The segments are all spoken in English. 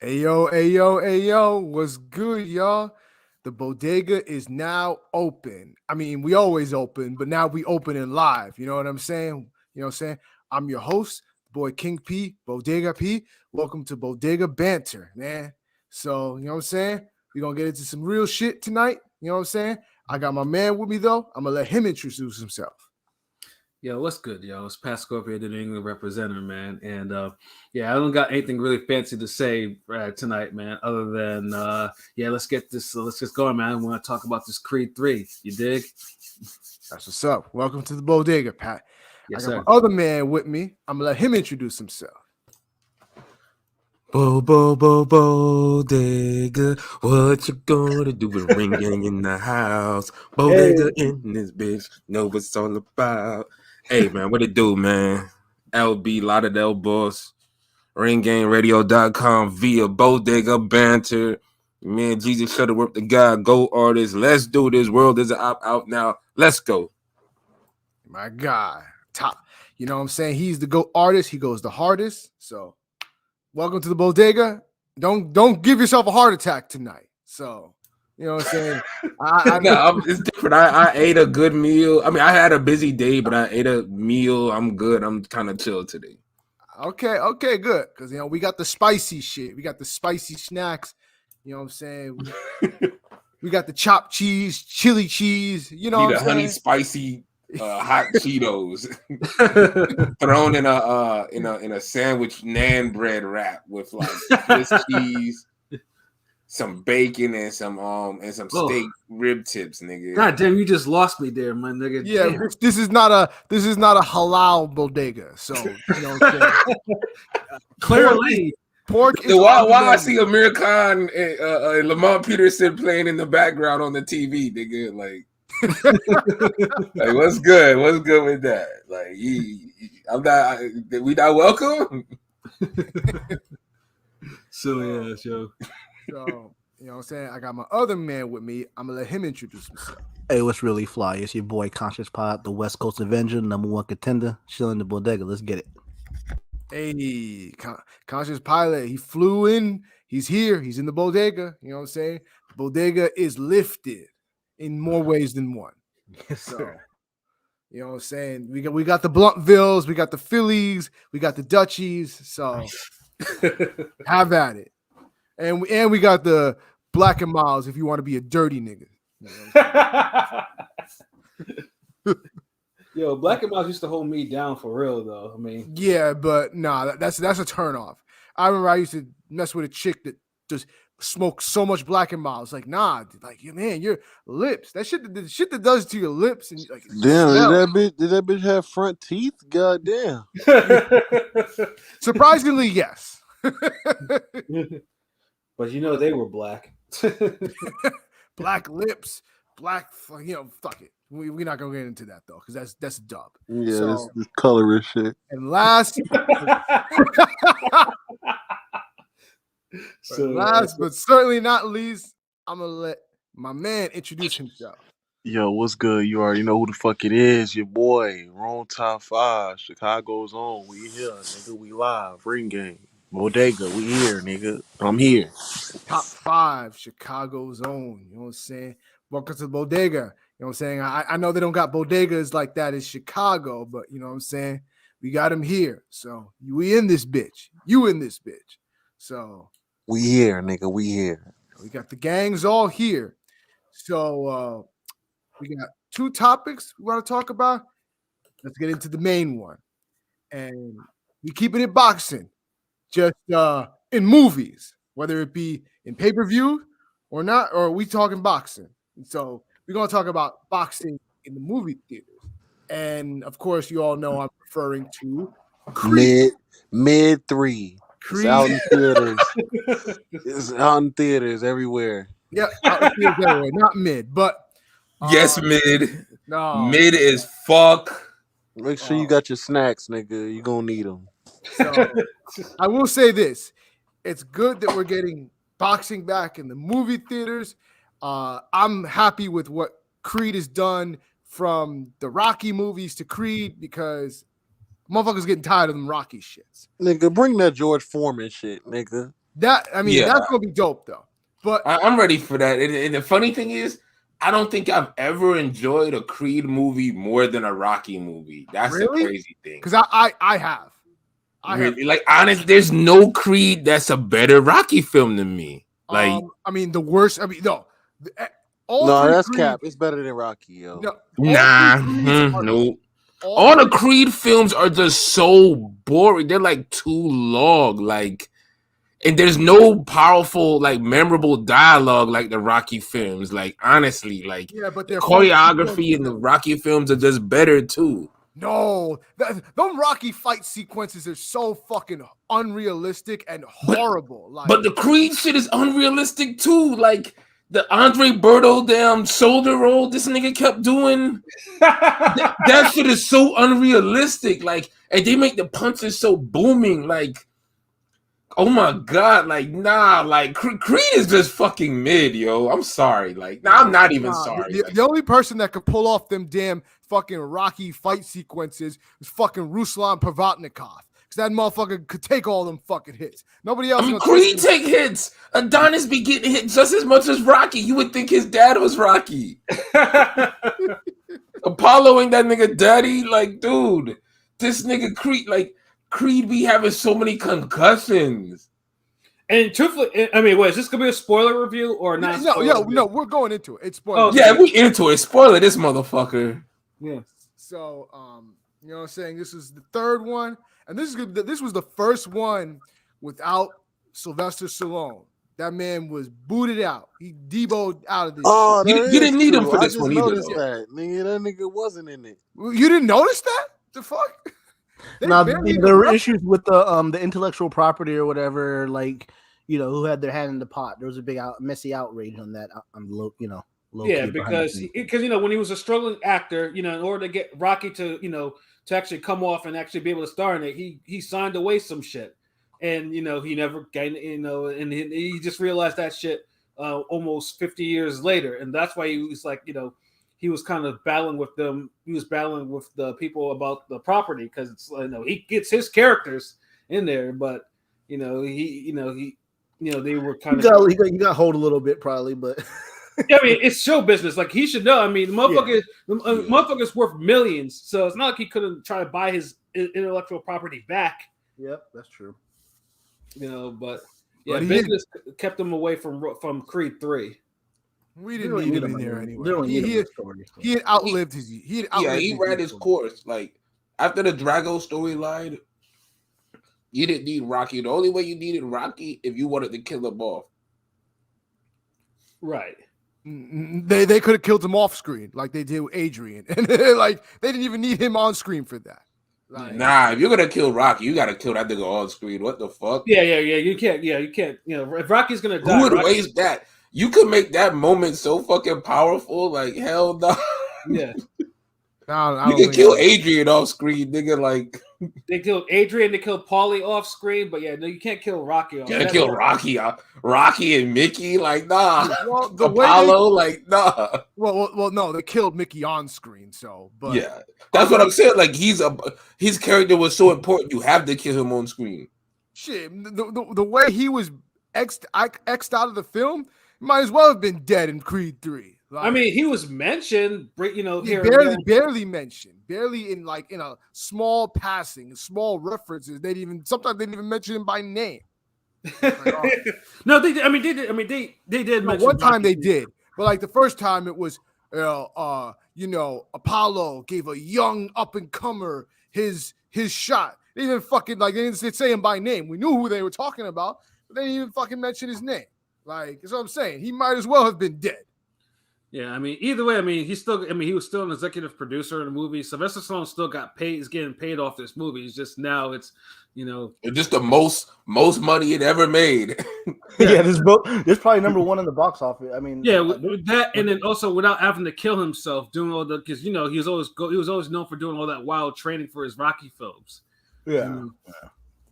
Hey yo, what's good, y'all? The bodega is now open. I mean, we always open, but now we open and live. You know what I'm saying? You know what I'm saying? I'm your host, boy King P, Bodega P. Welcome to Bodega Banter, man. So, you know what I'm saying? We're gonna get into some real shit tonight. You know what I'm saying? I got my man with me though. I'm gonna let him introduce himself. Yo, what's good, yo? It's Pascal here, the New England representative, man. And yeah, I don't got anything really fancy to say tonight, man. Other than yeah, let's get this. Let's just go, man. I want to talk about this Creed 3. You dig? That's what's up. Welcome to the bodega, Pat. I Yes, got my sir. other man with me. I'm gonna let him introduce himself. Bodega, what you gonna do with ring gang in the house? Hey, Bodega in this bitch, know what it's all about. Hey man, what it do, man? LB Lauderdale Boss, ringgangradio.com via Bodega Banter. Man, Jesus Shutterworth, the guy, go artist. Let's do this. World is out now. Let's go. My guy, top. You know what I'm saying? He's the GOAT artist. He goes the hardest. So, welcome to the bodega. Don't give yourself a heart attack tonight. So, you know what I'm saying? I No, it's different. I ate a good meal. I mean, I had a busy day, but I ate a meal. I'm good. I'm kind of chill today. okay, good. Because we got the spicy shit. We got the spicy snacks. You know what I'm saying? We got the chopped cheese, chili cheese. You know Need what I'm a honey saying? spicy hot Cheetos thrown in a sandwich naan bread wrap with like Swiss cheese, some bacon, and some oh, steak rib tips, nigga. God damn, you just lost me there, my nigga. Yeah, Damn. this is not a halal bodega. So, you know what I'm saying? Clearly, Pork is So on why the I menu. see Amir Khan and Lamont Peterson playing in the background on the TV, nigga? Like what's good? What's good with that? Like I'm not. We not welcome. silly ass, yo. So, you know what I'm saying? I got my other man with me. I'm gonna let him introduce himself. Hey, what's really fly? It's your boy Conscious Pod, the West Coast Avenger, number one contender, chilling the bodega. Let's get it. Hey, Conscious Pilot, he flew in. He's here. He's in the bodega. You know what I'm saying? The bodega is lifted in more ways than one. Yes, So, sir. you know what I'm saying? We got the Bluntvilles, we got the Phillies, we got the Dutchies. So have at it. And we got the Black and Miles if you want to be a dirty nigga. You know what I'm Yo, Black and Miles used to hold me down for real, though. I mean, Yeah, but nah, that's a turn off. I remember I used to mess with a chick that just smoked so much Black and Miles. Like, nah, like man, your lips. That shit, the shit that does to your lips and like the Damn, smell. did that bitch have front teeth? God damn. Surprisingly, yes. but you know they were black. Black lips, black. Fuck it. We're not gonna get into that though, because that's a dub. Yeah, So this colorist shit. and last, so but certainly not least, I'm gonna let my man introduce himself. Yo, what's good? You already know who the fuck it is. Your boy, Wrong Top 5, Chicago's own. We here, nigga. We live. Ring game. Bodega, we here, nigga. I'm here. Top five, Chicago's own. You know what I'm saying? Welcome to the bodega. You know what I'm saying? I know they don't got bodegas like that in Chicago, but you know what I'm saying? We got them here. So we in this bitch. You in this bitch. So We here, nigga. We here. we got the gangs all here. So we got two topics we want to talk about. Let's get into the main one. And we keeping it boxing, just in movies, whether it be in pay-per-view or not, or we talking boxing. And so we're gonna talk about boxing in the movie theaters. And of course, you all know I'm referring to Creed. Mid 3. It's Creed, out in theaters. It's out in theaters everywhere. yeah, out in theaters everywhere, not mid, but Yes, uh mid. no. Mid is fuck. Make sure you Uh, got your snacks, nigga. You gonna need them. so I will say this: it's good that we're getting boxing back in the movie theaters. I'm happy with what Creed has done from the Rocky movies to Creed because motherfuckers getting tired of them Rocky shits. Nigga, bring that George Foreman shit, nigga. That's Yeah. gonna be dope though. But I'm ready for that. And the funny thing is, I don't think I've ever enjoyed a Creed movie more than a Rocky movie. That's the really, crazy thing. because I have. Really, like honest, there's no Creed that's a better Rocky film than me. Like, the worst. No, all No, three that's Creed, cap. It's better than Rocky, yo. No, nah, no. All the Creed films are just so boring. They're like too long. Like, and there's no powerful, like memorable dialogue like the Rocky films. Like, honestly, like but the their choreography in the Rocky films are just better too. No, them Rocky fight sequences are so fucking unrealistic and horrible. But the Creed shit is unrealistic too. Like the Andre Berto damn shoulder roll this nigga kept doing. that shit is so unrealistic. Like, and they make the punches so booming. Like, oh my god, like nah, like Creed is just fucking mid, yo. I'm sorry, like I'm not even sorry. The only person that could pull off them damn fucking Rocky fight sequences was fucking Ruslan Pavatnikov. Because that motherfucker could take all them fucking hits. Nobody else. I mean, Creed take hits. Adonis be getting hit just as much as Rocky. You would think his dad was Rocky. Apollo ain't that nigga daddy. Like, dude, this nigga Creed be having so many concussions. And truthfully, I mean, wait, is this gonna be a spoiler review or not? No, we're going into it. It's spoiler. Yeah, we into it. Spoiler this motherfucker. Yeah. So, you know what I'm saying? This is the third one, and this was the first one without Sylvester Stallone. That man was booted out. He deboed out of this. Oh, shit. You didn't need him for this one either. That nigga wasn't in it. You didn't notice that? The fuck? Now there were issues with the intellectual property or whatever, like, you know, who had their hand in the pot. There was a big messy outrage on that. Yeah, because you know, when he was a struggling actor, you know, in order to get Rocky to, you know, to actually come off and actually be able to star in it, he signed away some shit, and you know, he never gained, you know, and he just realized that shit almost 50 years later, and that's why he was like, you know, he was kind of battling with them. He was battling with the people about the property because it's, you know, he gets his characters in there, but you know, they were kind of he got hold a little bit probably, but I mean, it's show business. Like, he should know. I mean, the motherfucker's worth millions, so it's not like he couldn't try to buy his intellectual property back. Yep, that's true. You know, but yeah, business kept him away from Creed 3. We didn't need him in there anyway. He had outlived his. He ran his course. Like, after the Drago storyline, you didn't need Rocky. The only way you needed Rocky if you wanted to kill him off. Right. They could have killed him off screen like they did with Adrian, and like they didn't even need him on screen for that. Like, nah, if you're gonna kill Rocky, you gotta kill that nigga on screen. What the fuck? Yeah. You can't. You know, if Rocky's gonna die, who would waste that? You could make that moment so fucking powerful. Like, hell no. Yeah. I you can kill Adrian off screen, nigga. Like, they killed Adrian, they killed Paulie off screen, but yeah, no, you can't kill Rocky. You can't kill Rocky. Rocky and Mickey, like, nah. Well, Apollo, like, nah. Well, no, they killed Mickey on screen, so but yeah, that's what I'm saying. Like, his character was so important, you have to kill him on screen. Shit, the way he was x'd out of the film, might as well have been dead in Creed 3. Like, I mean, he was mentioned, you know, here barely mentioned, barely in a small passing, small references. Sometimes they didn't even mention him by name. Like, oh. No, they did. I mean, they did. No, one time they did, but like the first time it was, you know, Apollo gave a young up and comer his shot. They even fucking they didn't say him by name. We knew who they were talking about, but they didn't even fucking mention his name. Like, that's what I'm saying. He might as well have been dead. Yeah, I mean, either way, I mean, he was still an executive producer in the movie. Sylvester Stallone still got paid. He's getting paid off this movie. It's just now it's, you know, it's just the most money it ever made. Yeah, this probably number one in the box office. I mean, yeah, with that, and then also without having to kill himself, doing all the, because you know he was always known for doing all that wild training for his Rocky films. Yeah.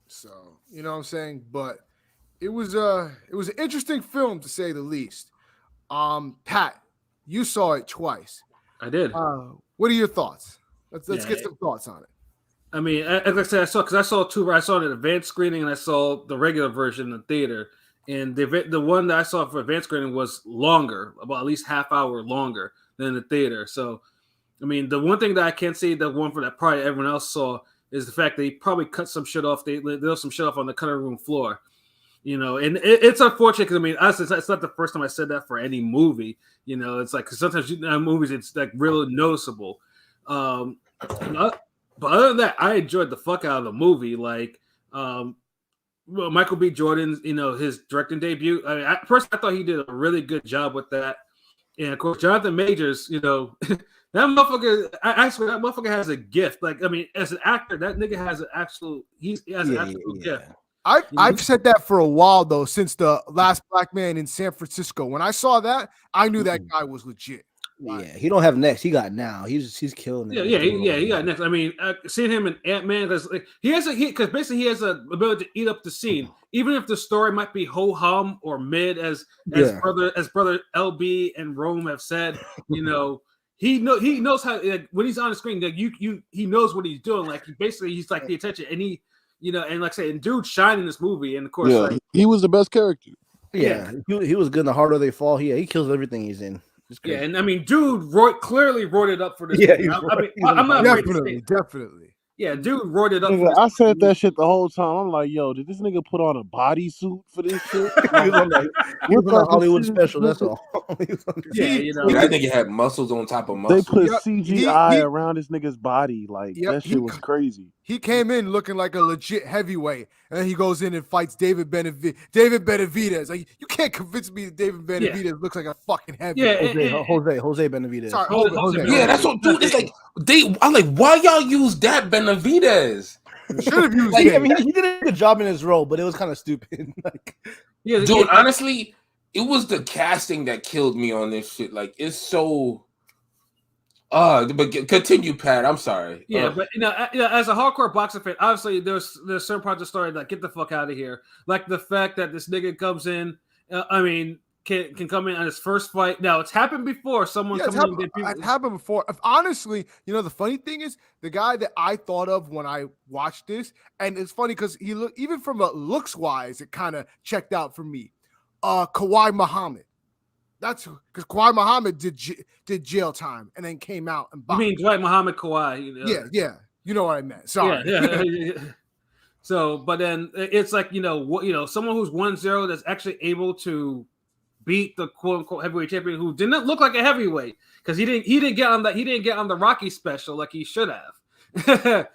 So you know what I'm saying, but it was an interesting film to say the least. Pat, you saw it twice. I did. What are your thoughts? Let's get some thoughts on it. I mean, as I said, I saw two. I saw an advanced screening and I saw the regular version in the theater. And the one that I saw for advanced screening was longer, about at least half hour longer than the theater. So, I mean, the one thing that I can see, the one for that probably everyone else saw, is the fact that he probably cut some shit off. They left some shit off on the cutting room floor. And it's unfortunate because I mean, honestly, it's not the first time I said that for any movie. It's like because sometimes movies it's like really noticeable. But other than that, I enjoyed the fuck out of the movie. Like, Michael B. Jordan, his directing debut. I mean, I thought he did a really good job with that. And of course, Jonathan Majors, that motherfucker. That motherfucker has a gift. Like, I mean, as an actor, that nigga has an actual. He has an actual gift. I've said that for a while though, since the Last Black Man in San Francisco. When I saw that, I knew that guy was legit. Yeah, he don't have next. He got now. He's killing it. He got next. I mean, seeing him in Ant-Man because because basically he has the ability to eat up the scene, even if the story might be ho hum or mid, as brother LB and Rome have said. He knows how when he's on the screen. Like he knows what he's doing. Like he's like the attention, and and like I say, and dude shine in this movie, and of course, he was the best character. Yeah, he was good. In The Harder They Fall, he kills everything he's in. Yeah, and I mean, dude, clearly wrote it up for this. Yeah, movie. I'm not definitely. Yeah, dude wrote it up. I said that shit the whole time. I'm like, yo, did this nigga put on a bodysuit for this shit? He was on a Hollywood special. That's all. I think he had muscles on top of muscles. They put CGI around this nigga's body. Like that shit was crazy. He came in looking like a legit heavyweight, and then he goes in and fights David Benavidez. Like, you can't convince me that David Benavidez looks like a fucking heavyweight. Jose Benavidez. Sorry, Jose. Yeah, that's what, dude. It's like I'm like, why y'all use that Benavidez? Should have used. I mean, he did a good job in his role, but it was kind of stupid. Dude, honestly, it was the casting that killed me on this shit. Like, it's so. But continue, Pat. I'm sorry. Yeah, but as a hardcore boxing fan, obviously there's certain parts of the story that get the fuck out of here. Like the fact that this nigga comes in. Can come in on his first fight. Now it's happened before. It's happened before. Honestly, the funny thing is the guy that I thought of when I watched this, and it's funny because he looked, even from a looks wise, it kind of checked out for me. Kawhi Muhammad. That's because Kawhi Muhammad did jail time and then came out and boxed. You mean Dwight Muhammad Kawhi? Yeah. You know what I meant. Sorry. Yeah. So, but then it's like someone who's 1-0 that's actually able to beat the quote unquote heavyweight champion who didn't look like a heavyweight because he didn't get on the Rocky special like he should have.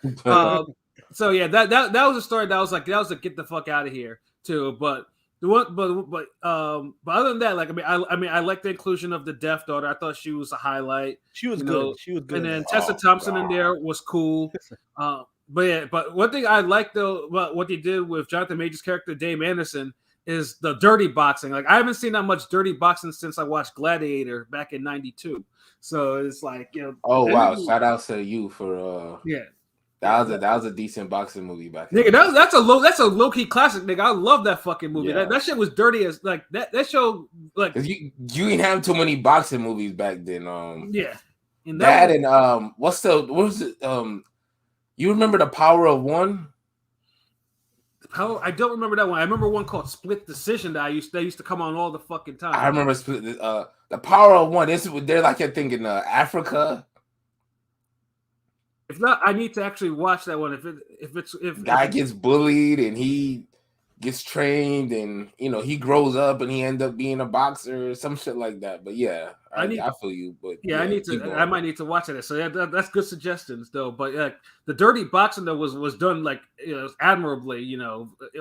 So yeah, that was a story that was a get the fuck out of here too. But other than that, like I mean I like the inclusion of the deaf daughter. I thought she was a highlight. She was good. She was good. And then Tessa Thompson in there was cool. But one thing I like though about what they did with Jonathan Majors' character Dame Anderson is the dirty boxing. Like I haven't seen that much dirty boxing since I watched Gladiator back in '92. So it's like Oh wow! Shout out to you for yeah. That was a decent boxing movie back then. Nigga, that's a low key classic, nigga. I love that fucking movie. Yeah. That shit was dirty as like that show like you didn't have too many boxing movies back then. Yeah. And what was it? You remember The Power of One? I don't remember that one. I remember one called Split Decision that used to come on all the fucking time. I remember The Power of One. They're like I think in Africa. If not, I need to actually watch that one. If guy gets bullied and he gets trained and he grows up and he ends up being a boxer or some shit like that. But yeah, I feel you. But yeah, I might need to watch it. So that's good suggestions though. But the dirty boxing though was done like admirably.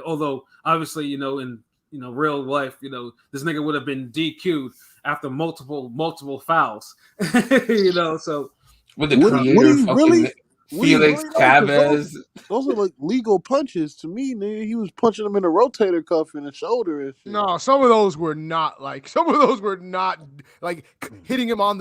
Although obviously in real life this nigga would have been DQ'd after multiple fouls. So. With the creator, Felix Chavez. Those are like legal punches to me, nigga. He was punching him in a rotator cuff in the shoulder and shit. No, some of those were not like hitting him on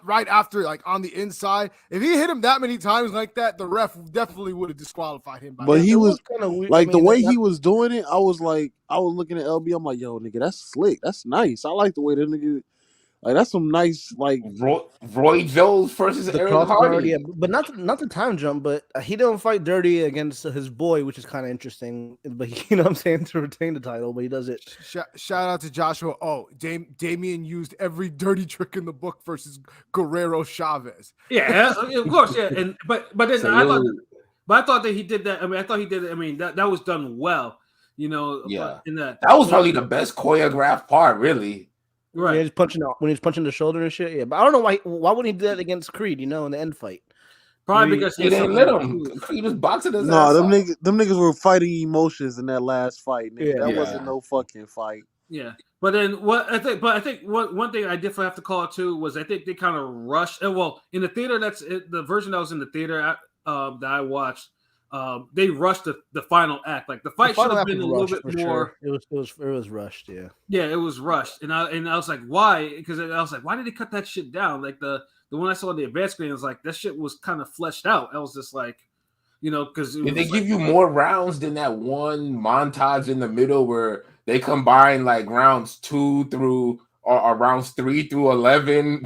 right after like on the inside. If he hit him that many times like that, the ref definitely would have disqualified him. But he was kind of like the way he was doing it. I was looking at LB. I'm like, yo, nigga, that's slick. That's nice. I like the way that nigga. Like that's some nice like Roy Jones versus The Eric cross guard, Hardy. yeah, but not the time jump. But he didn't fight dirty against his boy, which is kind of interesting. But you know what I'm saying, to retain the title, but he does it. Shout out to Joshua. Oh, Damian used every dirty trick in the book versus Guerrero Chavez. Yeah, of course, yeah. And but then So I thought that he did that. I mean, I thought he did it. I mean, that was done well, you know. yeah, but in that was probably the best choreographed part, really. right. Yeah, he's punching out when he's punching the shoulder and shit. Yeah, but I don't know why wouldn't he do that against Creed? You know, in the end fight. Probably because He didn't let him. He was boxing his no, ass them off. niggas were fighting emotions in that last fight. Nigga. Yeah. That Yeah. wasn't no fucking fight. Yeah, but then what I think one thing I definitely have to call it too was I think they kind of rushed. Well, in the theater, the version that was in the theater that I watched. They rushed the final act. Like the fight should have been a little bit more. Sure. It was rushed. Yeah. Yeah, it was rushed, and I was like, why? Because I was like, why did they cut that shit down? Like the one I saw on the advanced screen was like that shit was kind of fleshed out. I was just like, you know, because Did they give you more rounds than that one montage in the middle where they combine like rounds 2 through or rounds 3 through 11?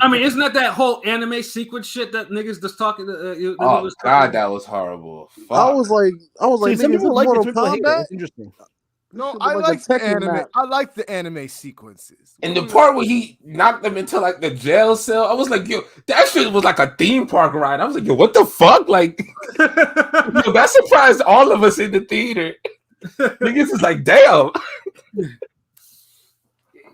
I mean, isn't that whole anime sequence shit that niggas just talking? Oh God, that was horrible. Fuck. I was like, See, some people like Mortal it. Some people hate it. Kombat. It's interesting. No, Shit I look like like the Tekken anime. map. I like the anime sequences. And the part where he knocked them into like the jail cell, I was like, yo, that shit was like a theme park ride. I was like, yo, what the fuck? Like, yo, that surprised all of us in the theater. Niggas is like, damn.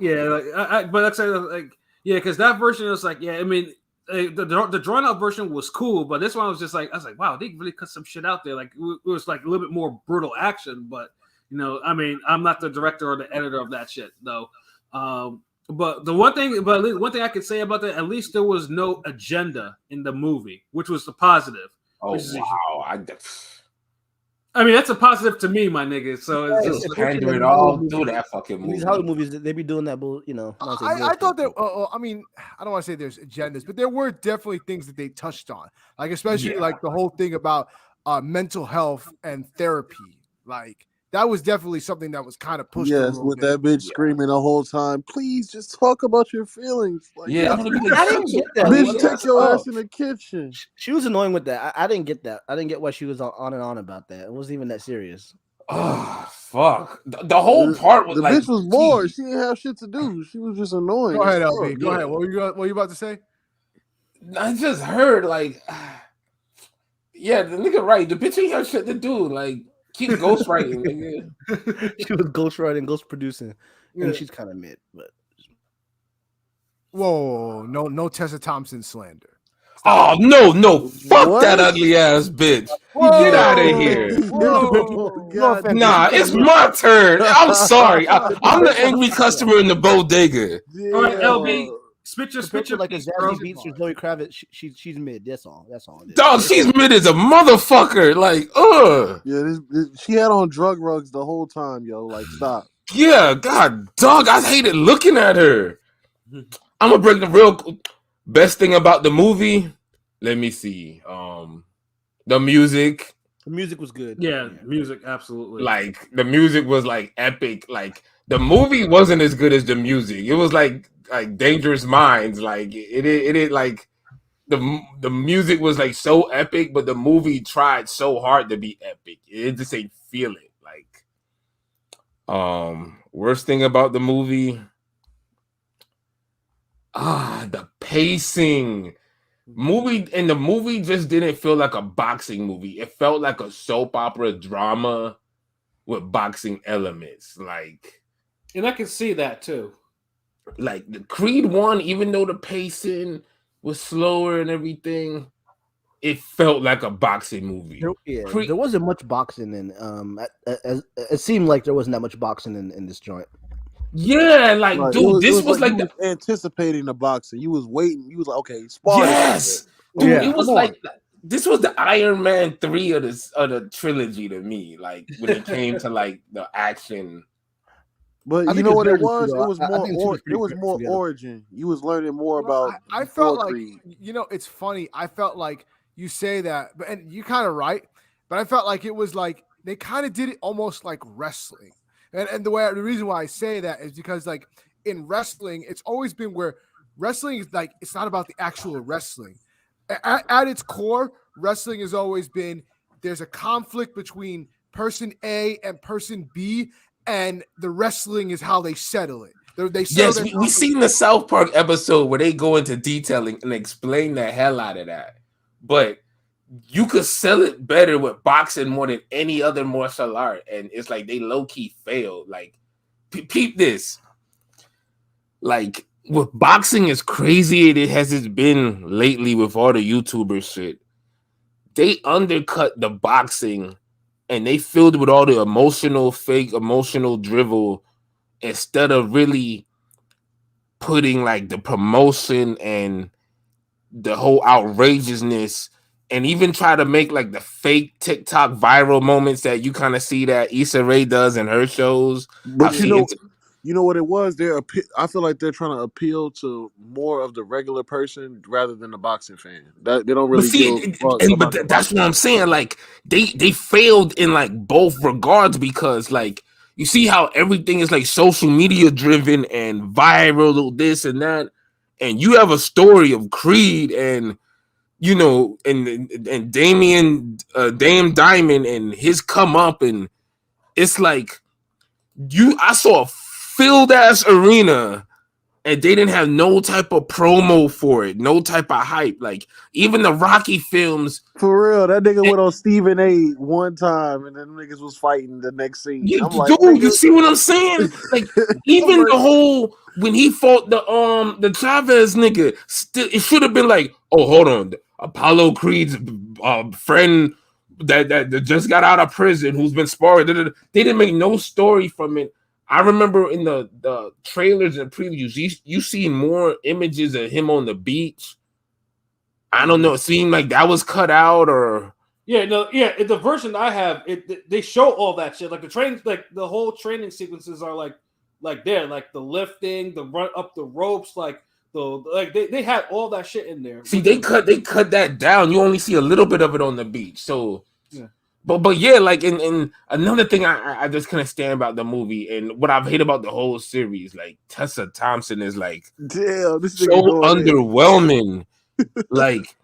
Yeah, like, but that's like, yeah, because that version was like, yeah, I mean, the drawn out version was cool, but this one was just like, I was like, wow, they really cut some shit out there. Like, it was like a little bit more brutal action, but you know, I mean, I'm not the director or the editor of that shit, though. But one thing I could say about that, at least there was no agenda in the movie, which was the positive. Oh wow, I mean, that's a positive to me, my nigga. So it's just just pandering all through that fucking movie. These Hollywood movies, they be doing that, you know. I thought that. I mean, I don't want to say there's agendas, but there were definitely things that they touched on, like especially like the whole thing about mental health and therapy. Like that was definitely something that was kind of pushed. Yes, with that bitch screaming the whole time. Please just talk about your feelings. Like, Yeah, I didn't get that. Bitch, take your ass in the kitchen. She was annoying with that. I didn't get that. I didn't get why she was on and on about that. It wasn't even that serious. Oh fuck! The whole part was the like bitch was bored. She didn't have shit to do. She was just annoying. Go ahead, LB. Go ahead. What were you about to say? I just heard like, yeah, the nigga right. The bitch ain't have shit to do. Like, keep ghostwriting, nigga. She was ghostwriting, ghost producing, and she's kind of mid. But whoa, no Tessa Thompson slander. Oh no! Fuck that ugly ass bitch. Get out of here. Nah, it's my turn. I'm sorry. I'm the angry customer in the bodega. All right, LB. Spit your like a piece, Zazie Beats or Zoe Kravitz. She's mid. That's all. Dog, she's mid as a motherfucker. Like, Yeah, she had on drug rugs the whole time, yo. Like, stop. Yeah, god, dog, I hated looking at her. I'm gonna bring the real best thing about the movie. Let me see. The music. The music was good. Yeah, music, absolutely. Like the music was like epic. Like the movie wasn't as good as the music. It was like Dangerous Minds. Like it like the music was like so epic, but the movie tried so hard to be epic. It just ain't feel it. Like worst thing about the movie. The pacing. The movie just didn't feel like a boxing movie. It felt like a soap opera drama with boxing elements. Like, and I can see that too. Like the Creed 1, even though the pacing was slower and everything, it felt like a boxing movie. There wasn't much boxing in. It seemed like there wasn't that much boxing in this joint. Yeah, like dude, this was like you was anticipating the boxing. You was waiting. You was like, okay, sparring. Yes, dude, it was like this was the Iron Man 3 of the trilogy to me. Like when it came to like the action. But you know what it was? It was more origin. You was learning more about. I felt like it's funny. I felt like you say that, and you're kind of right. But I felt like it was like they kind of did it almost like wrestling. And the reason why I say that is because like in wrestling, it's always been where wrestling is like it's not about the actual wrestling. At its core, wrestling has always been there's a conflict between person A and person B, and the wrestling is how they settle it. They settle Yes, their we seen the South Park episode where they go into detailing and explain the hell out of that. But you could sell it better with boxing more than any other martial art, and it's like they low key failed. Like, peep this. Like with boxing, as crazy it's been lately with all the YouTuber shit. They undercut the boxing, and they filled with all the fake emotional drivel instead of really putting like the promotion and the whole outrageousness, and even try to make like the fake TikTok viral moments that you kind of see that Issa Rae does in her shows. But you know what it was? I feel like they're trying to appeal to more of the regular person rather than the boxing fan. That they don't really That's what I'm saying. Like they failed in like both regards, because like you see how everything is like social media driven and viral, this and that, and you have a story of Creed and and Dame Diamond and his come up, and it's like I saw a filled ass arena and they didn't have no type of promo for it, no type of hype. Like even the Rocky films, for real, that nigga went on Stephen A. one time and then niggas was fighting the next scene. I'm like, dude, nigga. you see what I'm saying? Like even the whole when he fought the Chavez nigga, still it should have been like, oh hold on, Apollo Creed's friend that just got out of prison who's been sparring. They didn't make no story from it. I remember in the trailers and previews, you see more images of him on the beach. I don't know. It seemed like that was cut out, or the version I have, they show all that shit. Like the training, like the whole training sequences are like there, like the lifting, the run up the ropes, like they had all that shit in there. See, they cut that down. You only see a little bit of it on the beach. So yeah. But yeah, like in another thing I just couldn't stand about the movie, and what I've hate about the whole series, like Tessa Thompson is like damn, this so underwhelming. Like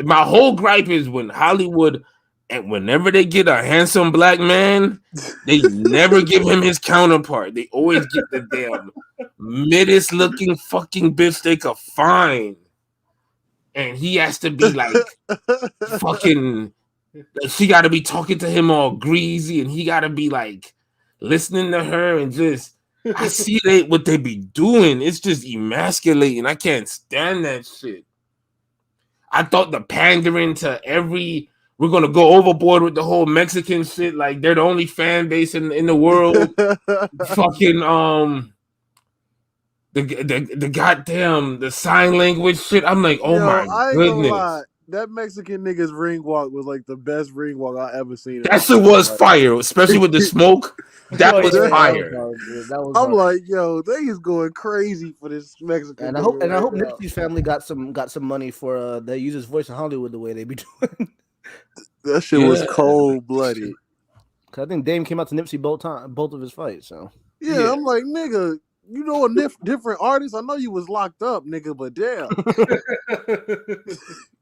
my whole gripe is when Hollywood, and whenever they get a handsome black man, they never give him his counterpart. They always get the damn middest looking fucking bitch they could find, and he has to be like fucking. She got to be talking to him all greasy, and he got to be like listening to her, and just I see what they be doing. It's just emasculating. I can't stand that shit. I thought the pandering to we're gonna go overboard with the whole Mexican shit. Like they're the only fan base in the world. Fucking the goddamn the sign language shit. I'm like, oh my goodness. That Mexican nigga's ring walk was like the best ring walk I ever seen. That shit was fire, especially with the smoke. That was fire. I'm like, yo, they is going crazy for this Mexican. And I hope Nipsey's family got some money for they use his voice in Hollywood the way they be doing. That shit was cold blooded. I think Dame came out to Nipsey both of his fights. So yeah, I'm like, nigga. You know a different artist. I know you was locked up, nigga, but damn.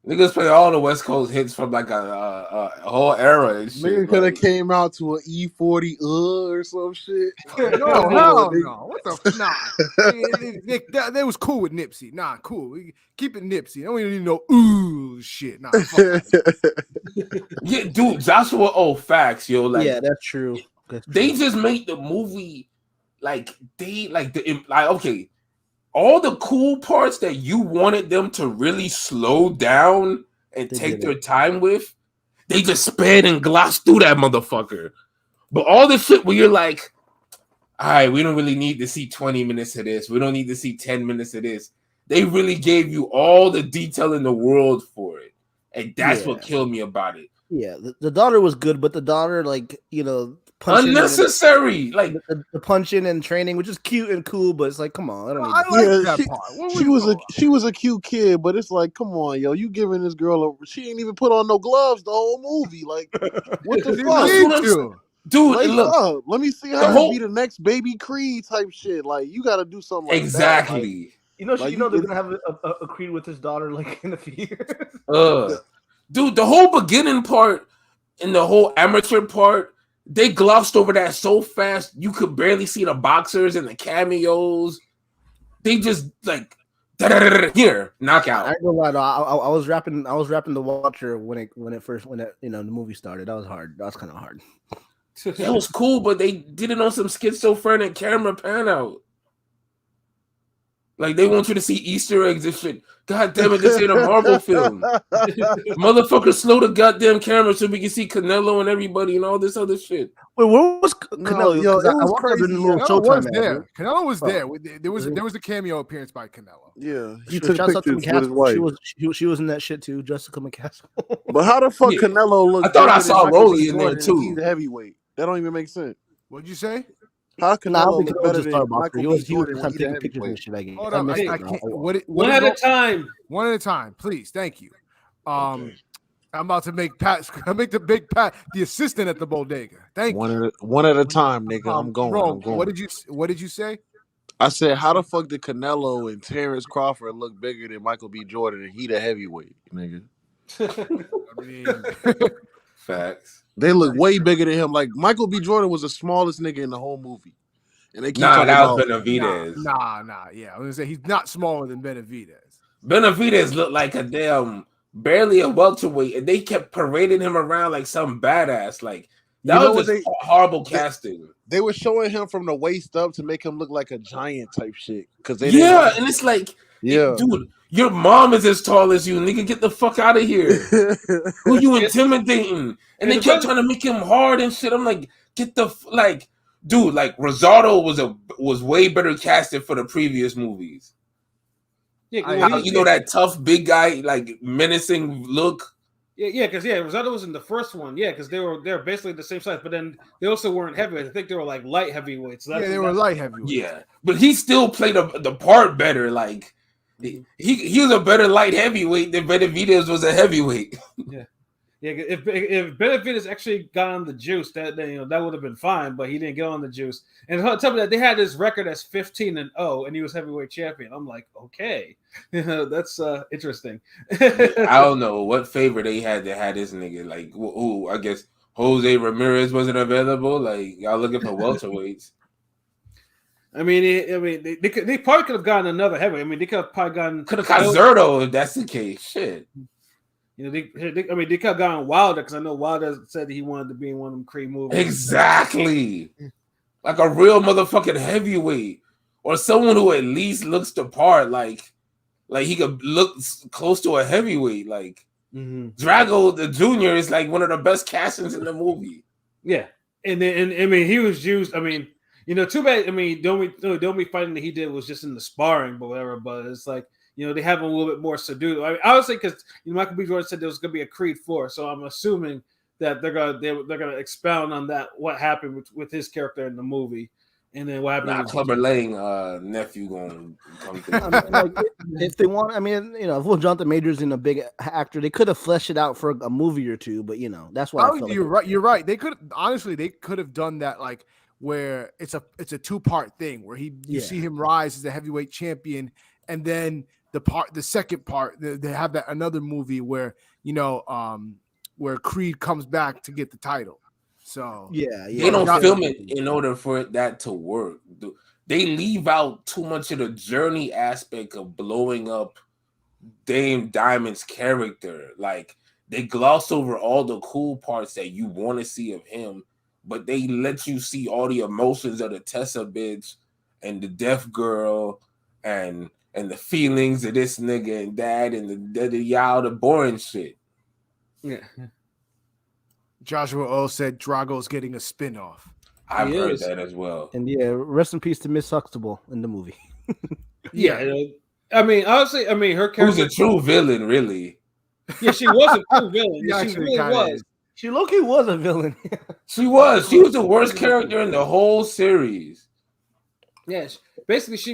Niggas play all the West Coast hits from like a whole era and shit. Nigga could have came out to an E40 or some shit. No, hell no. What the nah? They was cool with Nipsey. Nah, cool. Keep it Nipsey. I don't even need no shit. Nah. Yeah, dude, Joshua. Oh, facts, yo. Like, yeah, that's true. They just made the movie. Like okay, all the cool parts that you wanted them to really slow down and take their time with, they just sped and glossed through that motherfucker. But all the shit where you're like, all right, we don't really need to see 20 minutes of this. We don't need to see 10 minutes of this. They really gave you all the detail in the world for it. And that's what killed me about it. Yeah, the daughter was good, but the daughter, like, unnecessary, like the punching and training, which is cute and cool, but it's like, come on, I don't need that part. She was a cute kid, but it's like, come on, yo, you giving this girl she ain't even put on no gloves the whole movie. Like, what the fuck? dude. Lace Look, up. Let me see the her whole be the next baby Creed type shit. Like you got to do something like that. exactly. You know, Like, you know they're gonna have a Creed with his daughter like in a few years. Dude, the whole beginning part and the whole amateur part, they glossed over that so fast you could barely see the boxers and the cameos. They just like here knockout. I ain't gonna lie though. I was rapping the Watcher when it the movie started. That was hard. That was kind of hard. That was cool, but they did it on some schizophrenic camera pan out. Like they want you to see Easter eggs and shit. God damn it, this ain't a Marvel film. Motherfucker, slow the goddamn camera so we can see Canelo and everybody and all this other shit. Wait, where was No, Canelo? yo, 'Cause it I was walked up in crazy, a little Canelo Showtime was ad, there. right? Canelo was Oh. there. There was a cameo appearance by Canelo. yeah, he So took shouts out to pictures with his McCaskill. wife. She was in that shit too. Jessica McCaskill. But how the fuck Yeah. Canelo look? I thought I bigger than saw Michael Rolly B. in there, Jordan too. and he's a heavyweight. That don't even make sense. What'd you say? How Nah, I Canelo don't think look Canelo was better just star than boxer. Michael He B. was Jordan when kind of he's a taking pictures and heavyweight? shit. I guess. Hold I up. missed it. What One is at a going- time. One at a time, please. Thank you. Okay. I'm about to make the big Pat the assistant at the bodega. Thank you. One at a time, nigga. I'm going. Rome, I'm going. what did you say? I said, how the fuck did Canelo and Terrence Crawford look bigger than Michael B. Jordan and he the heavyweight, nigga? I mean, Facts. They look way bigger than him. Like Michael B. Jordan was the smallest nigga in the whole movie, and they keep Nah, talking that was about Benavidez. nah. Yeah, I was gonna say he's not smaller than Benavidez. Benavidez looked like a damn barely a welterweight, and they kept parading him around like some badass. Like that You know was what just horrible they- casting. they were showing him from the waist up to make him look like a giant type shit. Cause they Yeah, and it's like, yeah, dude, your mom is as tall as you, nigga. Get the fuck out of here. Who you intimidating? And they kept trying to make him hard and shit. I'm like, get the like, dude. Like Rosado was way better casted for the previous movies. Yeah, You know that tough big guy, like menacing look. because Rosado was in the first one. Yeah, because they're basically the same size, but then they also weren't heavyweights. I think they were like light heavyweights. So They were light heavyweights. Yeah, but he still played the part better. Like he was a better light heavyweight than Benavidez was a heavyweight. Yeah, if Benavidez actually got on the juice, that would have been fine, but he didn't get on the juice. And tell me that they had his record as 15-0, and he was heavyweight champion. I'm like, okay, that's interesting. I don't know what favor they had to have this nigga. Like, who? I guess Jose Ramirez wasn't available. Like, y'all looking for welterweights. I mean, they probably could have gotten another heavyweight. I mean, they could have probably gotten Zerto if that's the case. Shit. They could have gone Wilder because I know Wilder said he wanted to be in one of them Creed movies. Exactly. Like a real motherfucking heavyweight, or someone who at least looks the part. Like he could look close to a heavyweight. Like Drago the Junior is like one of the best castings in the movie. Yeah, and I mean he was used. I mean, too bad. I mean, the only fighting that he did was just in the sparring, but whatever. But it's like. They have him a little bit more subdued. I mean, obviously, because Michael B. Jordan said there was going to be a Creed 4, so I'm assuming that they're gonna expound on that, what happened with his character in the movie, and then what happened. Nah, Clubber Lang nephew gonna come through. I mean, like, if they want, I mean, if Will Jonathan Majors in a big actor, they could have fleshed it out for a movie or two. But that's why I felt you're right. You're right. They could have done that like where it's a 2-part thing where you see him rise as a heavyweight champion, and then the second part, they have that another movie where where Creed comes back to get the title. So they don't film it in order for that to work. They leave out too much of the journey aspect of blowing up Dame Diamond's character. Like they gloss over all the cool parts that you want to see of him, but they let you see all the emotions of the Tessa bitch and the deaf girl and the feelings of this nigga and that and the boring shit. Yeah. Joshua O said Drago's getting a spin-off. I've heard that as well. And rest in peace to Miss Huxtable in the movie. I mean, honestly, her character who's a true villain, really. Yeah, she was a true villain. She really was. She low-key was a villain. She was the worst character in the whole series. Yes, basically, she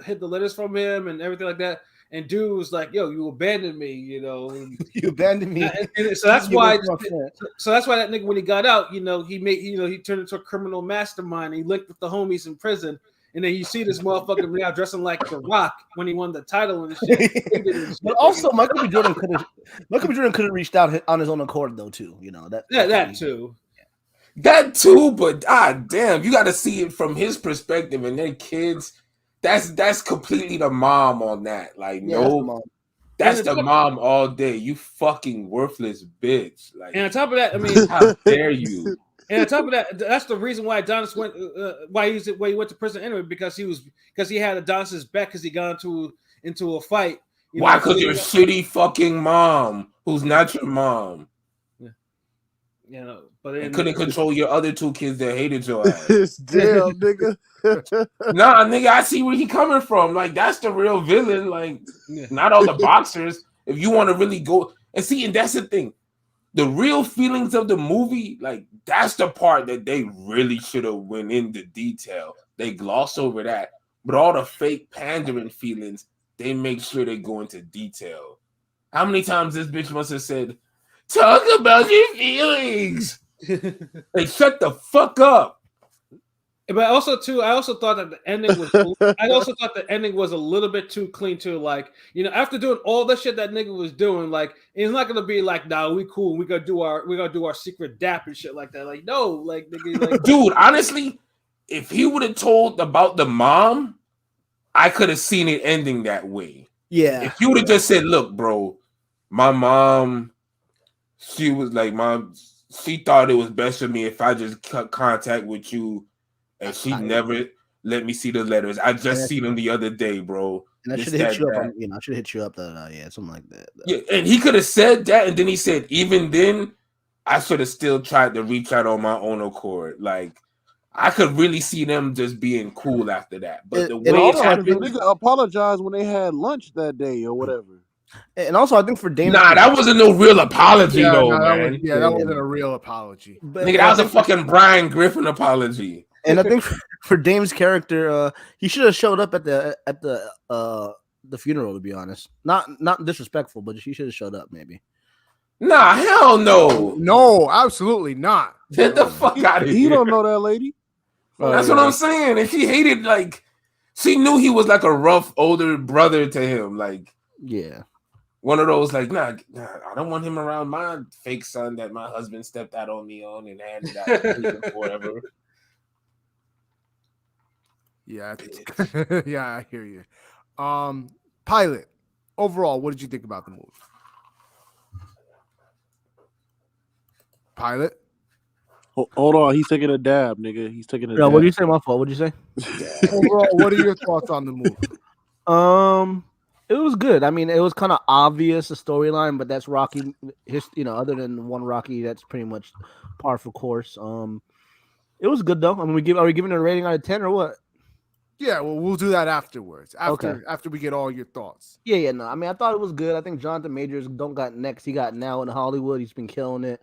hid the letters from him and everything like that. and dude was like, "Yo, you abandoned me," You abandoned me. And so that's You why. went to my friend. So that's why that nigga, when he got out, he turned into a criminal mastermind. He linked with the homies in prison, and then you see this motherfucker now dressing like The Rock when he won the title and shit. But also, Michael B. Jordan could have reached out on his own accord though too. that too. That too, but damn, you got to see it from his perspective and their kids. That's completely the mom on that. Like, no, that's the mom all day. You fucking worthless bitch. Like, and on top of that, I mean, how dare you? And on top of that, that's the reason why Adonis went. Why he went to prison anyway, because he had Adonis's back because he got into a fight. Why? Because your shitty fucking mom, who's not your mom. But and couldn't control your other two kids that hated your ass. Damn, nigga. Nah, nigga, I see where he coming from. Like, that's the real villain. Like, not all the boxers. If you want to really go and see, and that's the thing. The real feelings of the movie, like, that's the part that they really should have went into detail. They gloss over that. But all the fake pandering feelings, they make sure they go into detail. How many times this bitch must have said, "Talk about your feelings." Like, shut the fuck up. But also too, I also thought that the ending was a little bit too clean too. Like, after doing all the shit that nigga was doing, like, it's not gonna be like, nah, we cool, we gonna do our secret dap and shit like that. Like, no, like, nigga, like, dude, honestly, if he would have told about the mom, I could have seen it ending that way. Yeah. If you would have just said, "Look, bro, my mom, she was like, she thought it was best for me if I just cut contact with you, and she never let me see the letters. I just seen them the other day, bro." And I should have hit you up. I should have hit you up. Something like that. Yeah, and he could have said that, and then he said, "Even then, I should have still tried to reach out on my own accord." Like, I could really see them just being cool after that. But the way it happened, the nigga apologized when they had lunch that day or whatever. And also, I think for Dame, that wasn't no real apology, though, man. That wasn't a real apology. But, nigga, that was a fucking Brian Griffin apology. And I think for Dame's character, he should have showed up at the funeral. To be honest, not disrespectful, but he should have showed up. Maybe. Nah, hell no. No, absolutely not. Get the fuck out of here. He don't know that lady. That's what I'm saying. And she hated, like, she knew he was like a rough older brother to him. Like, yeah. One of those, like, nah, I don't want him around my fake son that my husband stepped out on me on and handed out forever. Yeah, yeah, I hear you. Pilot, overall, what did you think about the movie? Pilot? Hold on, he's taking a dab, nigga. He's taking a dab. What do you say? My fault. What did you say? Overall, what are your thoughts on the movie? It was good. I mean, it was kind of obvious the storyline, but that's Rocky. Other than one Rocky, that's pretty much par for course. It was good though. I mean, are we giving it a rating out of 10 or what? Yeah, well, we'll do that afterwards. After we get all your thoughts. Yeah, no. I mean, I thought it was good. I think Jonathan Majors don't got next. He got now in Hollywood. He's been killing it.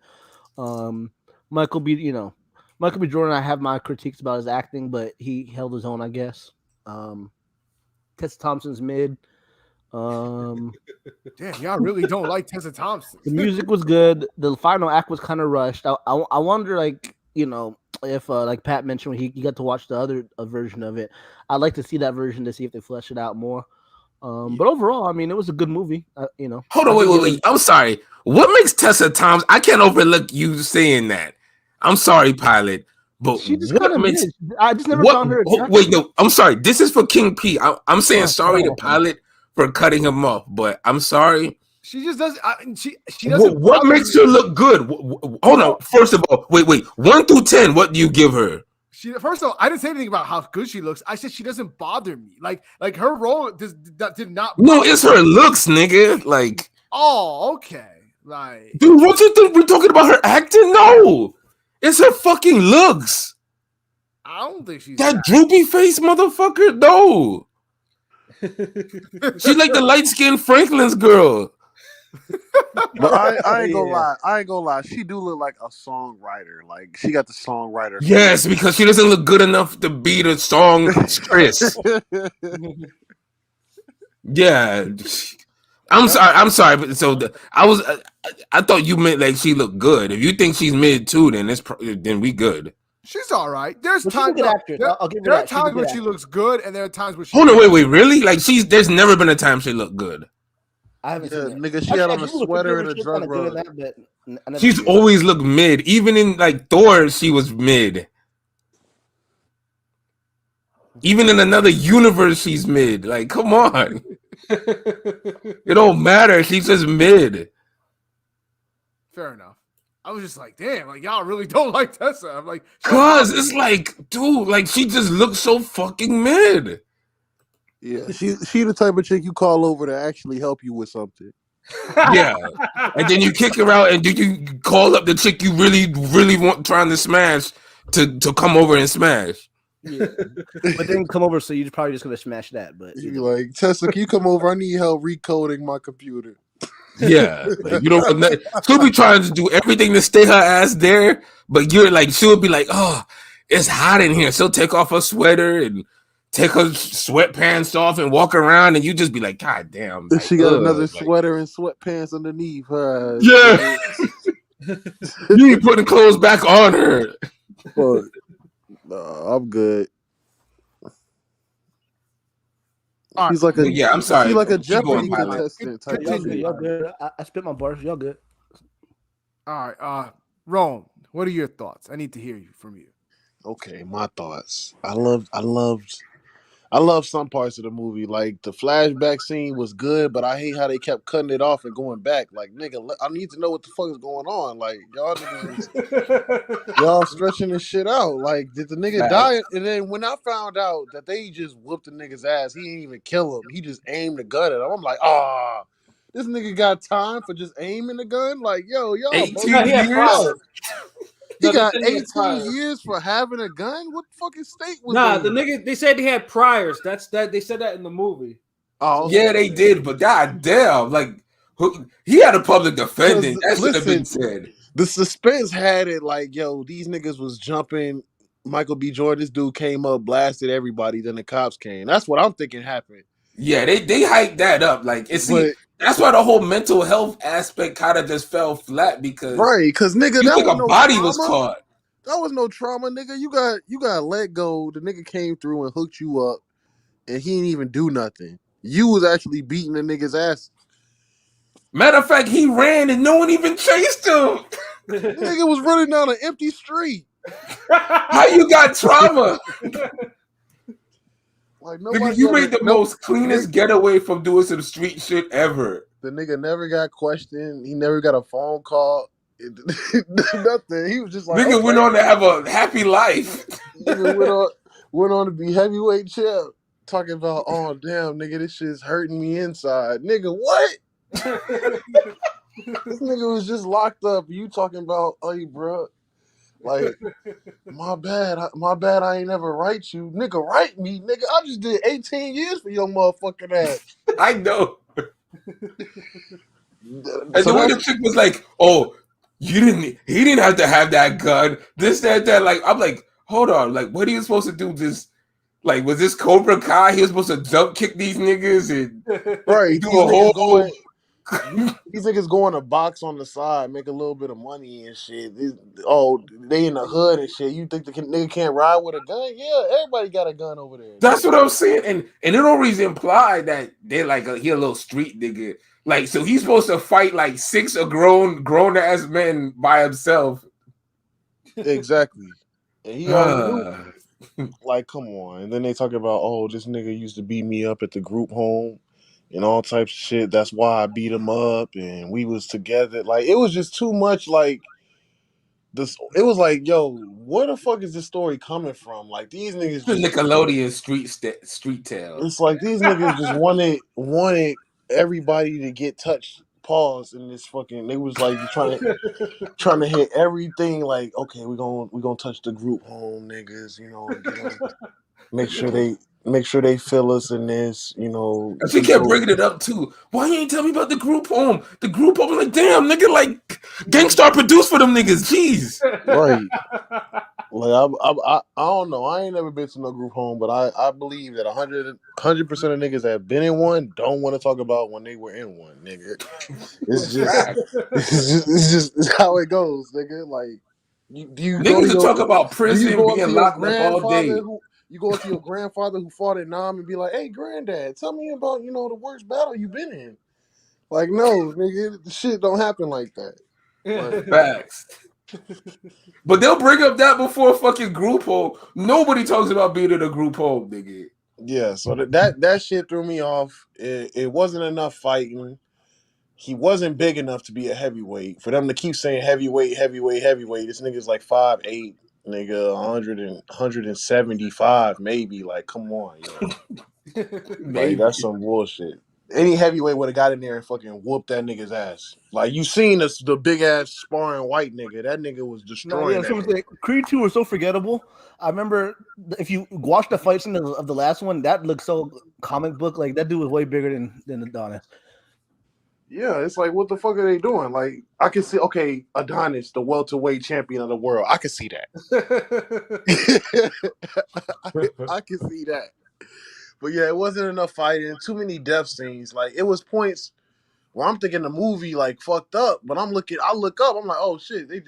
Michael B. Jordan, I have my critiques about his acting, but he held his own, I guess. Tessa Thompson's mid. Damn, y'all really don't like Tessa Thompson. The music was good. The final act was kind of rushed. I wonder, like, if like Pat mentioned, when he got to watch the other version of it. I'd like to see that version to see if they flesh it out more. But overall, I mean, it was a good movie. Hold on, wait. I'm sorry. What makes Tessa Thompson? I can't overlook you saying that. I'm sorry, Pilot. But she just what makes? I just never found her. Wait, no. I'm sorry. This is for King P. I'm saying sorry to Pilot for cutting him off, but I'm sorry. She just doesn't. She doesn't. What makes her look good? Hold on. First of all, wait. 1 through 10. What do you give her? First of all, I didn't say anything about how good she looks. I said she doesn't bother me. Like her role did not. No, it's her looks, nigga. Like. Oh, okay. Like, dude, what you think we're talking about her acting? No, it's her fucking looks. I don't think she's that droopy face motherfucker. No. She's like the light-skinned Franklin's girl. But I ain't gonna lie. She do look like a songwriter. Like, she got the songwriter. Yes, because she doesn't look good enough to be the songstress. Yeah. I'm sorry, but so I thought you meant like she looked good. If you think she's mid too, then then we good. She's all right. There's But she's a times. good actress. I'll give her There are that. She's a times good when she actress. looks good, and there are times when she. Hold on, wait, really? Like there's never been a time she looked good. I haven't Yeah, seen it. nigga, she had on Actually, a I Googled sweater her, and a she was drug kinda good in rug. that, but I never She's seen it. always looked mid. Even in like Thor, she was mid. Even in another universe, she's mid. Like, come on. It don't matter. She's just mid. Fair enough. I was just like, damn, like y'all really don't like Tessa. I'm like, Cause it's like, dude, like she just looks so fucking mid. Yeah, she the type of chick you call over to actually help you with something. Yeah. And then you kick her out and then you call up the chick you really want trying to smash to come over and smash. Yeah. But then come over, so you're probably just gonna smash that. But You be like, Tessa, can you come over? I need help recoding my computer. Yeah. Like, you don't want nothing. She'll be trying to do everything to stay her ass there, but you're like, she'll be like, oh, it's hot in here. She'll take off her sweater and take her sweatpants off and walk around, and you just be like, God damn. Like, she got another sweater and sweatpants underneath her. Yeah. You ain't putting clothes back on her. But I'm good. She's like a I'm sorry. She's like a Keep Jeopardy going, Pilot. contestant type y'all of good. shit. Y'all good. I spit my bars. Y'all good. all right, Rome, what are your thoughts? I need to hear you from you. Okay, my thoughts. I love some parts of the movie. Like the flashback scene was good, but I hate how they kept cutting it off and going back. Like, nigga, I need to know what the fuck is going on. Like, y'all niggas y'all stretching this shit out. Like, did the nigga die? And then when I found out that they just whooped the nigga's ass, he didn't even kill him. He just aimed the gun at him. I'm like, this nigga got time for just aiming the gun? Like, yo, y'all 18 he had years? priors. He No, they got said he had 18 priors. years for having a gun? What fucking state was Nah, they the in? nigga, they said he had priors. That's that. They said that in the movie. Oh, Yeah, they did, but god damn, like he had a public defendant. That should have been said. The suspense had it like, yo, these niggas was jumping. Michael B. Jordan, this dude came up, blasted everybody, then the cops came. That's what I'm thinking happened. Yeah, they hyped that up. Like, that's why the whole mental health aspect kind of just fell flat because nigga, you that think was a no body trauma. was caught. That was no trauma, nigga. You got let go. The nigga came through and hooked you up, and he didn't even do nothing. You was actually beating the nigga's ass. Matter of fact, he ran and no one even chased him. Nigga was running down an empty street. How you got trauma? Like Nigga, you made the most cleanest getaway from doing some street shit ever. The nigga never got questioned. He never got a phone call. Nothing. He was just like, Nigga went on to have a happy life. Nigga went on to be heavyweight champ. Talking about, oh damn, nigga, this shit's hurting me inside. Nigga, what? This nigga was just locked up. You talking about, hey, bro, like, my bad, I ain't never write you. Nigga, write me, nigga. I just did 18 years for your motherfucking ass. I know. And So the way the chick was like, oh, he didn't have to have that gun. This, that. Like, I'm like, hold on. Like, what are you supposed to do? This, like, was this Cobra Kai? He was supposed to jump kick these niggas and right, do a whole. These niggas going to box on the side, make a little bit of money and shit. They in the hood and shit. You think the nigga can't ride with a gun? Yeah, everybody got a gun over there. That's what I'm saying. And it always implied that they're like he a little street nigga. Like, so he's supposed to fight like 6 grown ass men by himself. Exactly. And he already knew. Like, come on. And then they talk about, oh, this nigga used to beat me up at the group home and all types of shit. That's why I beat him up and we was together. Like, it was just too much. Like, this. It was like, yo, where the fuck is this story coming from? Like, these niggas The just Nickelodeon street tale. It's like these niggas just wanted everybody to get touched. Pause in this fucking. They was like trying to hit everything. Like, okay, we gonna touch the group home niggas. You know, make sure they feel us in this. You know, She kept bringing it up too. Why you ain't tell me about the group home? The group home, like, damn, nigga, like Gangstar produced for them niggas. Jeez. Right. Like I don't know. I ain't never been to no group home, but I believe that 100% of niggas that have been in one don't want to talk about when they were in one, nigga. It's just Fact. it's how it goes, nigga. Like do you go Niggas to will your talk about do you prison go up to being your locked up all grandfather day. who fought in Nam and be like, hey granddad, tell me about the worst battle you been in. Like no, nigga, the shit don't happen like that. Like, Facts. But they'll bring up that before fucking group home. Nobody talks about being in a group home, nigga. yeah, so that shit threw me off. It wasn't enough fighting. He wasn't big enough to be a heavyweight. For them to keep saying heavyweight, this nigga's like 5'8", nigga, 175 maybe. Like, come on, yo. Like, that's some bullshit. Any heavyweight would have got in there and fucking whooped that nigga's ass. Like, you seen the big ass sparring white nigga. That nigga was No, destroying yeah, that someone nigga. say Creed 2 was so forgettable. I remember if you watch the fight scene of the last one, that looked so comic book. Like that dude was way bigger than Adonis. Yeah, it's like, what the fuck are they doing? Like, I can see, okay, Adonis, the welterweight champion of the world. I can see that. I can see that. But yeah, it wasn't enough fighting. Too many death scenes. Like, it was points where I'm thinking the movie like fucked up, but I look up, I'm like, oh shit, they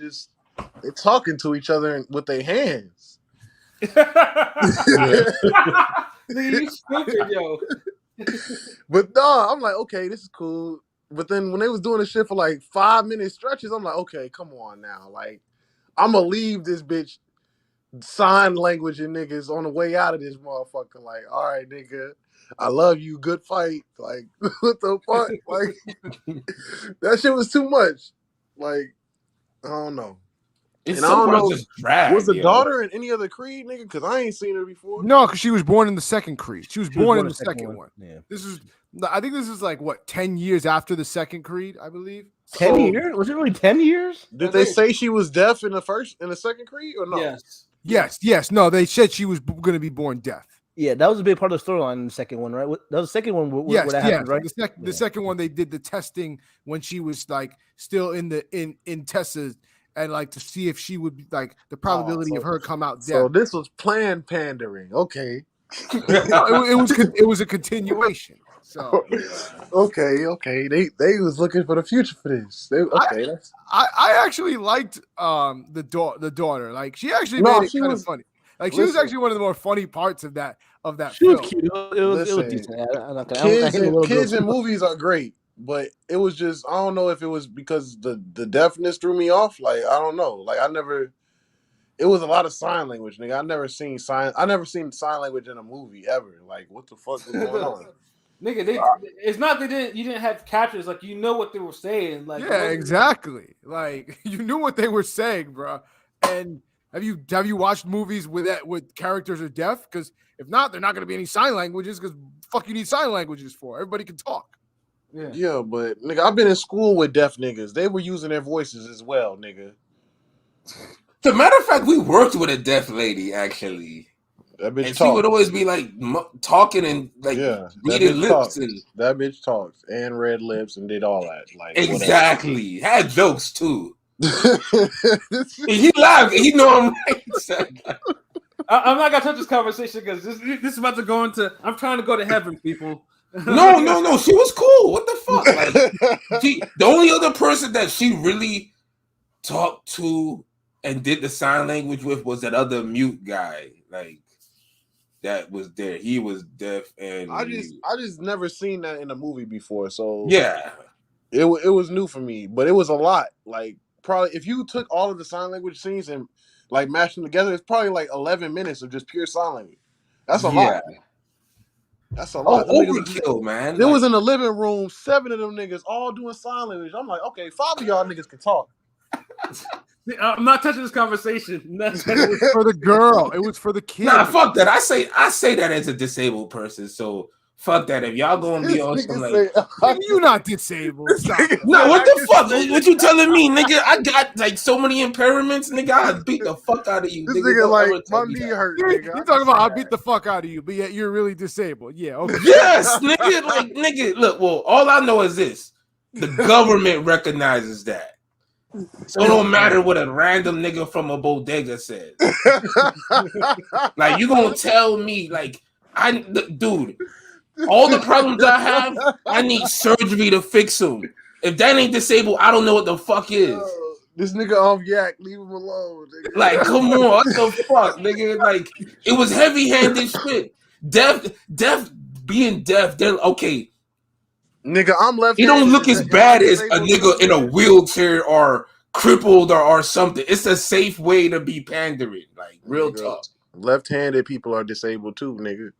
talking to each other with their hands. Nigga, you stupid, yo. But nah, I'm like, okay, this is cool. But then when they was doing the shit for like 5-minute stretches, I'm like, okay, come on now. Like, I'm gonna leave this bitch sign language and niggas on the way out of this motherfucker. Like, all right, nigga, I love you. Good fight. Like, what the fuck? Like, that shit was too much. Like, I don't know. It's And I some don't parts know, just drag. was the yo. daughter in any other Creed, nigga? Because I ain't seen her before. No, because she was born in the second Creed. She was born in the second second one. Yeah. I think this is like what 10 years after the second Creed, I believe. 10 years? Was it really 10 years? Did they say she was deaf in the second Creed or no? Yes. No, they said she was going to be born deaf. Yeah, that was a big part of the storyline in the second one, right? That was the second one where Yes, that happened, right? The second one, they did the testing when she was like still in Tessa's, and like to see if she would be like the probability of her come out deaf. So this was planned pandering. Okay. it was a continuation. So okay. They was looking for the future for this. I actually liked the daughter. Like she actually made it kind of funny. Like she was actually one of the more funny parts of that She was film. cute. It was decent. Kids in movies are great, but it was just, I don't know if it was because the deafness threw me off. Like, I don't know. Like, it was a lot of sign language, nigga. I never seen sign language in a movie ever. Like, what the fuck was going on? Nigga, it's not you didn't have captions, like you know what they were saying. Like, yeah, exactly. Like you knew what they were saying, bro. And have you watched movies with characters are deaf? Because if not, they're not going to be any sign languages. Because fuck, you need sign languages for everybody can talk. Yeah, but nigga, I've been in school with deaf niggas. They were using their voices as well, nigga. As a matter of fact, we worked with a deaf lady actually. That bitch and talks. She would always be like talking and like reading lips. That bitch talks and read lips and did all that. Like, exactly. Whatever. Had jokes too. He laughed. He know I'm right. I'm not gonna touch this conversation because this is about to go into. I'm trying to go to heaven, people. No. She was cool. What the fuck? Like, the only other person that she really talked to and did the sign language with was that other mute guy. Like, that was there. He was deaf and I just never seen that in a movie before. So yeah, it was new for me, but it was a lot. Like, probably if you took all of the sign language scenes and like mashed them together, it's probably like 11 minutes of just pure sign language. That's a lot. That's a lot. Overkill, man. There was in the living room, 7 of them niggas all doing sign language. I'm like, okay, 5 of y'all niggas can talk. I'm not touching this conversation. It was for the girl. It was for the kid. Nah, fuck that. I say that as a disabled person. So fuck that. If y'all gonna be on some like, you not disabled. No, what the fuck? What you telling me, nigga? I got like so many impairments, nigga. I beat the fuck out of you. This nigga like my knee hurt. You talking about I beat the fuck out of you, but yet you're really disabled. Yeah. Okay. Yes, nigga. Like, nigga. Look, well, all I know is this: the government recognizes that. So it don't matter what a random nigga from a bodega says. Like, you gonna tell me, like, dude, all the problems I have, I need surgery to fix them. If that ain't disabled, I don't know what the fuck is. This nigga off yak, leave him alone, nigga. Like, come on, what the fuck, nigga? Like, it was heavy-handed shit. Being deaf, they're okay. Nigga, I'm left. He don't look as bad as a nigga in a wheelchair or crippled or something. It's a safe way to be pandering. Like, real talk. Left-handed people are disabled too, nigga.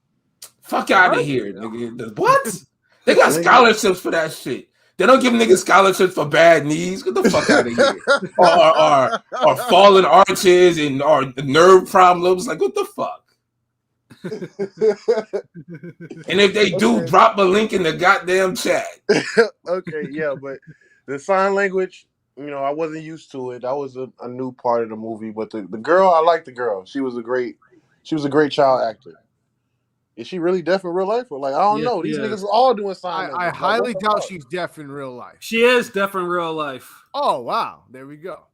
Fuck out of here, nigga. What? They got scholarships for that shit. They don't give niggas scholarships for bad knees. Get the fuck out of here. or fallen arches and or nerve problems. Like, what the fuck? And if they do, drop a link in the goddamn chat. Okay, yeah, but the sign language, you know, I wasn't used to it. That was a new part of the movie. But the girl, I liked the girl. She was a great child actor. Is she really deaf in real life? Or like, I don't know. These niggas are all doing sign language. I highly doubt she's deaf in real life. She is deaf in real life. Oh wow, there we go.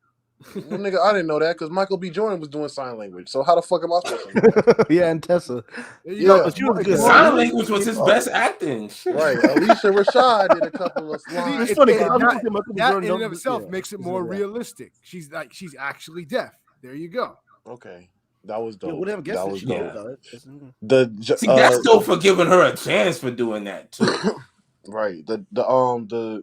Well, nigga, I didn't know that because Michael B. Jordan was doing sign language. So how the fuck am I supposed to know that? Yeah, and Tessa. Yeah, but she was good. Sign language was his best acting. Shit. Right. Alicia Rashad did a couple of lines. It's funny. That in and of itself makes it more realistic. She's actually deaf. There you go. Okay. That was dope. Yeah, whatever guess that was dope. See, that's dope for giving her a chance for doing that too. Right. The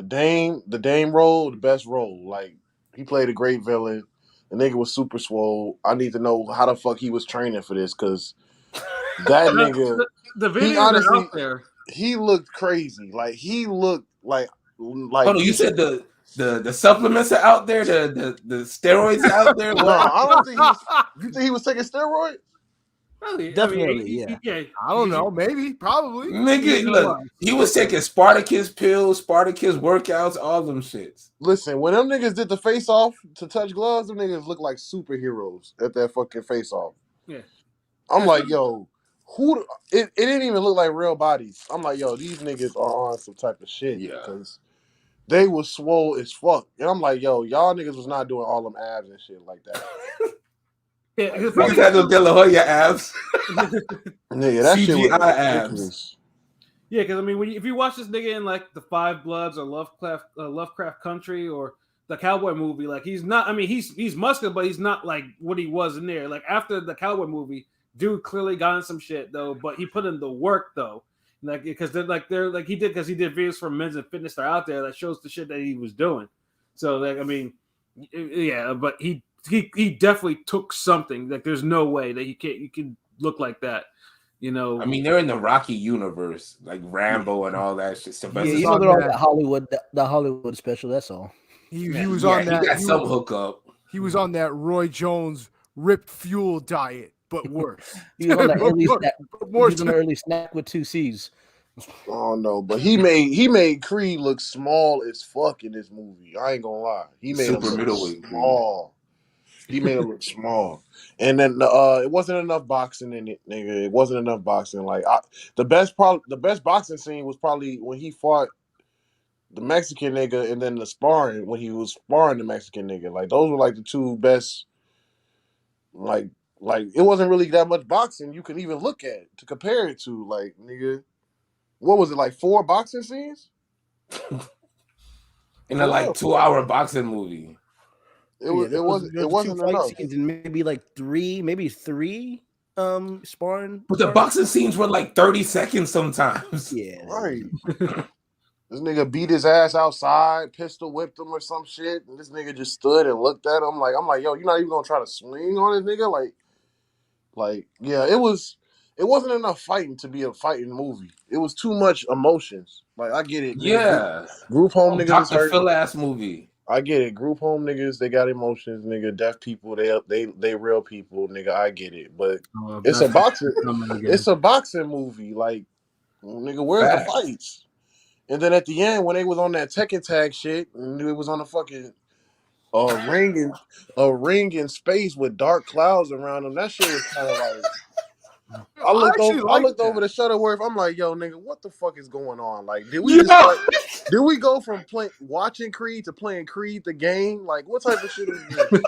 Dame role, the best role. Like, he played a great villain. The nigga was super swole. I need to know how the fuck he was training for this, because that nigga, the videos he honestly, are out there. He looked crazy. Like, he looked like. Hold on, you said the supplements are out there, the steroids are out there. No, I don't think you think he was taking steroids? Really? Definitely, yeah. I don't know. Maybe, probably. Nigga, look, he was taking Spartacus pills, Spartacus workouts, all them shits. Listen, when them niggas did the face off to touch gloves, them niggas look like superheroes at that fucking face off. Yeah. I'm like, yo, it didn't even look like real bodies. I'm like, yo, these niggas are on some type of shit. Yeah. Because they was swole as fuck. And I'm like, yo, y'all niggas was not doing all them abs and shit like that. Yeah, Niggas had no De La Hoya abs. Nigga, that shit was ridiculous. Yeah, because I mean, if you watch this nigga in like the Five Bloods or Lovecraft Country or the Cowboy movie, like he's not. I mean, he's muscular, but he's not like what he was in there. Like after the Cowboy movie, dude clearly got in some shit though, but he put in the work though. Like because he did videos for Men's and Fitness that are out there that shows the shit that he was doing. So like I mean, yeah, but he definitely took something. Like there's no way that you can look like that. You know, I mean, they're in the Rocky universe, like Rambo and all that shit. Yeah, you know they're on that Hollywood special. That's all. He was on that. He got some hookup. He was on that Roy Jones ripped fuel diet, but worse. He was on the early snack with 2 C's. Oh no, but he made Creed look small as fuck in this movie. I ain't gonna lie. He made him look small. He made him look small. And then it wasn't enough boxing in it, nigga. It wasn't enough boxing. Like the best boxing scene was probably when he fought the Mexican nigga, and then the sparring when he was sparring the Mexican nigga. Like those were like the two best. Like it wasn't really that much boxing you could even look at to compare it to. Like, nigga, what was it, like 4 boxing scenes? In a like 2-hour boxing movie. It wasn't enough. And maybe like 3 sparring. But the boxing scenes were like 30 seconds sometimes. Yeah. Right. This nigga beat his ass outside, pistol whipped him or some shit, and this nigga just stood and looked at him. I'm like, yo, you're not even gonna try to swing on this nigga? Like, yeah, it wasn't enough fighting to be a fighting movie. It was too much emotions. Like, I get it. Yeah. Group home niggas is hurt. Phil ass movie. I get it. Group home niggas, they got emotions, nigga. Deaf people, they real people, nigga. I get it. But it's a boxing. It's a boxing movie. Like, nigga, where's the fights? And then at the end, when they was on that Tekken tag shit, and it was on a fucking ring in space with dark clouds around them, that shit was kind of like, I looked over the Shutterworth. I'm like, yo, nigga, what the fuck is going on? Like, did we did we go from watching Creed to playing Creed the game? Like, what type of shit is this?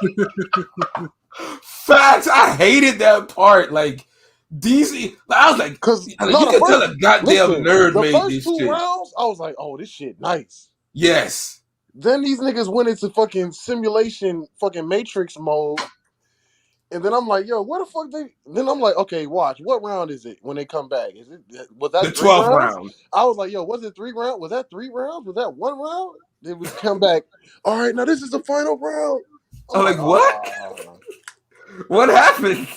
Facts. I hated that part. Like DC, I was like, because you can tell a goddamn nerd the made first this two shit. rounds, I was like, oh, this shit nice. Yes. Then these niggas went into fucking simulation, fucking Matrix mode. And then I'm like, yo, where the fuck they? Then I'm like, okay, watch. What round is it when they come back? Was that the 12th round? I was like, yo, was it 3 rounds? Was that 3 rounds? Was that 1 round? Then we come back. All right, now this is the final round. I'm like, what? What happened?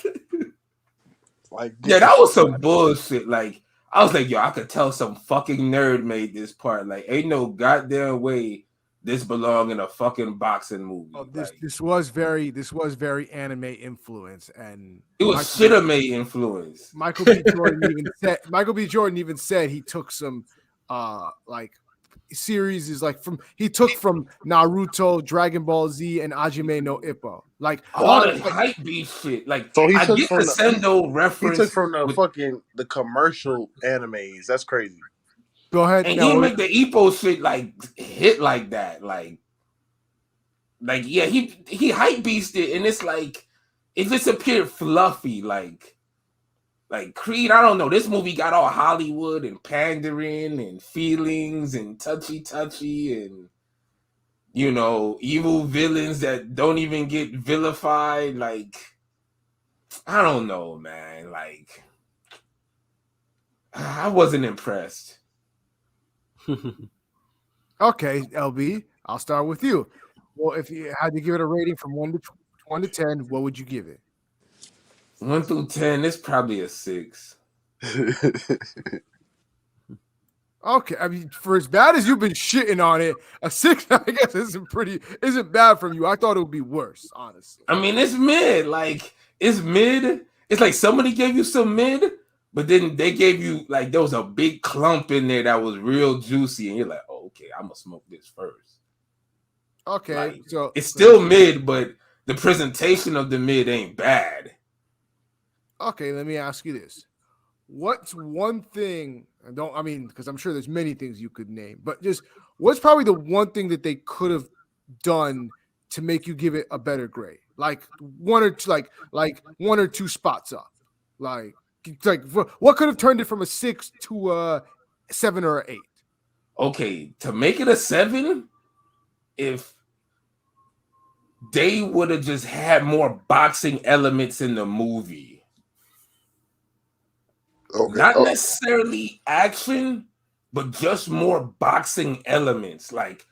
Like, yeah, that was some bullshit. Like, I was like, yo, I could tell some fucking nerd made this part. Like, ain't no goddamn way this belong in a fucking boxing movie. Oh, this was very anime influence, and it was shitame influence. Michael B. Jordan even said he took some like series is like he took from Naruto, Dragon Ball Z, and Hajime no Ippo. Like all the hype beast shit. Like, so I get the Sendo reference. He took from the commercial animes. That's crazy. Go ahead. And he make the Ippo shit like hit like that. Like yeah, he hype beasted, and it's like it just appeared fluffy. Like Creed, I don't know. This movie got all Hollywood and pandering and feelings and touchy and evil villains that don't even get vilified. Like, I don't know, man. Like, I wasn't impressed. Okay, LB, I'll start with you. Well, if you had to give it a rating from 1 to 10, what would you give it? 1 through 10, it's probably a 6. Okay, I mean, for as bad as you've been shitting on it, a 6, I guess, isn't bad from you. I thought it would be worse, honestly. I mean, it's mid. Like, it's mid. It's like somebody gave you some mid, but then they gave you, like, there was a big clump in there that was real juicy, and you're like, oh, okay, I'm gonna smoke this first. Okay, like, so it's still mid, but the presentation of the mid ain't bad. Okay, let me ask you this. What's one thing, because I'm sure there's many things you could name, but just what's probably the one thing that they could have done to make you give it a better grade? Like one or two spots up. Like what could have turned it from a 6 to a 7 or an 8? Okay, to make it a 7, if they would have just had more boxing elements in the movie. Okay. Not necessarily action, but just more boxing elements. Like,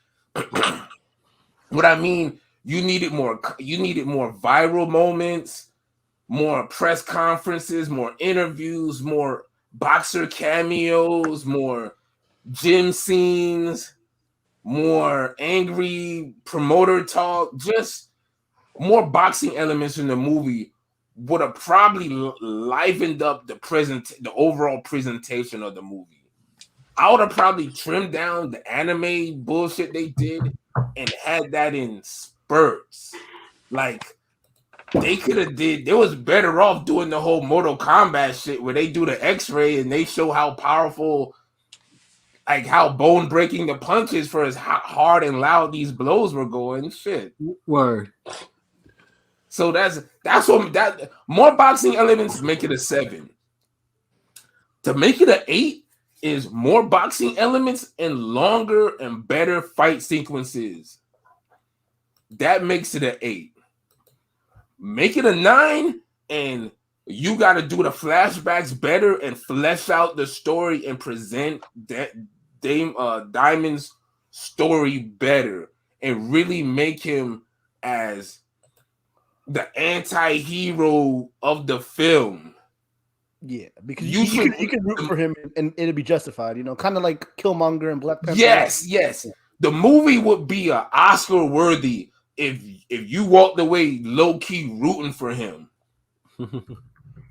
what I mean, you needed more viral moments, more press conferences, more interviews, more boxer cameos, more gym scenes, more angry promoter talk, just more boxing elements in the movie would have probably livened up the overall presentation of the movie. I would have probably trimmed down the anime bullshit they did and had that in spurts. Like, they could have they was better off doing the whole Mortal Kombat shit where they do the X-ray and they show how powerful, like how bone breaking the punches for as hard and loud these blows were going. Shit. Word. So that's what more boxing elements make it a 7. To make it an 8 is more boxing elements and longer and better fight sequences. That makes it an 8. Make it a 9, and you got to do the flashbacks better and flesh out the story and present Diamond's story better and really make him as the anti-hero of the film. Yeah, because you can root for him and it'd be justified, kind of like Killmonger and Black Panther. Yes. The movie would be an Oscar worthy if you walked away low key rooting for him.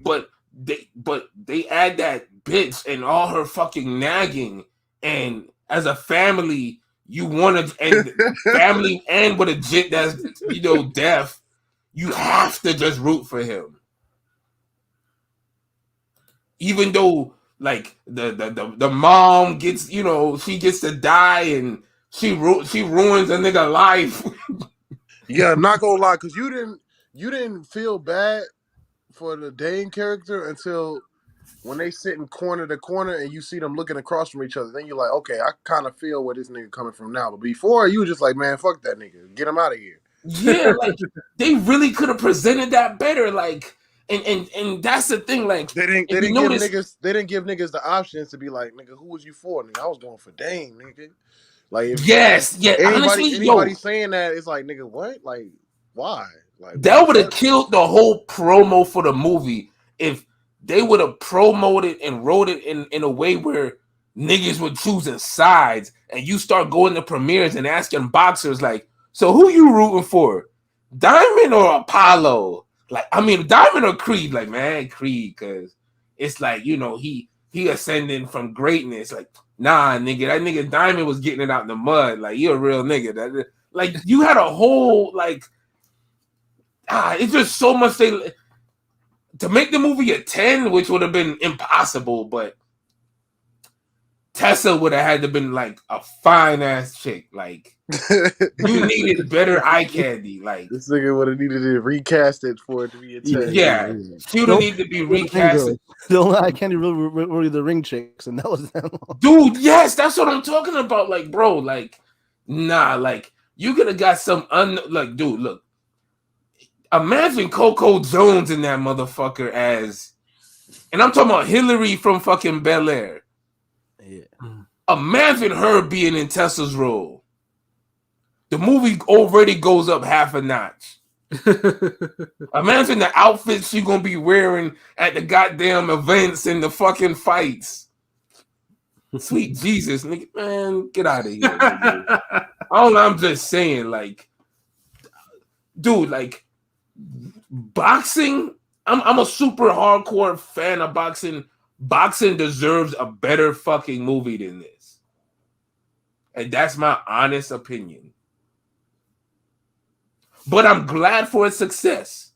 but they add that bitch and all her fucking nagging, and as a family you want to, and family and with a jit that's deaf. You have to just root for him. even though like the mom gets, you know, she gets to die and she ruins a nigga life. Yeah, not gonna lie, because you didn't feel bad for the Dane character until when they sit in corner to corner and you see them looking across from each other. Then you're like, okay, I kind of feel where this nigga coming from now. But before, you were just like, man, fuck that nigga, get him out of here. Yeah, like they really could have presented that better. Like, and that's the thing. Like, They didn't if you give notice, niggas the options to be like, nigga, who was you for? Nigga, I was going for Dane, nigga. Like, if yes, yeah, honestly, anybody yo, saying that, it's like, nigga, what? Like, why? Like, what the that would have fuck? killed the whole promo for the movie if they would have promoted and wrote it in a way where niggas were choosing sides, and you start going to premieres and asking boxers like, so who you rooting for, Diamond or Apollo? Like, I mean, Diamond or Creed? Like, man, Creed, because it's like, you know, he ascending from greatness. Like, nah, nigga, that nigga Diamond was getting it out in the mud. Like, you're a real nigga. That, like, you had a whole like. It's just so much to make the movie a 10, which would have been impossible, but Tessa would have had to been like a fine ass chick. Like, you needed better eye candy. Like, This nigga would have needed to recast it for it to be a 10. yeah, she would have needed to be recast. The only eye candy really the ring chicks, and that was that long. Dude, yes, that's what I'm talking about. Like, bro, like, nah, like, you could have got some like, dude, look. Imagine Coco Jones in that motherfucker as, and I'm talking about Hillary from fucking Bel Air. Yeah. Imagine her being in Tessa's role. The movie already goes up half a notch. Imagine the outfits she's gonna be wearing at the goddamn events and the fucking fights. Sweet Jesus, nigga, man, get out of here. Nigga. I'm just saying, like, dude, like, boxing. I'm a super hardcore fan of boxing. Boxing deserves a better fucking movie than this. And that's my honest opinion. But I'm glad for its success.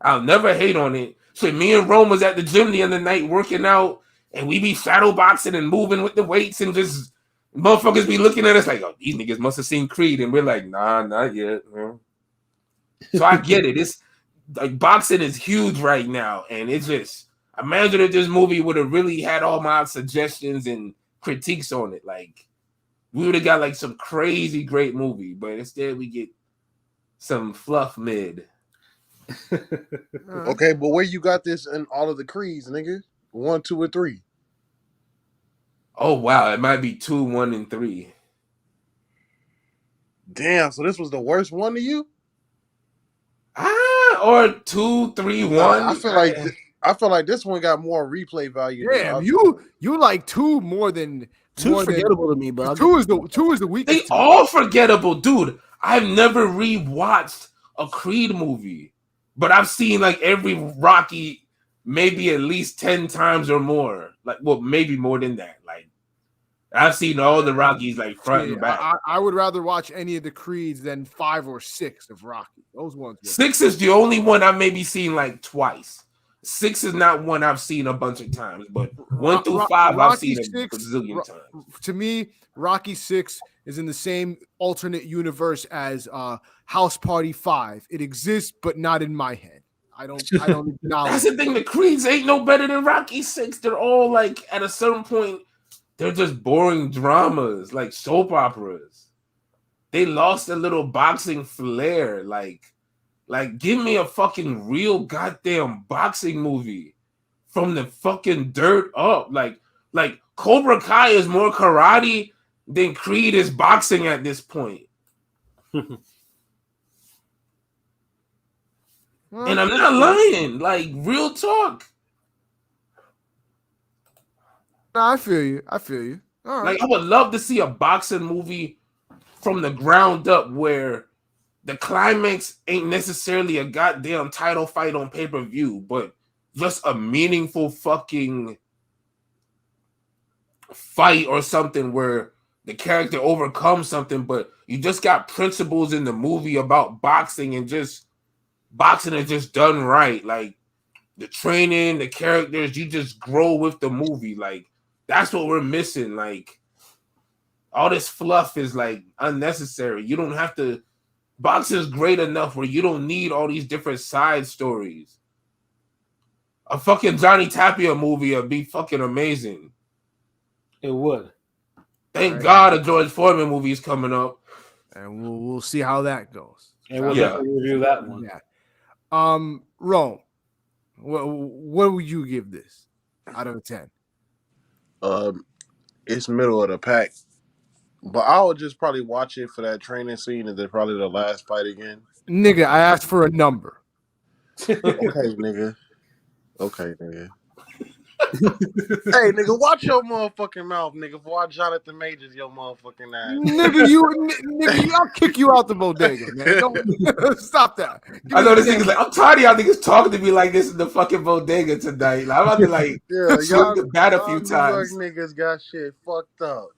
I'll never hate on it. So me and Rome was at the gym the other night working out, and we be shadow boxing and moving with the weights, and just motherfuckers be looking at us like, oh, these niggas must have seen Creed, and we're like, nah, not yet. So I get it. It's like boxing is huge right now, and it's just, imagine if this movie would have really had all my suggestions and critiques on it. Like, we would have got like some crazy great movie, but instead we get some fluff mid. Okay, but where you got this in all of the Creeds, nigga? 1, 2, or 3? Oh wow, it might be 2, 1, and 3. Damn, so this was the worst one to you? Or 2, 3, 1. I feel like this one got more replay value. Damn, you like 2 more than Two's forgettable to me, but 2 is the weakest. They all forgettable, dude. I've never rewatched a Creed movie, but I've seen like every Rocky maybe at least 10 times or more. Like, well, maybe more than that. Like, I've seen all the Rockies like front and back. I would rather watch any of the Creeds than 5 or 6 of Rocky. Those ones. 6 is the only one I've maybe seen like twice. 6 is not one I've seen a bunch of times, but 1 through 5 I've seen a bazillion times. To me, Rocky 6 is in the same alternate universe as House Party 5. It exists, but not in my head. I don't acknowledge. That's the thing. The Creeds ain't no better than Rocky 6. They're all like, at a certain point, they're just boring dramas, like soap operas. They lost a little boxing flair. Like, give me a fucking real goddamn boxing movie from the fucking dirt up. Like Cobra Kai is more karate than Creed is boxing at this point. And I'm not lying. Like, real talk. I feel you. All right. Like, I would love to see a boxing movie from the ground up where the climax ain't necessarily a goddamn title fight on pay-per-view, but just a meaningful fucking fight or something where the character overcomes something, but you just got principles in the movie about boxing, and just boxing is just done right. Like, the training, the characters, you just grow with the movie. Like that's what we're missing. Like all this fluff is like unnecessary. You don't have to. Boxing is great enough where you don't need all these different side stories. A fucking Johnny Tapia movie would be fucking amazing. It would. Thank Right. God a George Foreman movie is coming up. And we'll see how that goes. And we'll Yeah. definitely review that one. Yeah. Rome, what would you give this out of 10? It's middle of the pack. But I would just probably watch it for that training scene and then probably the last fight again. Nigga, I asked for a number. Okay, nigga. Hey, nigga, watch your motherfucking mouth, nigga. Before I Jonathan Majors your motherfucking ass. Nigga, I'll kick you out the bodega, man. Don't stop that. I know this nigga's like, I'm tired of y'all niggas talking to me like this in the fucking bodega tonight. Like, I'm about to like swing the bat a few times. New York niggas got shit fucked up.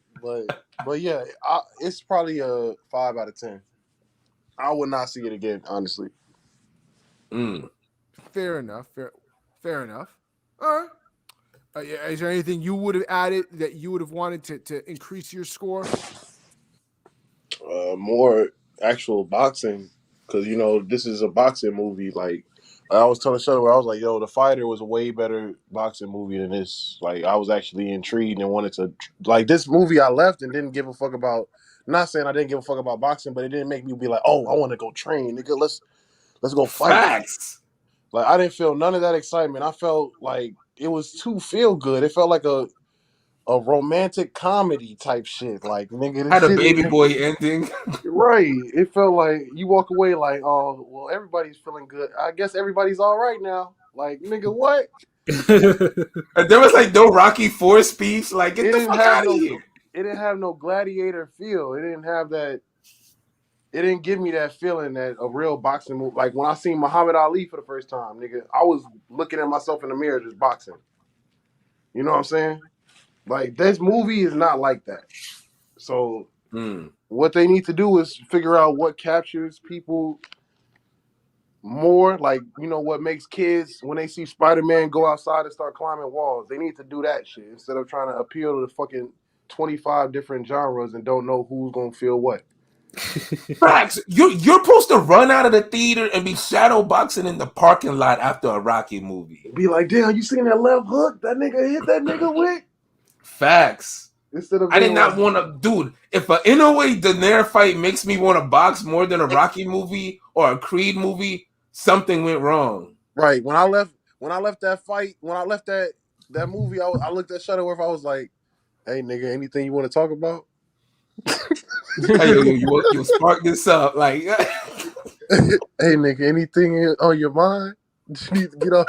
But yeah, it's probably a 5 out of 10. I would not see it again, honestly. Fair enough. Fair enough. All right. Is there anything you would have added that you would have wanted to increase your score? More actual boxing, because this is a boxing movie. Like I was telling Shutter, where I was like, "Yo, The Fighter was a way better boxing movie than this." Like I was actually intrigued and wanted to like this movie. I left and didn't give a fuck about. Not saying I didn't give a fuck about boxing, but it didn't make me be like, "Oh, I want to go train, nigga. Let's go fight." Facts. Like I didn't feel none of that excitement. I felt like it was too feel good. It felt like a romantic comedy type shit. Like nigga, Had a baby boy ending. Right. It felt like you walk away like, oh, well, everybody's feeling good. I guess everybody's all right now. Like, nigga, what? And there was like no Rocky IV speech. Like, get the fuck out of here. It didn't have no gladiator feel. It didn't have that. It didn't give me that feeling that a real boxing movie. Like when I seen Muhammad Ali for the first time, nigga, I was looking at myself in the mirror just boxing. You know what I'm saying? Like this movie is not like that. So what they need to do is figure out what captures people more. Like, what makes kids when they see Spider-Man go outside and start climbing walls. They need to do that shit instead of trying to appeal to the fucking 25 different genres and don't know who's gonna feel what. Facts. You're supposed to run out of the theater and be shadow boxing in the parking lot after a Rocky movie. Be like, damn, you seen that left hook that nigga hit that nigga with? Facts. Instead of I did not want to, dude. If an Inoue Daenerys fight makes me want to box more than a Rocky movie or a Creed movie, something went wrong. Right. When I left that fight, when I left that movie, I looked at Shuttleworth. I was like, "Hey, nigga, anything you want to talk about?" Hey, you spark this up, like. Hey, nigga, anything on your mind? You need to get off.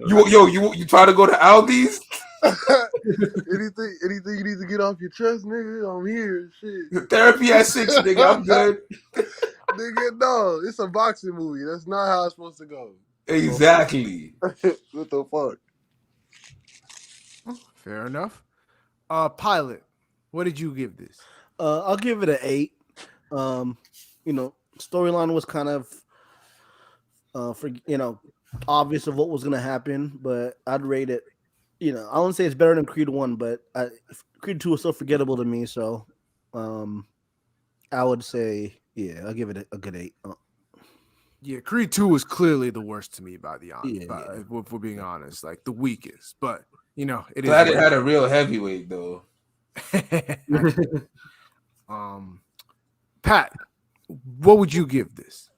You try to go to Aldi's? anything you need to get off your chest, nigga? I'm here. Shit. Therapy at 6, nigga. I'm good. Nigga, no, it's a boxing movie. That's not how it's supposed to go. Exactly. What the fuck? Fair enough. Pilot, what did you give this? I'll give it an 8. Storyline was kind of obvious of what was gonna happen, but I'd rate it. I wouldn't say it's better than Creed 1, but Creed 2 was so forgettable to me. So, I would say, yeah, I'll give it a good 8. Yeah, Creed 2 was clearly the worst to me, if we're being honest, like the weakest. But it is. Glad it had a real heavyweight though. Pat, what would you give this?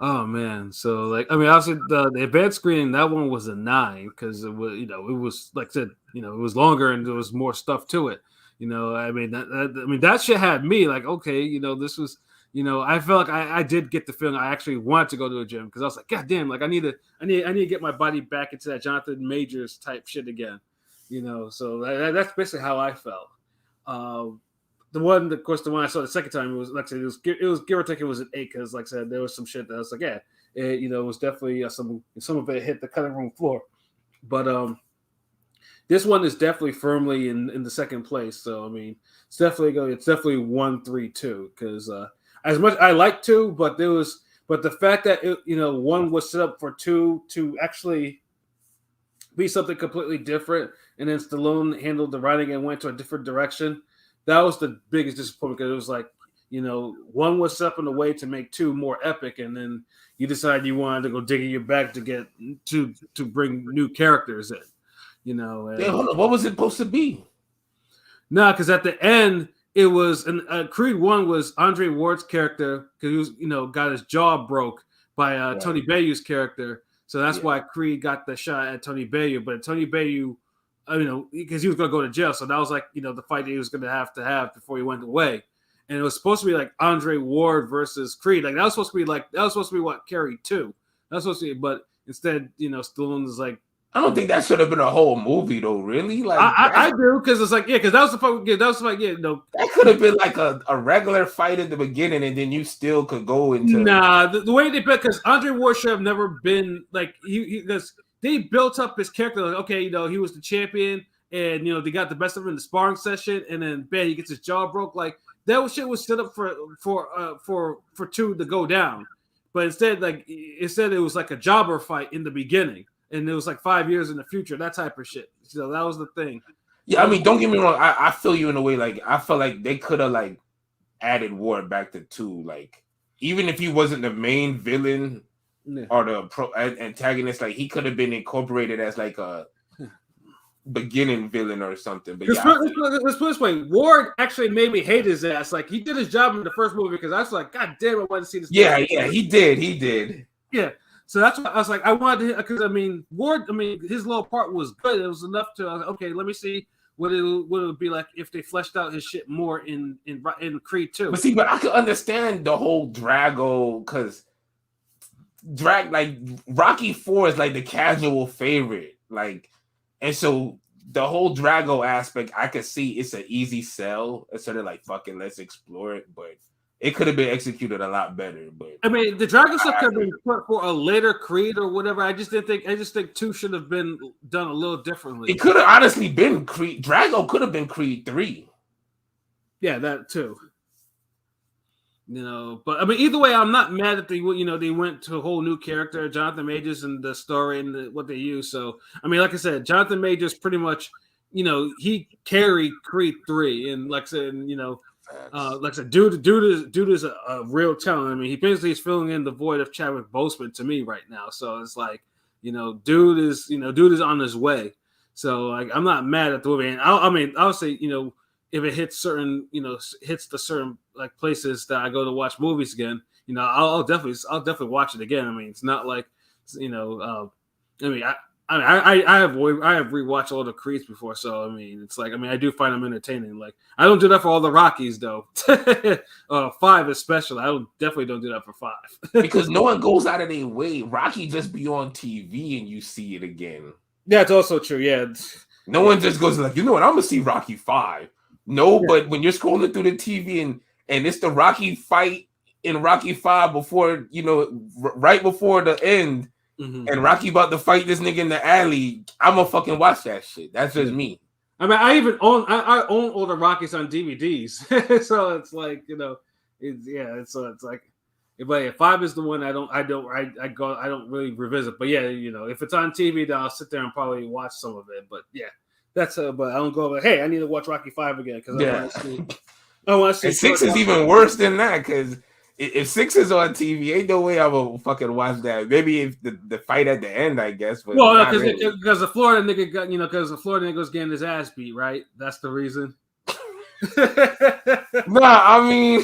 Oh man, so obviously the advanced screen, that one was a 9 because it was, it was like I said, it was longer and there was more stuff to it. That shit had me like, okay, this was, I felt like I did get the feeling I actually wanted to go to a gym because I was like, God damn, like I need to get my body back into that Jonathan Majors type shit again, So that's basically how I felt. The one I saw the second time, it was like I said, it was give or take, it was an 8 because, like I said, there was some shit that I was like, yeah, it was definitely some of it hit the cutting room floor, but this one is definitely firmly in the second place. So it's definitely 1, 3, 2 because as much I like 2, but But the fact that one was set up for two to actually be something completely different, and then Stallone handled the writing and went to a different direction. That was the biggest disappointment because it was like, one was set up in a way to make two more epic, and then you decided you wanted to go digging your back to get to bring new characters in, And, hold on, what was it supposed to be? No, because at the end it was Creed 1 was Andre Ward's character because he was got his jaw broke by Tony Bayou's character. So that's why Creed got the shot at Tony Bayou. But Tony Bayou, because he was going to go to jail. So that was like, the fight that he was going to have before he went away. And it was supposed to be like Andre Ward versus Creed. Like that was supposed to be what Carrie 2. That was supposed to be, but instead, Stallone is like, I don't think that should have been a whole movie though, really. Like I do, because it's like, because that was the fight. That could have been like a regular fight at the beginning, and then you still could go into the way they built, because Andre Ward should have never been like because they built up his character like, okay, he was the champion, and they got the best of him in the sparring session, and then bam, he gets his jaw broke. Like that shit was set up for two to go down, but instead it was like a jobber fight in the beginning. And it was like 5 years in the future, that type of shit. So that was the thing. Yeah, I mean, don't get me wrong. I feel you in a way. Like, I feel like they could have like added Ward back to 2. Like, even if he wasn't the main villain or the antagonist, like he could have been incorporated as like a beginning villain or something. But let's put it this way: Ward actually made me hate his ass. Like he did his job in the first movie because I was like, God damn, I wanted to see this. Yeah, he did. Yeah. So that's why I was like, I wanted to, because Ward, his little part was good. It was enough to okay, let me see what it would be like if they fleshed out his shit more in Creed 2. But I could understand the whole Drago because like Rocky 4 is like the casual favorite, like, and so the whole Drago aspect, I could see it's an easy sell instead of like fucking let's explore it, but. It could have been executed a lot better, but the Drago stuff could have been put for a later Creed or whatever. I just think 2 should have been done a little differently. It could have honestly been Creed. Drago could have been Creed 3. Yeah, that too. But either way, I'm not mad that they went to a whole new character, Jonathan Majors, and the story and what they use. So like I said, Jonathan Majors pretty much, he carried Creed 3, and like I said, like I said, dude is a real talent. He basically is filling in the void of Chadwick Boseman to me right now. So it's like, dude is on his way. So like, I'm not mad at the movie. And I'll say, if it hits certain, hits the certain like places that I go to watch movies again, I'll definitely watch it again. It's not like, I have rewatched all the Creeds before, so it's like I do find them entertaining. Like I don't do that for all the Rockies though. 5 especially, definitely don't do that for 5 because no one goes out of their way. Rocky just be on TV and you see it again. Yeah, it's also true. Yeah, no one just goes like, I'm gonna see Rocky 5. No, but when you're scrolling through the TV and it's the Rocky fight in Rocky 5 before right before the end. Mm-hmm. And Rocky about to fight this nigga in the alley, I'm gonna fucking watch that shit. That's just me. I even own all the Rockies on DVDs, so it's like it's like, but 5 is the one I don't really revisit. But yeah, if it's on TV, then I'll sit there and probably watch some of it. But yeah, that's but I don't go like, hey, I need to watch Rocky 5 again because I want to see. And 6 is even worse than that because. If 6 is on TV, ain't no way I will fucking watch that. Maybe if the fight at the end, I guess. But because the Florida nigga got because the Florida nigga was getting his ass beat, right? That's the reason. Nah,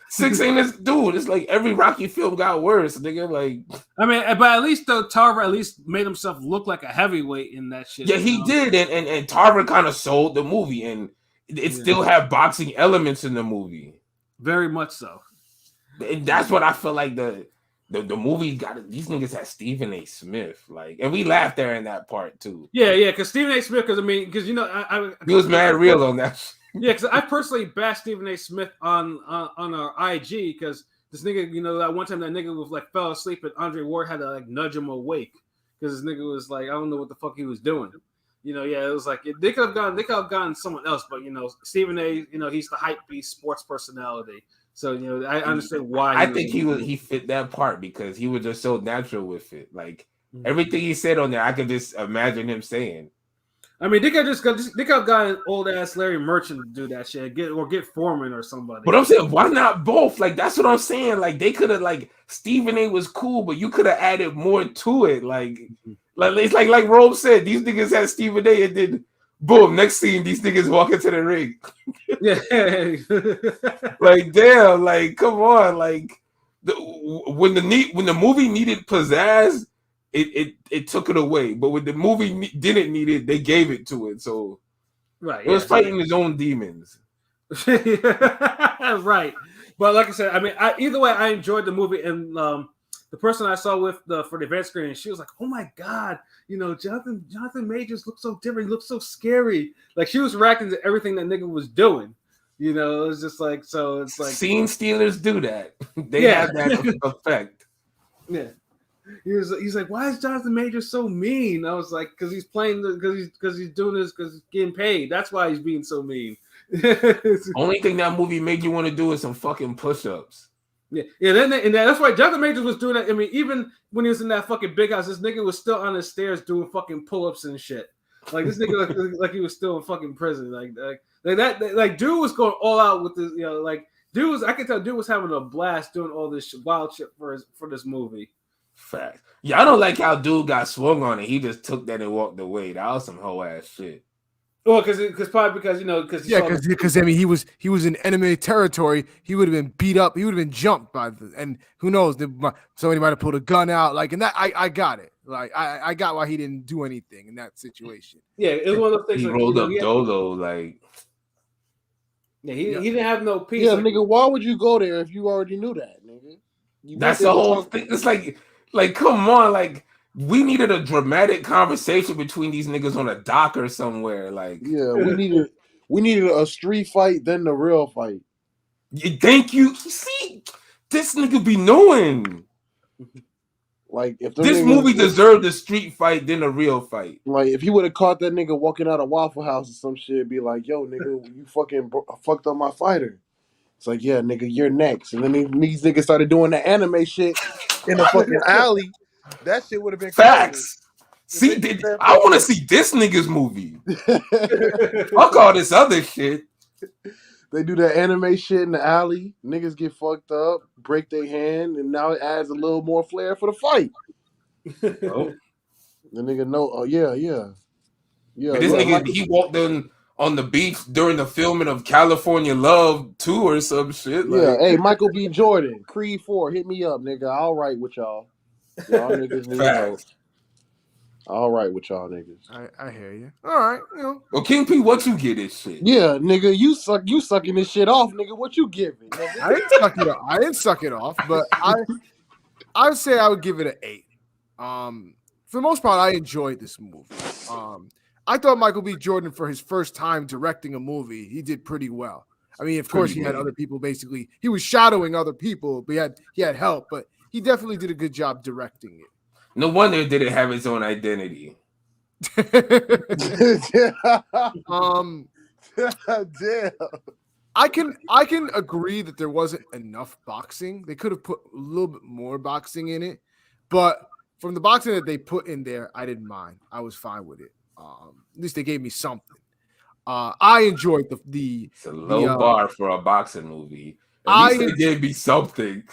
6 ain't this dude. It's like every Rocky film got worse, nigga. Like, but at least though Tarver at least made himself look like a heavyweight in that shit. Yeah, he did, and Tarver kind of sold the movie, and it still had boxing elements in the movie. Very much so. And that's what I feel like the movie got. These niggas had Stephen A. Smith, like, and we laughed there in that part too. Yeah, because Stephen A. Smith, because he was mad real on that. Yeah, because I personally bashed Stephen A. Smith on our IG because this nigga, that one time that nigga was like fell asleep and Andre Ward had to like nudge him awake because this nigga was like, I don't know what the fuck he was doing. It was like they could have gone someone else, but Stephen A. He's the hype beast sports personality. So I understand why. I think he fit that part because he was just so natural with it. Like everything he said on there, I could just imagine him saying. I mean, they could have gotten old ass Larry Merchant to do that shit, get Foreman or somebody. But I'm saying, why not both? Like that's what I'm saying. Like they could have Stephen A was cool, but you could have added more to it. Like it's like Rob said, these niggas had Stephen A, and then boom, next scene, these niggas walk into the ring. Yeah, like damn, like come on, like when the movie needed pizzazz. It took it away, but when the movie didn't need it, they gave it to it. So right, it was fighting his own demons. Right. But like I said, I mean, either way, I enjoyed the movie, and the person I saw for the event screen, she was like, "Oh my god, Jonathan Majors looks so different. He looks so scary." Like she was reacting to everything that nigga was doing. It was just like, so it's like scene stealers do that. They have that effect. Yeah. He's like, why is Jonathan Majors so mean? I was like, because he's playing because he's doing this because he's getting paid. That's why he's being so mean. Only thing that movie made you want to do is some fucking push-ups. Yeah. And that's why Jonathan Majors was doing that. I mean, even when he was in that fucking big house, this nigga was still on the stairs doing fucking pull-ups and shit. Like this nigga like he was still in fucking prison. Like that. Like dude was going all out with this. I could tell dude was having a blast doing all this wild shit for this movie. Fact. Yeah, I don't like how dude got swung on it. He just took that and walked away. That was some hoe ass shit. Well, because I mean he was in enemy territory. He would have been beat up. He would have been jumped and who knows? Somebody might have pulled a gun out. Like, and that I got it. Like I got why he didn't do anything in that situation. Yeah, it was one of those things. He rolled up Dolo like. Yeah, he didn't have no peace. Yeah, nigga, why would you go there if you already knew that, nigga? That's the whole thing. It's like, come on, like we needed a dramatic conversation between these niggas on a dock or somewhere. Like, yeah, we needed a street fight, then the real fight. Thank you. See, this nigga be knowing. Like, if this movie deserved a street fight, then a real fight. Like, if he would have caught that nigga walking out of Waffle House or some shit, be like, "Yo, nigga, you fucking fucked up my fighter." It's like, yeah, nigga, you're next. And then these niggas started doing the anime shit in the fucking alley. That shit would have been facts. See, I want to see this nigga's movie. Fuck all this other shit. They do that anime shit in the alley. Niggas get fucked up, break their hand, and now it adds a little more flair for the fight. Oh. The nigga know. Oh yeah. This nigga, he walked in on the beach during the filming of California Love 2 or some shit. Yeah, hey, Michael B. Jordan, Creed 4, hit me up, nigga. I'll write with y'all. Y'all niggas need help. I'll write with y'all niggas. I hear you. All right, Well, King P, what you get this shit? Yeah, nigga, you sucking this shit off, nigga. What you giving? Nigga? I didn't suck it off, but I would say I would give it an 8. For the most part, I enjoyed this movie. I thought Michael B. Jordan, for his first time directing a movie, he did pretty well. I mean, of course, he had other people. Basically, he was shadowing other people, but he had help. But he definitely did a good job directing it. No wonder it didn't have its own identity. Damn. I can agree that there wasn't enough boxing. They could have put a little bit more boxing in it, but from the boxing that they put in there, I didn't mind. I was fine with it. At least they gave me something. I enjoyed the it's a low bar for a boxing movie. At least they gave me something.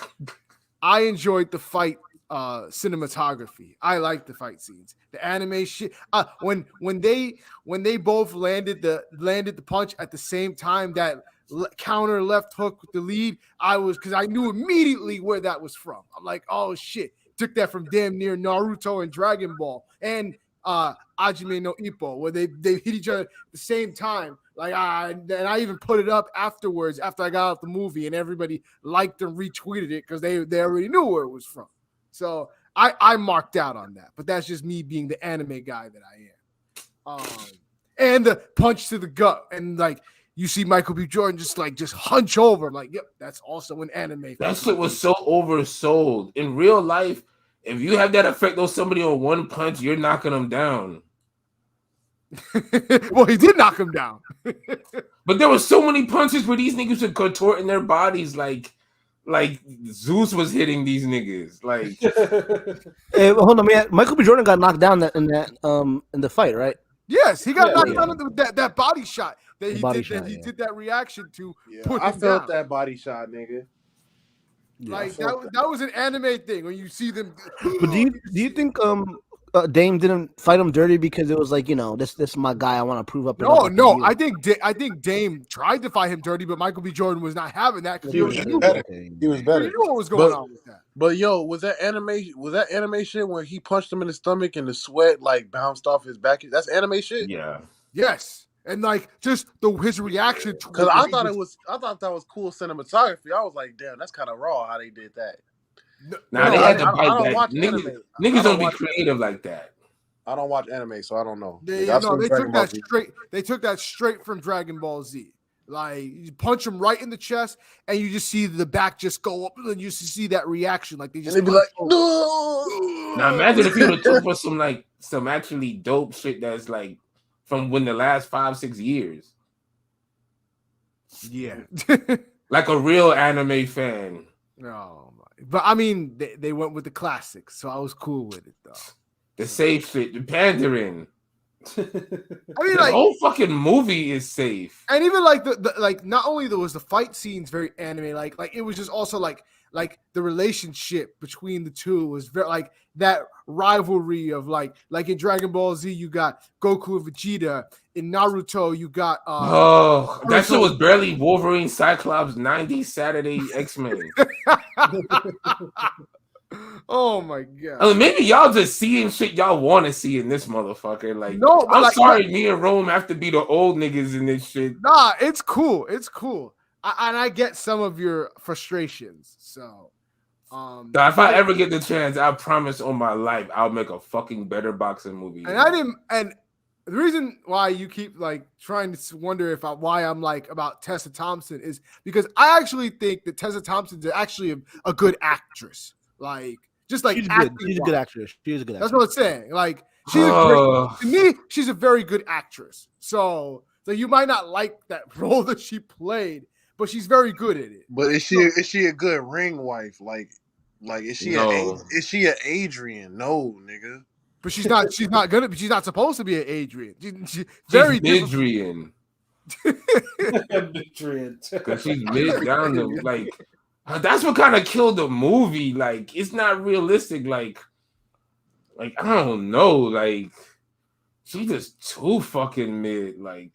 I enjoyed the fight cinematography. I like the fight scenes, the anime shit. When they both landed the punch at the same time, that counter left hook with the lead, because I knew immediately where that was from. I'm like, oh shit, took that from damn near Naruto and Dragon Ball and Hajime no Ippo, where they hit each other at the same time. Like, and I even put it up afterwards after I got out the movie, and everybody liked and retweeted it because they already knew where it was from. So I marked out on that, but that's just me being the anime guy that I am. And the punch to the gut, and like you see Michael B. Jordan just hunch over. I'm like, yep, that's also an anime. That shit was so oversold. In real life, if you have that effect on somebody on one punch, you're knocking them down. Well, he did knock him down. But there were so many punches where these niggas were contorting their bodies like Zeus was hitting these niggas. Like, Hey, hold on, man. Michael B. Jordan got knocked down in the fight, right? Yes, he got knocked yeah. down with that body shot that he body did. shot, That he yeah. did that reaction to Yeah, put I him felt down. that body shot, nigga. Like that was an anime thing when you see them. But do you think Dame didn't fight him dirty because it was like, this is my guy, I want to prove up? No. I think Dame tried to fight him dirty, but Michael B. Jordan was not having that because He was better. He was he better. knew what was going on with that. But yo, was that anime shit when he punched him in the stomach and the sweat like bounced off his back? That's anime shit. yeah. Yes, and like just his reaction to Because I thought that was cool cinematography. I was like, damn, that's kind of raw how they did that. Now they had to I bite don't back. watch Niggas anime. don't don't be watch creative like that. I don't watch anime, so I don't know. They Like, I've seen took Dragon Ball that Z. straight. They took that straight from Dragon Ball Z. Like you punch him right in the chest, and you just see the back just go up, and you see that reaction. Like they And just they'd be punch like, him. no. Now imagine if you would took for some actually dope shit that's like from when the last 5-6 years. Yeah. Like a real anime fan. No, but I mean, they went with the classics, so I was cool with it though. The safe shit, the pandering. I mean, The like, whole fucking movie is safe. and even like the like, not only there was the fight scenes very anime, like it was just also like the relationship between the two was very like that rivalry of like in Dragon Ball Z you got Goku and Vegeta. In Naruto you got That shit was barely Wolverine, Cyclops, 90s Saturday X-Men. Oh my god. I mean, maybe y'all just seeing shit y'all want to see in this motherfucker. Like, No, but I'm like, sorry, me and Rome have to be the old niggas in this shit. Nah, it's cool. It's cool. And I get some of your frustrations. So, So if I ever get the chance, I promise on my life, I'll make a fucking better boxing movie. and I didn't. And the reason why you keep like trying to wonder why I'm like about Tessa Thompson is because I actually think that Tessa Thompson's actually a good actress. Like, just like She's good. She's a good actress. She's a good actress. That's what I'm saying. Like, she's to me, she's a very good actress. So you might not like that role that she played, but she's very good at it. But is she a good ring wife? Like is she an Adrian? No, nigga. But she's not gonna. She's not supposed to be an Adrian. She's very Midrian. Midrian. Because she's mid down the like. That's what kind of killed the movie. Like, it's not realistic. Like I don't know. Like, she's just too fucking mid. Like,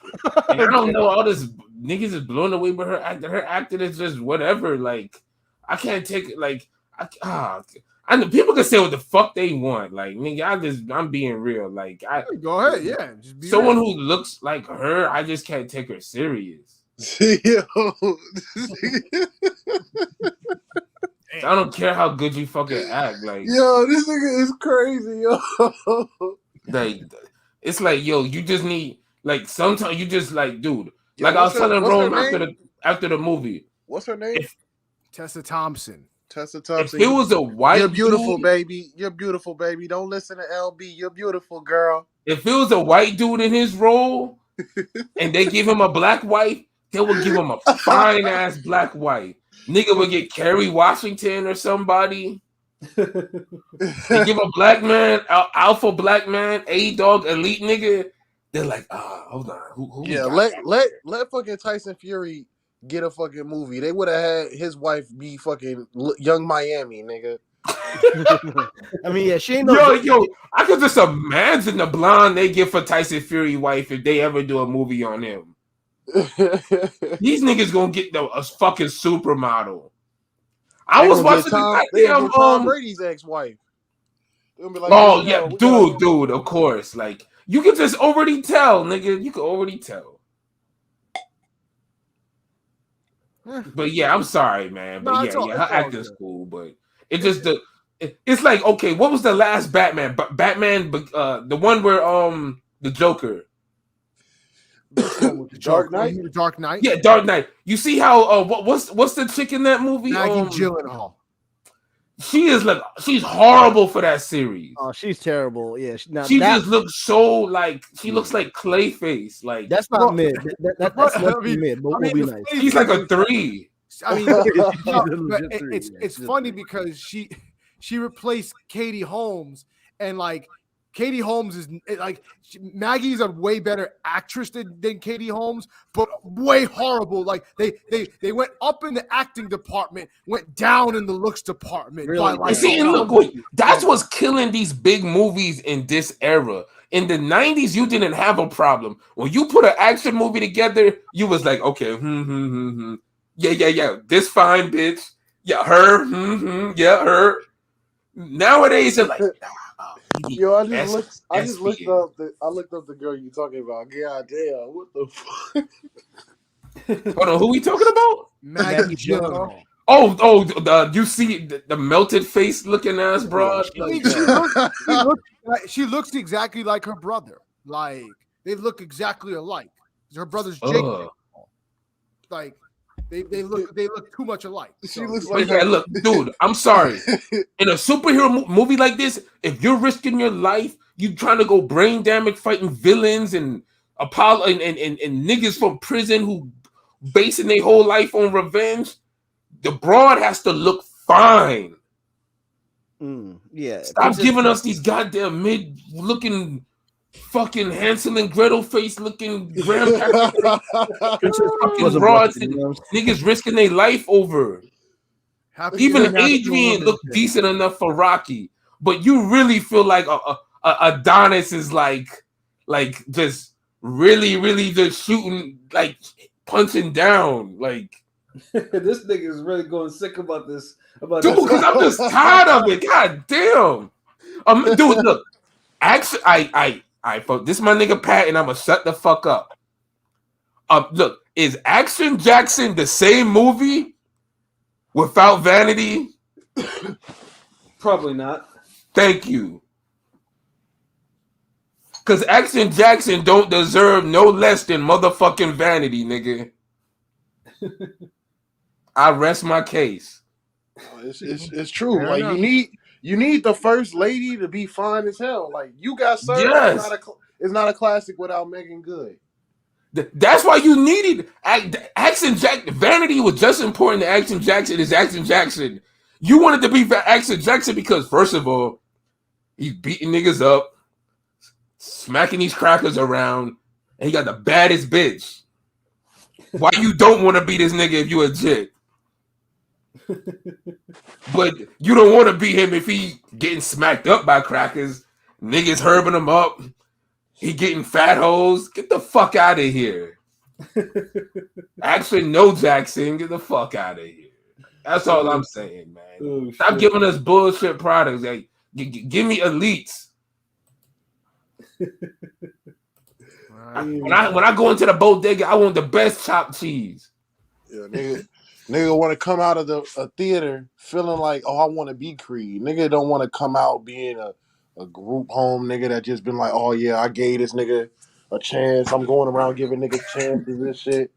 and I don't know. All this niggas is blown away by her acting. Her acting is just whatever. Like, I can't take it. Like, I know people can say what the fuck they want. Like, nigga, I'm being real. Like, go ahead, yeah. Just be someone real. who looks like her, I just can't take her serious. Yo. I don't care how good you fucking act. Like, yo, this nigga is crazy, yo. Like, it's like, yo, you just need like sometimes you just like, dude. Yo, like I was telling what's her Rome after the movie. What's her name? Tessa Thompson. Tessa Thompson. If it was a white, you're beautiful, dude, baby. You're beautiful, baby. Don't listen to LB. You're beautiful, girl. If it was a white dude in his role, and they give him a black wife, they would give him a fine ass black wife. Nigga would get Kerry Washington or somebody. They give a black man, alpha black man, A-dog, elite nigga. They're like, hold on. Who yeah, let fucking Tyson Fury get a fucking movie. They would have had his wife be fucking Young Miami, nigga. I mean, yeah, she ain't no. Yo, I could just imagine the blonde they give for Tyson Fury wife if they ever do a movie on him. These niggas gonna get a fucking supermodel. I was watching Tom Brady's ex-wife. Like, oh yeah, dude, of course. Like, you can just already tell, nigga. You can already tell. But yeah, I'm sorry, man. But her acting's cool, but it just it's like, okay, what was the last Batman? Batman, the one where the Joker. Dark Knight. Dark Knight. Yeah, Dark Knight. You see how what's the chick in that movie? Maggie Gyllenhaal. she's horrible for that series. Oh, she's terrible. Yeah, She just looks so like she looks like Clayface. Like that's not mid. That's less I than mean, mid, but I we'll mean, be nice. she's like a 3. I mean, She's no, a but legit three, it's she's a funny three. because she replaced Katie Holmes, and like Katie Holmes is like Maggie's a way better actress than Katie Holmes, but way horrible. Like they went up in the acting department, went down in the looks department. Really by, bad. like, And see, and look, wait, that's what's killing these big movies in this era. In the 90s, you didn't have a problem. When you put an action movie together, you was like, okay, yeah, this fine bitch, yeah, her, yeah, her. Nowadays, it's like, Yo, I just looked up the girl you talking about. God damn, what the fuck? Hold on, who we talking about? Maggie Gyllenhaal. You see the melted face looking ass broad. I mean, she looks exactly like her brother. Like they look exactly alike. Her brother's Jake. Like they look too much alike. She looks But like yeah, look, dude, I'm sorry. In a superhero movie like this, if you're risking your life, you trying to go brain damage fighting villains and Apollo and niggas from prison who basing their whole life on revenge, the broad has to look fine. Yeah. Stop giving us these goddamn mid-looking fucking Hansel and Gretel face looking grandparents. Fucking broads and niggas risking their life over. Even Adrian looked decent enough for Rocky, but you really feel like Adonis is like just really just shooting, like punching down, like. This nigga is really going sick about this. Dude, because I'm just tired of it. God damn. Dude, look. Actually, this is my nigga Pat, and I'm gonna shut the fuck up. Look, is Action Jackson the same movie without Vanity? Probably not. Thank you. Because Action Jackson don't deserve no less than motherfucking Vanity, nigga. I rest my case. It's true. Like you need the first lady to be fine as hell. Like you got served. Yes. It's not a classic without Megan Good. That's why you needed Action Jackson. Vanity was just important to Action Jackson as Action Jackson. You wanted to be Action Jackson because, first of all, he's beating niggas up, smacking these crackers around, and he got the baddest bitch. Why you don't want to be this nigga if you a jit? But you don't want to be him if he getting smacked up by crackers, niggas herbing him up, he getting fat hoes. Get the fuck out of here. Actually, no Jackson, get the fuck out of here. That's all I'm saying, man. Stop giving us bullshit products. Like, give me elites. When I go into the bodega, I want the best chopped cheese. Yeah, nigga want to come out of a theater feeling like, oh, I want to be Creed. Nigga don't want to come out being a group home nigga that just been like, oh yeah, I gave this nigga a chance. I'm going around giving niggas chances and shit.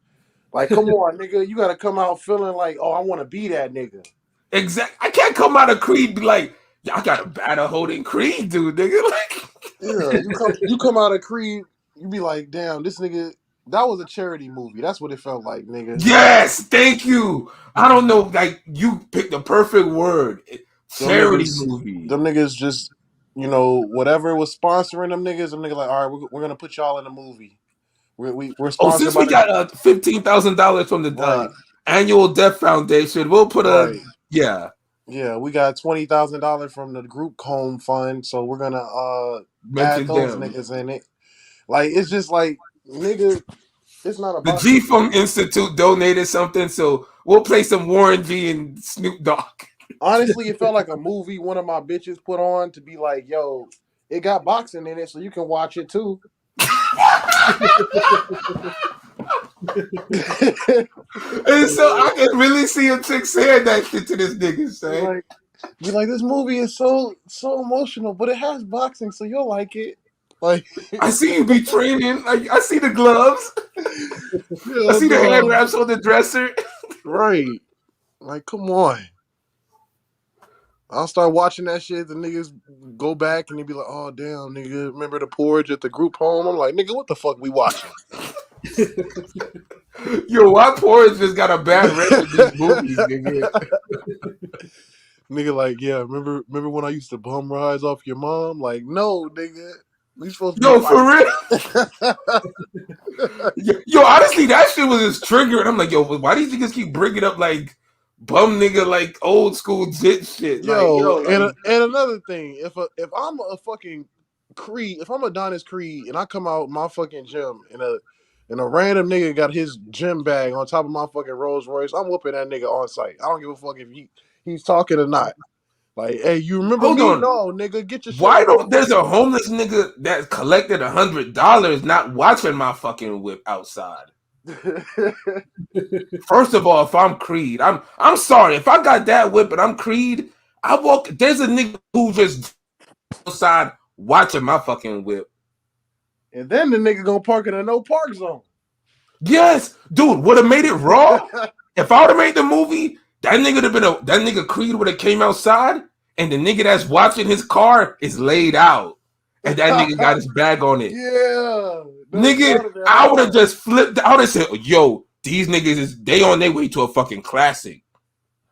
Like, come on, nigga, you got to come out feeling like, oh, I want to be that nigga. Exactly. I can't come out of Creed be like, y'all got a better holding Creed, dude, nigga. Like, yeah, you come out of Creed, you be like, damn, this nigga. That was a charity movie. That's what it felt like, nigga. Yes, thank you. I don't know, like you picked the perfect word. Charity movie. Them niggas just, whatever was sponsoring them niggas like, all right, we're gonna put y'all in a movie. We're sponsored. Since we got $15,000 from the annual Death Foundation, we'll put Yeah, we got $20,000 from the group home fund, so we're gonna add those niggas in it. Like, it's just like, nigga, it's not about the G-Funk Institute donated something, so we'll play some Warren G and Snoop Dogg. Honestly, it felt like a movie one of my bitches put on to be like, yo, it got boxing in it, so you can watch it too. And so I can really see a chick saying that shit to this nigga, say. Be like, this movie is so emotional, but it has boxing, so you'll like it. Like, I see you be training. Like, I see the gloves. I see the hand wraps on the dresser. Right. Like, come on. I'll start watching that shit. The niggas go back and they be like, "Oh damn, nigga, remember the porridge at the group home?" I'm like, "Nigga, what the fuck we watching?" Yo, why Porridge just got a bad rep in these movies, nigga? Nigga, like, yeah, remember when I used to bum rides off your mom? Like, no, nigga, we supposed to Yo, be for real. Yo, honestly, that shit was just triggering. I'm like, yo, why these niggas keep bringing up like bum nigga, like old school jit shit? Yo, Like, and another thing, if I'm a fucking Creed, if I'm Adonis Creed and I come out my fucking gym and a random nigga got his gym bag on top of my fucking Rolls Royce, I'm whooping that nigga on site. I don't give a fuck if he's talking or not. Like, hey, you remember hold me? on. No, nigga, get your shit. Why don't there's a homeless nigga that collected $100 not watching my fucking whip outside? First of all, if I'm Creed, I'm sorry. If I got that whip and I'm Creed, I walk. There's a nigga who just outside watching my fucking whip. And then the nigga gonna park in a no park zone. Yes, dude, would have made it raw. If I would have made the movie, that nigga Creed would have came outside, and the nigga that's watching his car is laid out, and that nigga got his bag on it. Yeah, nigga, I would have just flipped. I would have said, "Yo, these niggas they on their way to a fucking classic."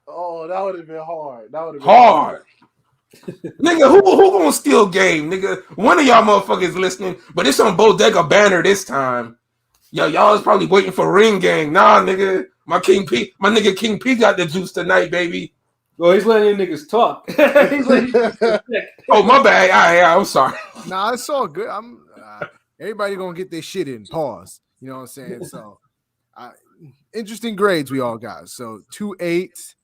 Oh, that would have been hard. That would have been hard. Nigga, who gonna steal game? Nigga, one of y'all motherfuckers listening, but it's on Bodega Banter this time. Yo, y'all is probably waiting for Ring Gang. Nah, nigga, my nigga King P got the juice tonight, baby. Well, he's letting you niggas talk. Oh, my bad. I'm sorry. Nah, it's all good. Everybody gonna get their shit in. Pause. You know what I'm saying? So, interesting grades we all got. So 2 8s,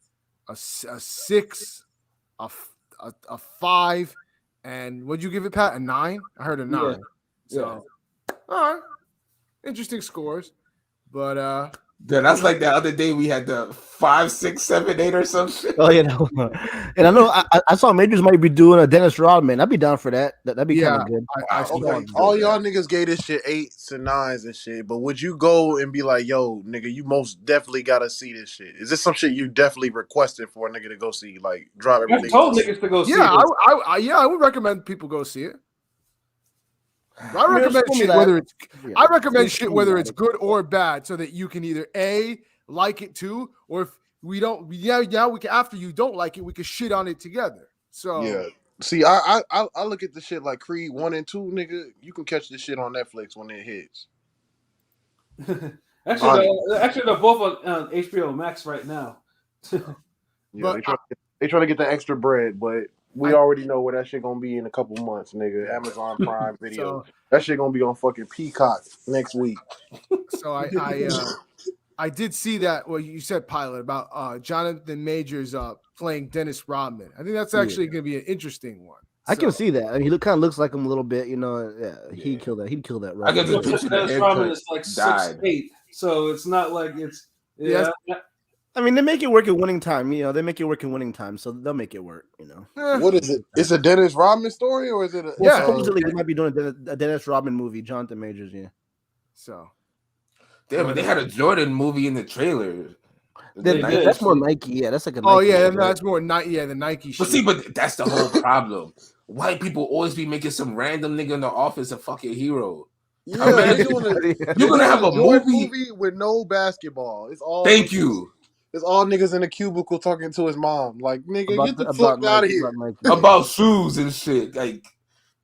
a 6, a 5, and what'd you give it, Pat? A 9? I heard a 9. Yeah. So, all right, interesting scores, but Yeah, that's like the other day we had the 5, 6, 7, 8 or some shit. Oh yeah, no. And I know I saw Majors might be doing a Dennis Rodman. I'd be down for that. That'd be kind of good. Okay, all y'all niggas gave this shit 8s and 9s and shit, but would you go and be like, yo, nigga, you most definitely gotta see this shit? Is this some shit you definitely requested for a nigga to go see? Like, drop everything. I told niggas to go see it. I would recommend people go see it. I recommend shit whether it's I recommend shit whether it's good or bad, so that you can either A, like it too, or if we don't, we can, after you don't like it, we can shit on it together. So yeah. See, I look at the shit like Creed 1 and 2, nigga. You can catch this shit on Netflix when it hits. Actually, they're both on HBO Max right now. Yeah, they trying to get the extra bread, but we already know where that shit gonna be in a couple months, nigga. Amazon Prime Video. That shit gonna be on fucking Peacock next week. So I did see that. Well, you said, Pilot, about Jonathan Majors playing Dennis Rodman. I think that's actually going to be an interesting one. I can see that. I mean, he kind of looks like him a little bit, you know. Yeah, he'd kill that. He'd kill that. I get the picture. Dennis Rodman is like 6'8", so it's not like it's. Yeah. I mean, they make it work in winning time. You know, they make it work in winning time, so they'll make it work. You know. What is it? It's a Dennis Rodman story, or is it? Supposedly he might be doing a Dennis Rodman movie. Jonathan Majors, yeah. So. Yeah, but they had a Jordan movie in the trailer. That's more Nike. Yeah, that's like a. Nike that's more Nike. Yeah, the Nike. But see, but that's the whole problem. White people always be making some random nigga in the office a fucking hero. Yeah, you're gonna have a movie with no basketball. It's all. Thank you. It's all niggas in a cubicle talking to his mom. Like, nigga, get the fuck out of here. About shoes and shit. Like,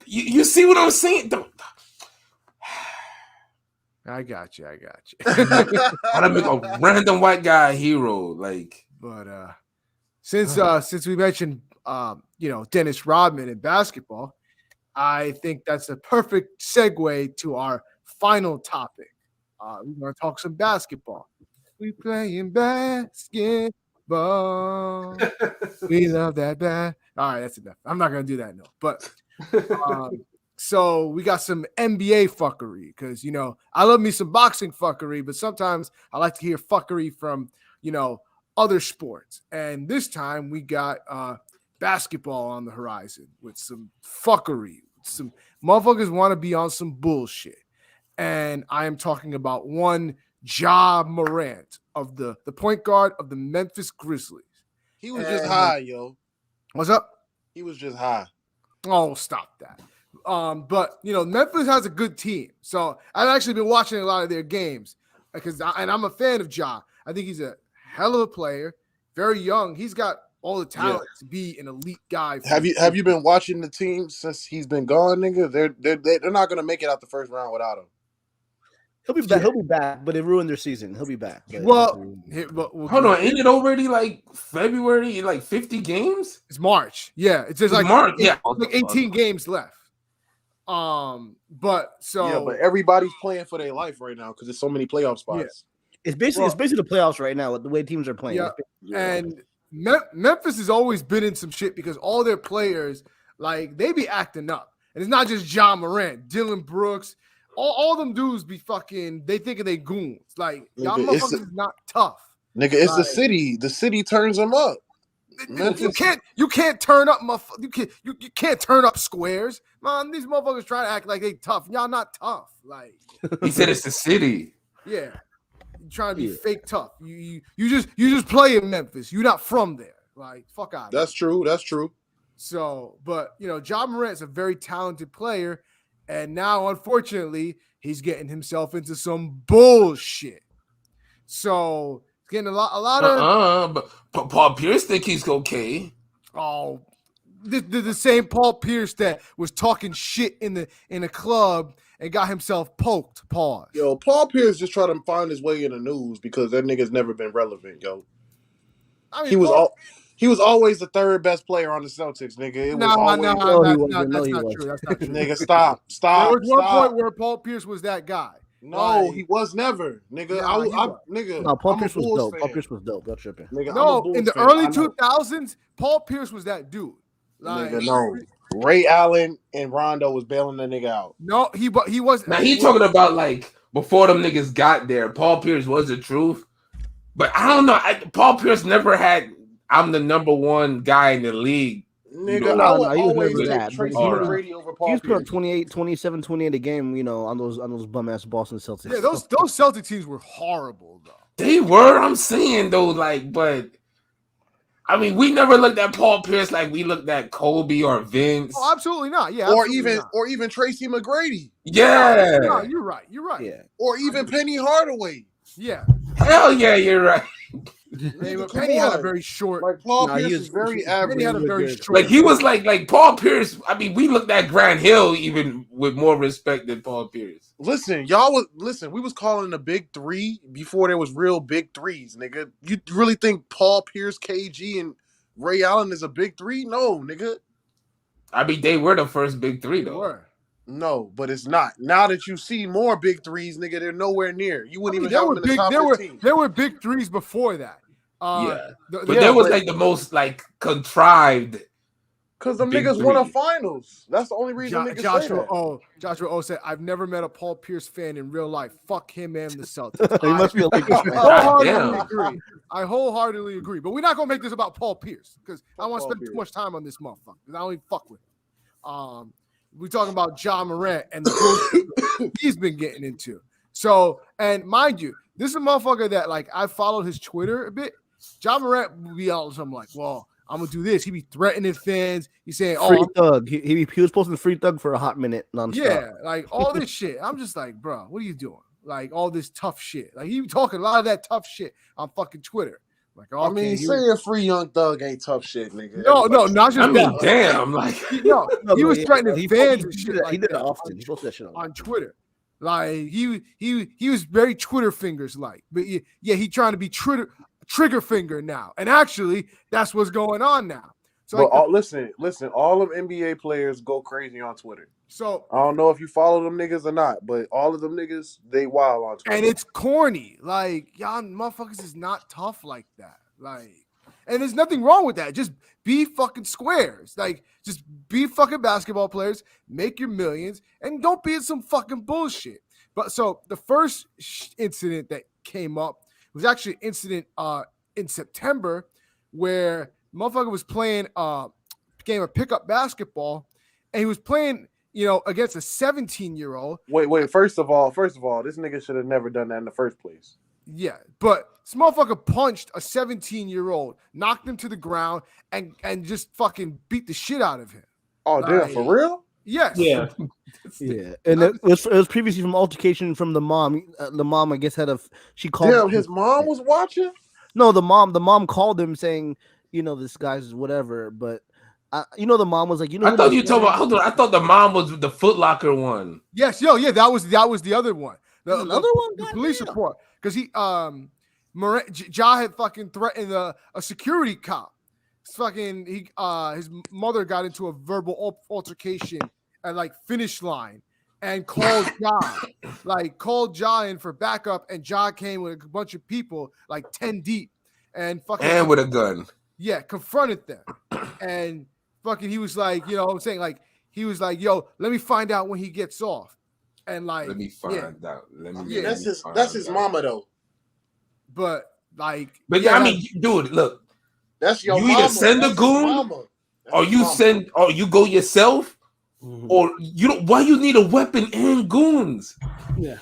you see what I'm saying? I got you. Gotta make a random white guy a hero, like. But since we mentioned Dennis Rodman in basketball, I think that's the perfect segue to our final topic. We're gonna talk some basketball. We playing basketball. We love that bad. All right, that's enough. I'm not gonna do that, no. But so we got some NBA fuckery because I love me some boxing fuckery, but sometimes I like to hear fuckery from other sports. And this time we got basketball on the horizon with some fuckery. Some motherfuckers want to be on some bullshit. And I am talking about one Ja Morant of the point guard of the Memphis Grizzlies. He was just high, yo. What's up? He was just high. Oh, stop that. But Memphis has a good team, so I've actually been watching a lot of their games and I'm a fan of Ja. I think he's a hell of a player, very young. He's got all the talent to be an elite guy. Have you been watching the team since he's been gone, nigga? They're not gonna make it out the first round without him. He'll be back. He'll be back, but it ruined their season. He'll be back. Well, hold on, ain't it already like February? Like 50 games? It's March. Yeah, it's just like March. like 18 games left. But everybody's playing for their life right now because there's so many playoff spots. Yeah. It's basically the playoffs right now with the way teams are playing. Yeah. And Memphis has always been in some shit because all their players, like, they be acting up. And it's not just Ja Morant, Dylan Brooks, all them dudes be fucking, they thinking they goons. Like, y'all motherfuckers is not tough. Nigga, it's like, the city. The city turns them up. You can't turn up you can't turn up squares. Man, these motherfuckers try to act like they tough. Y'all not tough. Like, he said it's the city. Yeah. You trying to be fake tough. You just play in Memphis. You're not from there. Like, fuck out. That's true. That's true. So, but Ja Morant's a very talented player, and now unfortunately he's getting himself into some bullshit. So he's getting a lot of. But Paul Pierce think he's okay. Oh, the same Paul Pierce that was talking shit in the club and got himself poked. Pause. Yo, Paul Pierce just trying to find his way in the news because that nigga's never been relevant, yo. I mean, he was always the third best player on the Celtics, nigga. That's not true. That's not true. Nigga, stop. There was one point where Paul Pierce was that guy. No, he was never, nigga. Paul Pierce was dope. Paul Pierce was dope. That's tripping. Nigga, no, in the early 2000s, Paul Pierce was that dude. Like, nigga, no. Ray Allen and Rondo was bailing the nigga out. No, he was. Now he talking about like before them niggas got there. Paul Pierce was the truth, but I don't know. Paul Pierce never had. I'm the number one guy in the league. Nigga, he was never that. He was put up 28, 27, 28 a game. On those bum ass Boston Celtics. Yeah, those Celtic teams were horrible though. They were. I'm saying though, like, but. I mean, we never looked at Paul Pierce like we looked at Kobe or Vince. Oh, absolutely not. Yeah, or even Tracy McGrady. Yeah, no, you're right. Yeah, or even Penny Hardaway. Yeah, hell yeah, you're right. Penny had a very short. Like Paul Pierce is very average. Penny had a very short. Like he was like Paul Pierce. I mean, we looked at Grant Hill even with more respect than Paul Pierce. Listen, we was calling the big three before there was real big threes, nigga. You really think Paul Pierce, KG, and Ray Allen is a big three? No, nigga. I mean, they were the first big three, though. No, but it's not. Now that you see more big threes, nigga, they're nowhere near. You wouldn't even have them in the top 15. There were big threes before that. But there was like the most like contrived. Because them niggas won a finals. That's the only reason niggas say that. Joshua O said, I've never met a Paul Pierce fan in real life. Fuck him and the Celtics. He must be a Lakers fan. I wholeheartedly agree. But we're not going to make this about Paul Pierce because I don't want to spend too much time on this motherfucker because I don't even fuck with him. We're talking about Ja Morant and the bullshit he's been getting into. So, and mind you, this is a motherfucker that, like, I followed his Twitter a bit. Ja Morant would be all something like, well, I'm gonna do this. He be threatening fans. He's saying, "Oh, free thug." He was posting free thug for a hot minute nonstop. Yeah, like all this shit. I'm just like, bro, what are you doing? Like all this tough shit. Like he talking a lot of that tough shit on fucking Twitter. Like, okay, I mean, saying free young thug ain't tough shit, nigga. No, not just that. I mean, damn, like he was threatening fans and shit. He did it often. He posted that shit on Twitter. Like he was very Twitter fingers like, but yeah, he trying to be trigger finger now, and actually that's what's going on now. So but listen, all of NBA players go crazy on Twitter. So I don't know if you follow them niggas or not, but all of them niggas, they wild on Twitter. And it's corny. Like, y'all motherfuckers is not tough like that. Like, and there's nothing wrong with that. Just be fucking squares. Like, just be fucking basketball players, make your millions, and don't be in some fucking bullshit. But so the first incident that came up was actually an incident in September where motherfucker was playing a game of pickup basketball, and he was playing, against a 17-year-old. Wait. First of all, this nigga should have never done that in the first place. Yeah, but This motherfucker punched a 17-year-old, knocked him to the ground, and just fucking beat the shit out of him. Oh damn, Like, for real? Yes. Yeah. Yeah, and it was previously from altercation from the mom. The mom, I guess, she called. Damn, his mom was watching. No, the mom called him saying, this guy's whatever. But the mom was like, I thought you talking about. Hold on, I thought the mom was the Foot Locker one. Yes, yeah, that was the other one. Another one. The police report, because he Ja had fucking threatened a security cop. His mother got into a verbal altercation at like finish line and called Ja in for backup, and Ja came with a bunch of people like 10 deep and with a gun. Yeah, confronted them. And fucking he was like, he was like, yo, let me find out when he gets off. And like, let me find out. That's his mama though. But I mean, dude, look. That's your you mama. Either send a goon or you go yourself, or you don't. Why you need a weapon and goons? Yeah.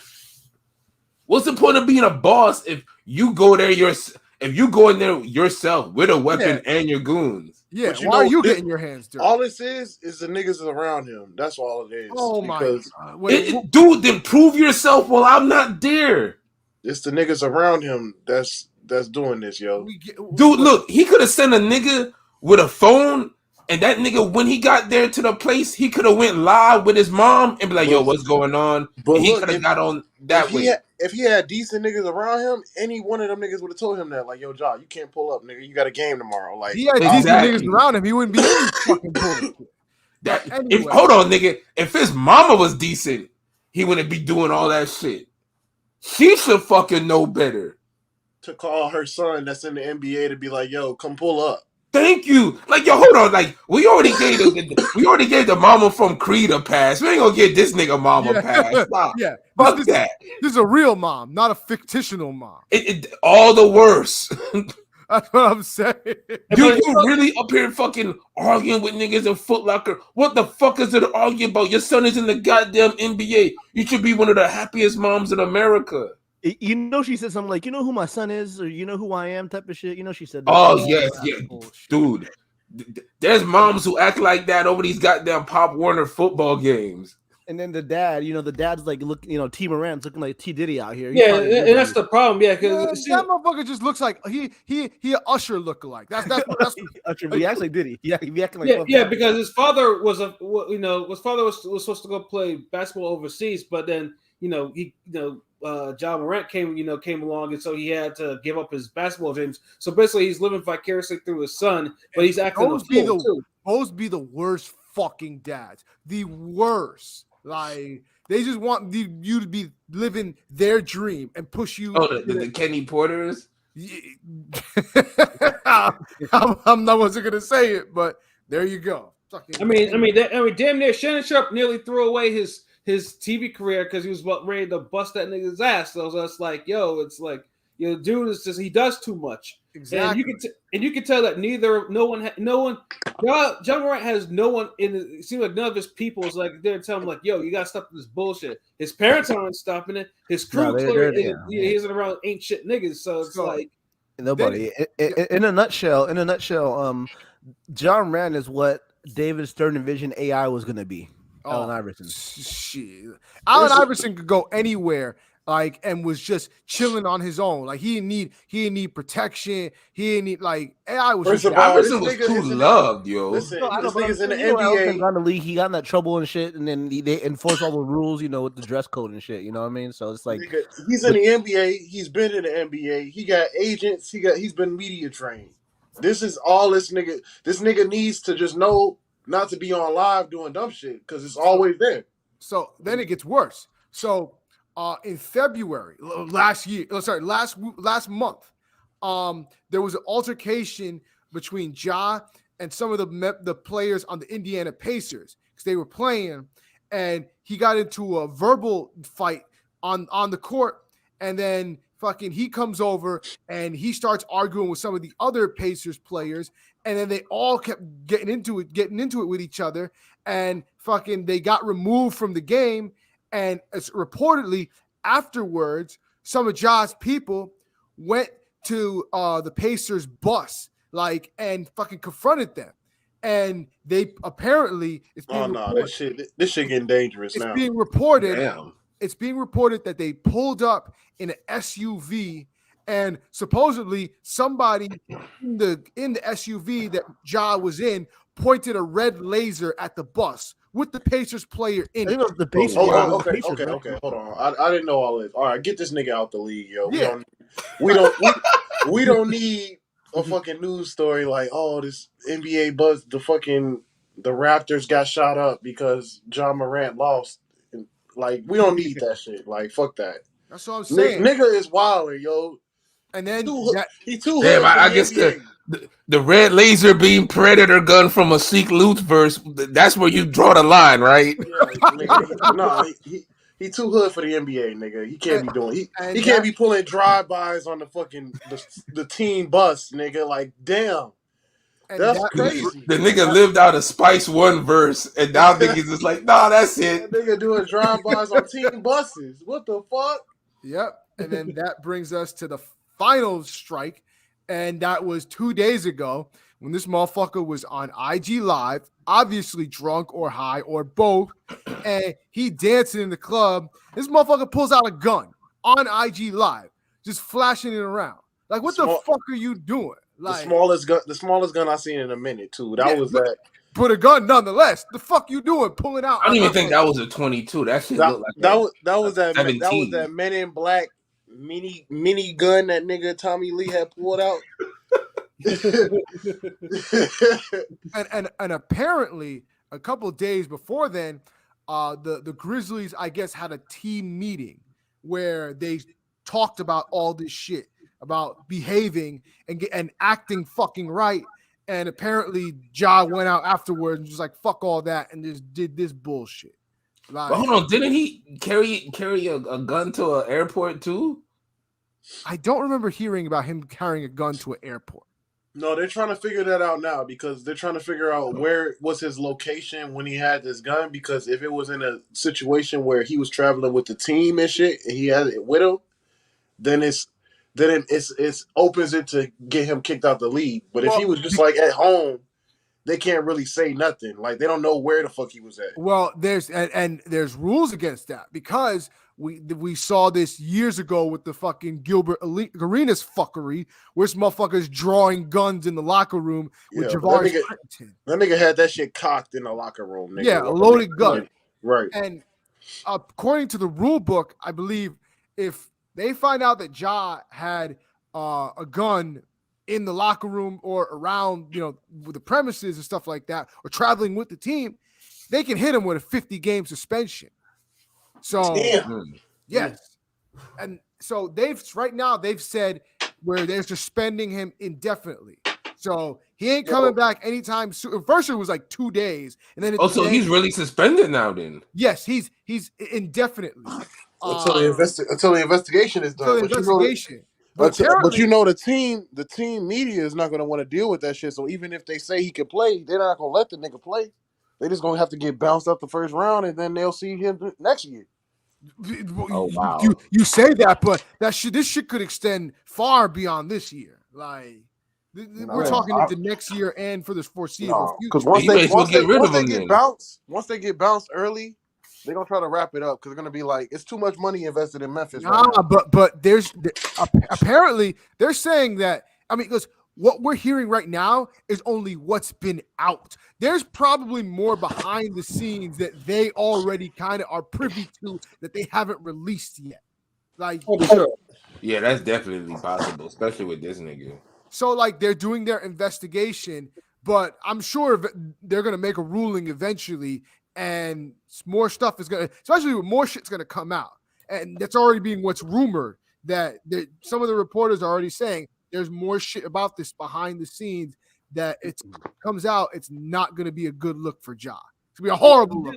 What's the point of being a boss if you go there if you go in there yourself with a weapon and your goons? Yeah, why are you getting your hands dirty? All this is the niggas around him. That's all it is. Oh my God. Dude, then prove yourself while I'm not there. It's the niggas around him that's doing this, yo. Dude, look, he could have sent a nigga with a phone, and that nigga, when he got there to the place, he could have went live with his mom and be like, yo, what's going on? But he could have got on that way. If he had decent niggas around him, any one of them niggas would have told him that, like, yo, Ja, you can't pull up, nigga. You got a game tomorrow. Like, he had decent niggas around him, he wouldn't be any fucking bullshit. Anyway. Hold on, nigga. If his mama was decent, he wouldn't be doing all that shit. She should fucking know better. To call her son that's in the NBA to be like, yo, come pull up. Thank you. Like, yo, hold on. Like, we already gave the mama from Creed a pass. We ain't gonna get this nigga mama pass. Nah, yeah, fuck that. This is a real mom, not a fictional mom. All the worse. That's what I'm saying. You really up here fucking arguing with niggas in Foot Locker? What the fuck is it to argue about? Your son is in the goddamn NBA. You should be one of the happiest moms in America. She said something like, who my son is, or who I am, type of shit. She said that. Oh, yes, dude. There's moms who act like that over these goddamn Pop Warner football games. And then the dad, the dad's like, look, T Morant's looking like T Diddy out here. Yeah, and that's the problem. Yeah, because that motherfucker just looks like he an Usher lookalike. That's Usher. He acts like Diddy. Yeah, he acting like because his father was was supposed to go play basketball overseas, but then Ja Morant came along, and so he had to give up his basketball dreams. So basically, he's living vicariously through his son, but he's acting those be the worst fucking dads. The worst. Like, they just want you to be living their dream and push you. Oh, the Kenny Porters? I'm not wasn't gonna say it, but there you go. I mean, damn near Shannon Sharp nearly threw away his TV career because he was ready to bust that nigga's ass. So it's like, yo, it's like, dude is just, he does too much. Exactly. And you can tell that Ja Morant has no one it seems like none of his people is like there telling him like, yo, you gotta stop this bullshit. His parents aren't stopping it. His crew he isn't around ain't shit niggas. So it's like nobody. In a nutshell, Ja Morant is what David Stern envisioned AI was gonna be. Allen Iverson. Shit. Allen Iverson could go anywhere, like, and was just chilling on his own. Like, he didn't need protection. He didn't need, like, AI was just Iverson was too loved, yo. Listen, this nigga's in the NBA. Got in the league, he got in that trouble and shit, and then they enforced all the rules, with the dress code and shit. You know what I mean? So it's like he's in the NBA. He's been in the NBA. He got agents. He's been media trained. This is all this nigga. This nigga needs to just know not to be on live doing dumb shit because it's always there. So then it gets worse. So in February last month, there was an altercation between Ja and some of the players on the Indiana Pacers because they were playing, and he got into a verbal fight on the court, and then fucking he comes over and he starts arguing with some of the other Pacers players, and then they all kept getting into it with each other, and fucking they got removed from the game. And it's reportedly afterwards, some of Ja's people went to the Pacers bus, like, and fucking confronted them. And they apparently it's being Oh no, reported, this shit getting dangerous it's now. being reported Damn. it's being reported that they pulled up in an SUV, and supposedly somebody in the SUV that Ja was in pointed a red laser at the bus with the Pacers player in I it. think it was the Pacers. Oh, Yeah, it was okay, the Pacers, okay, right? okay. Hold on. I didn't know all this. All right, get this nigga out the league, yo. Yeah. We don't need a fucking news story like, oh, this NBA buzz, the Raptors got shot up because Ja Morant lost. Like, we don't need that shit. Like, fuck that. That's what I'm saying. Nigga is wilder, yo. And then He too Damn, hood for I the guess NBA. the red laser beam predator gun from a Seek Loot verse. That's where you draw the line, right? Yeah, nigga, he too hood for the NBA, nigga. He can't be doing he can't be pulling drive-bys on the fucking the team bus, nigga. Like, damn. That's crazy. The nigga lived out a Spice One verse, and now niggas is like, nah, that's it. That nigga doing drive-bys on team buses. What the fuck? Yep. And then that brings us to the final strike. And that was 2 days ago when this motherfucker was on IG Live, obviously drunk or high or both. And he dancing in the club. This motherfucker pulls out a gun on IG Live, just flashing it around. Like, what the fuck are you doing? Like, the smallest gun I seen in a minute, too. That was that. But a gun nonetheless. The fuck you doing? Pulling out. I don't even think that was a 22. That shit looked like that was that 17. Men in Black mini gun that nigga Tommy Lee had pulled out. and apparently a couple of days before then, the Grizzlies, I guess, had a team meeting where they talked about all this shit about behaving and acting fucking right. And apparently Ja went out afterwards and just like, fuck all that, and just did this bullshit. Like, but hold on, didn't he carry a gun to an airport too? I don't remember hearing about him carrying a gun to an airport. No, they're trying to figure that out now because they're trying to figure out where was his location when he had this gun. Because if it was in a situation where he was traveling with the team and shit, and he had it with him, then it opens it to get him kicked out the league. But if he was just like at home, they can't really say nothing. Like, they don't know where the fuck he was at. Well, there's rules against that because we saw this years ago with the fucking Gilbert Arenas fuckery, where this motherfucker's drawing guns in the locker room with Javaris Crittenton. That nigga had that shit cocked in the locker room. Nigga. Yeah, a loaded gun. Right. And according to the rule book, I believe if they find out that Ja had a gun in the locker room or around, with the premises and stuff like that, or traveling with the team, they can hit him with a 50-game suspension. So, yes. And so they've said where they're suspending him indefinitely. So he ain't coming back anytime soon. First it was like 2 days. And then he's really suspended now then? Yes, he's indefinitely. Until the investigation is done. But the team media is not going to want to deal with that shit. So even if they say he can play, they're not going to let the nigga play. They just going to have to get bounced up the first round, and then they'll see him next year. Oh wow! You say that, but this shit could extend far beyond this year. Like, we're talking into next year and for this foreseeable future. Because once they get bounced early, they're gonna try to wrap it up because they're gonna be like, it's too much money invested in Memphis. But there's apparently they're saying that. I mean, because what we're hearing right now is only what's been out. There's probably more behind the scenes that they already kind of are privy to that they haven't released yet. Like, yeah, that's definitely possible, especially with this nigga. So, like, they're doing their investigation, but I'm sure they're gonna make a ruling eventually, and more stuff is gonna, especially with more shit's gonna come out, and that's already being what's rumored that some of the reporters are already saying there's more shit about this behind the scenes that it comes out. It's not going to be a good look for Ja. It's going to be a horrible look.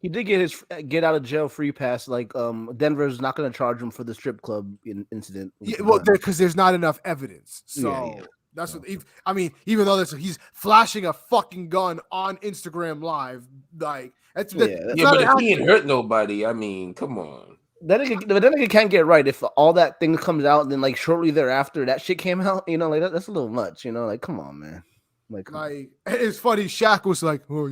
He did get his get out of jail free pass. Like, Denver's not going to charge him for the strip club incident. Yeah, well, because there's not enough evidence. So that's what. I mean, even though he's flashing a fucking gun on Instagram Live, like but he ain't hurt nobody. I mean, come on. That nigga can't get right if all that thing comes out and then like shortly thereafter that shit came out. You know, like that's a little much. You know, like come on, man. Like it's funny. Shaq was like, "Oh,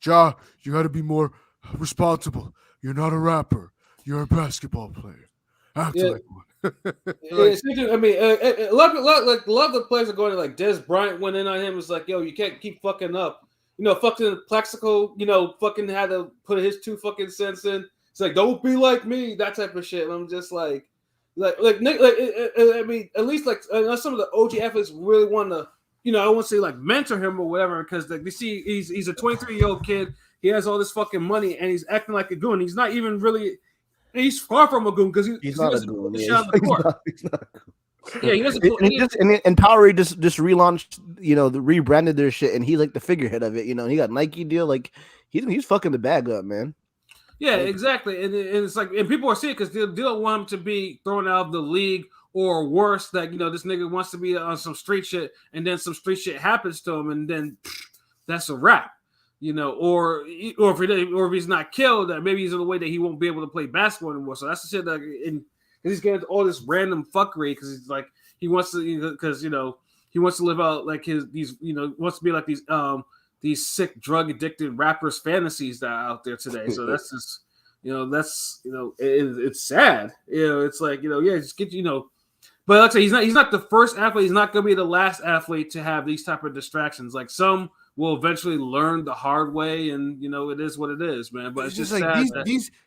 Ja, you got to be more responsible. You're not a rapper. You're a basketball player. Act Yeah. like one." I mean, a lot of the players are going to like Des Bryant went in on him. Was like, yo, you can't keep fucking up. Fucking Plexico, fucking had to put his 2 fucking cents in. It's like, don't be like me, that type of shit. And I'm just like, Nick, I mean, at least like some of the OG athletes really want to, I won't say like mentor him or whatever, because like we see he's a 23-year-old kid. He has all this fucking money and he's acting like a goon. He's not even really. He's far from a goon because he's not a goon. He's not a goon. Yeah, he doesn't. And Powerade just relaunched, rebranded their shit, and he's like the figurehead of it. He got Nike deal. Like he's fucking the bag up, man. Yeah, exactly. And it's like, and people are seeing because they don't want him to be thrown out of the league or worse. That this nigga wants to be on some street shit, and then some street shit happens to him, and then that's a wrap. Or if he's not killed, that maybe he's in a way that he won't be able to play basketball anymore. So that's the shit that he's getting all this random fuckery because he's like he wants to because he wants to live out like wants to be like these sick drug addicted rappers' fantasies that are out there today. So that's just it's sad. It's like just get But like I say, he's not the first athlete. He's not going to be the last athlete to have these type of distractions. Like some will eventually learn the hard way, and it is what it is, man. But it's just like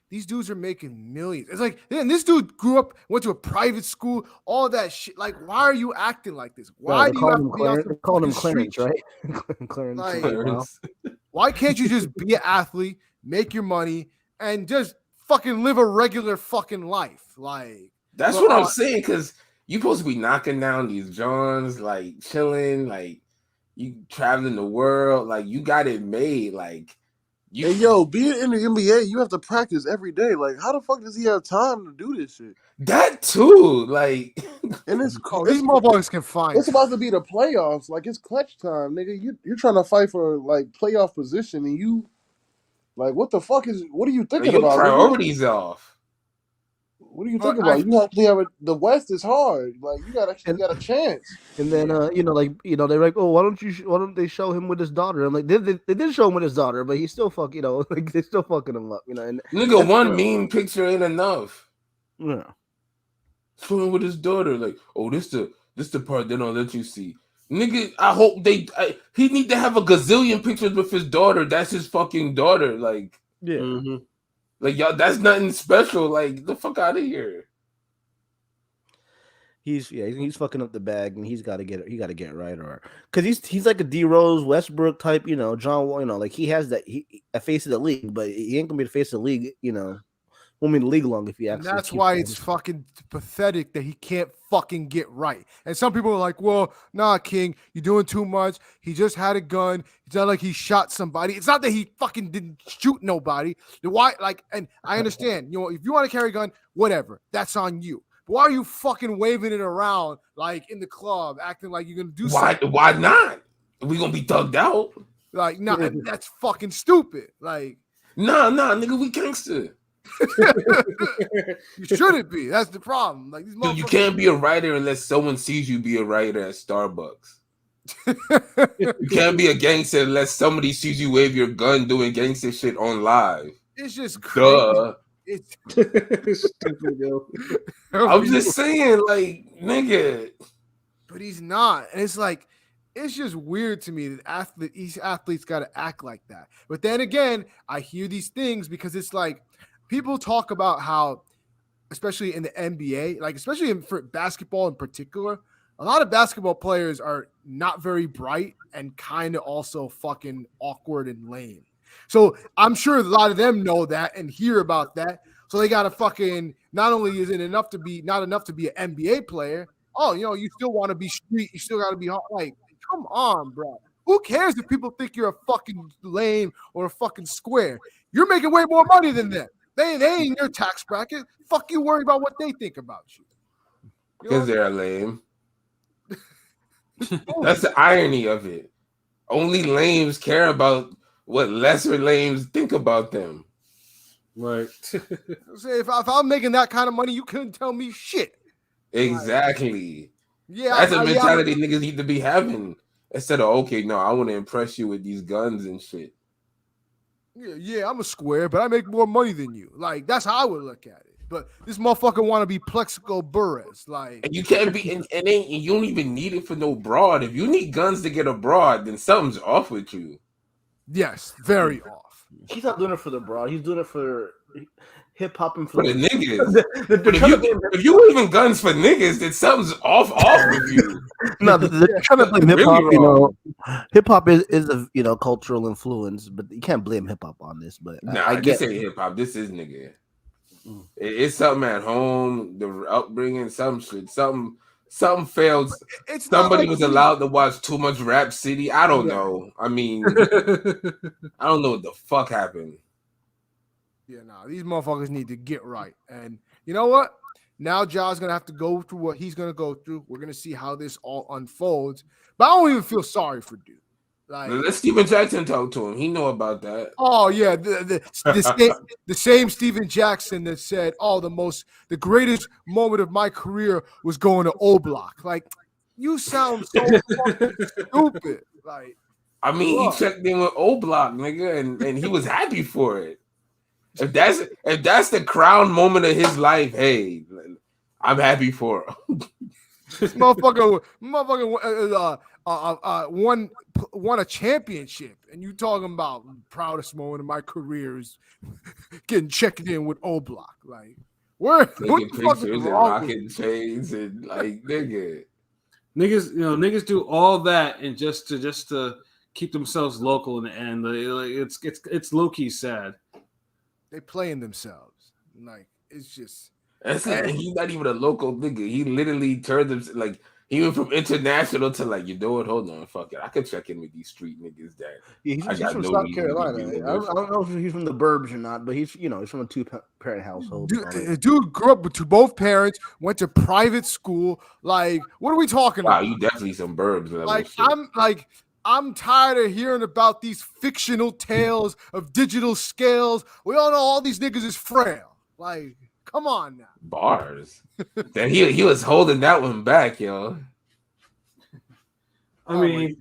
these dudes are making millions. It's like, man, this dude grew up, went to a private school, all that shit. Like, why are you acting like this? Why do you have to be on some calling him fucking Clarence, right? Clarence. Clarence. Why can't you just be an athlete, make your money, and just fucking live a regular fucking life? Like that's what I'm saying, because you supposed to be knocking down these Johns, like chilling, like you traveling the world, like you got it made, like you. Hey, being in the NBA, you have to practice every day. Like, how the fuck does he have time to do this shit? That too, like, and these motherfuckers can find. It's about to be the playoffs, like it's clutch time, nigga. You're trying to fight for like playoff position, and you, like, what the fuck is? What are you thinking your about? Priorities off. What are you thinking about? You actually have the West is hard. Like you got a chance. And then they're like, oh, why don't they show him with his daughter? I'm like, they did show him with his daughter, but he's still like they're still fucking him up, And nigga, one meme picture ain't enough. Yeah, show him with his daughter, like, oh, this the part they don't let you see. Nigga, I hope he need to have a gazillion pictures with his daughter. That's his fucking daughter, like, yeah. Mm-hmm. Like, y'all, that's nothing special. Like, the fuck out of here. He's fucking up the bag, and he got to get right, or because he's like a D Rose, Westbrook type, John Wall, like he has that a face of the league, but he ain't gonna be the face of the league, won't be in the league long if he actually. And that's why it's fucking pathetic that he can't fucking get right. And some people are like, well, nah, King, you're doing too much. He just had a gun. It's not like he shot somebody. It's not that he fucking didn't shoot nobody. Why? Like, and I understand, if you want to carry a gun, whatever, that's on you. But why are you fucking waving it around like in the club, acting like you're gonna do something? Why not? We gonna be thugged out? Like, nah, that's fucking stupid. Like, nah, nigga, we gangster. You shouldn't be. That's the problem. Like, these dude, you can't be a writer unless someone sees you be a writer at Starbucks. You can't be a gangster unless somebody sees you wave your gun doing gangster shit on live. It's just crazy. Duh. It's stupid, yo. I'm just saying, like, nigga. But he's not. And it's like, it's just weird to me that these athletes got to act like that. But then again, I hear these things because it's like, people talk about how, especially in the NBA, like especially for basketball in particular, a lot of basketball players are not very bright and kind of also fucking awkward and lame. So I'm sure a lot of them know that and hear about that. So they got to fucking, not only is it not enough to be an NBA player, you still want to be street. You still got to be hot. Like, come on, bro. Who cares if people think you're a fucking lame or a fucking square? You're making way more money than them. They ain't in your tax bracket. Fuck you worry about what they think about you. Because they're lame. That's the irony of it. Only lames care about what lesser lames think about them. Right. Say if I'm making that kind of money, you couldn't tell me shit. Exactly. Yeah, That's a mentality niggas need to be having. Instead of, okay, no, I want to impress you with these guns and shit. Yeah, I'm a square, but I make more money than you. Like, that's how I would look at it. But this motherfucker want to be Plexico Burress. Like, And you can't be, and you don't even need it for no broad. If you need guns to get a broad, then something's off with you. yes, very off. He's not doing it for the broad. He's doing it for hip hop and For the niggas. But if you leaving guns for niggas, then something's off with you. No, they're trying to blame hip hop. Really You know, hip hop is a cultural influence, but you can't blame hip hop on this. But Nah, I get this ain't hip hop. This is nigga. It's something at home, the upbringing, some shit, something failed. Somebody was allowed to watch too much Rap City. I don't know. I mean, I don't know what the fuck happened. Yeah, these motherfuckers need to get right. And you know what? Now Ja's gonna have to go through what he's gonna go through. We're gonna see how this all unfolds. But I don't even feel sorry for dude. Like, let Steven Jackson talk to him. He know about that. Oh yeah, the same Steven Jackson that said, "Oh, the greatest moment of my career was going to O Block." Like, you sound so fucking stupid. Like, I mean, he checked in with O Block, nigga, and he was happy for it. If that's the crown moment of his life, hey, I'm happy for him. This motherfucker won a championship, and you talking about proudest moment of my career is getting checked in with O Block. Like, what the fuck is and wrong rocking chains and like niggas do all that and just to keep themselves local and it's low key sad. They playing themselves. Like, it's just. He's not even a local nigga. He literally turned him like he went from international to like, you know what? Hold on, fuck it. I could check in with these street niggas that he's from South Carolina. I don't know if he's from the burbs or not, but he's from a two-parent household. Dude grew up with both parents, went to private school. Like, what are we talking about? Wow, you definitely some burbs. I'm tired of hearing about these fictional tales of digital scales. We all know all these niggas is frail. Like, come on now. Bars. Then he was holding that one back, yo. The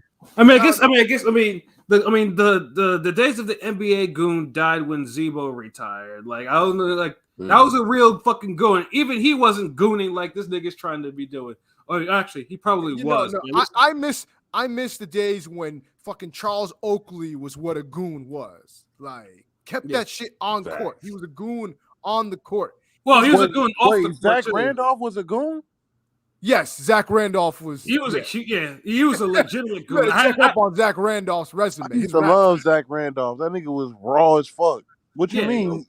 days of the NBA goon died when Zebo retired. Like, I don't know, like that was a real fucking goon. Even he wasn't gooning like this nigga's trying to be doing. Or actually, he probably was. I miss the days when fucking Charles Oakley was what a goon was. Like, kept that shit on court. He was a goon on the court. Well, he was a goon off the court. Zach Randolph was a goon? Yes, Zach Randolph was. He was he was a legitimate goon. You better check up on Zach Randolph's resume. I used to love Zach Randolph. That nigga was raw as fuck. What you mean?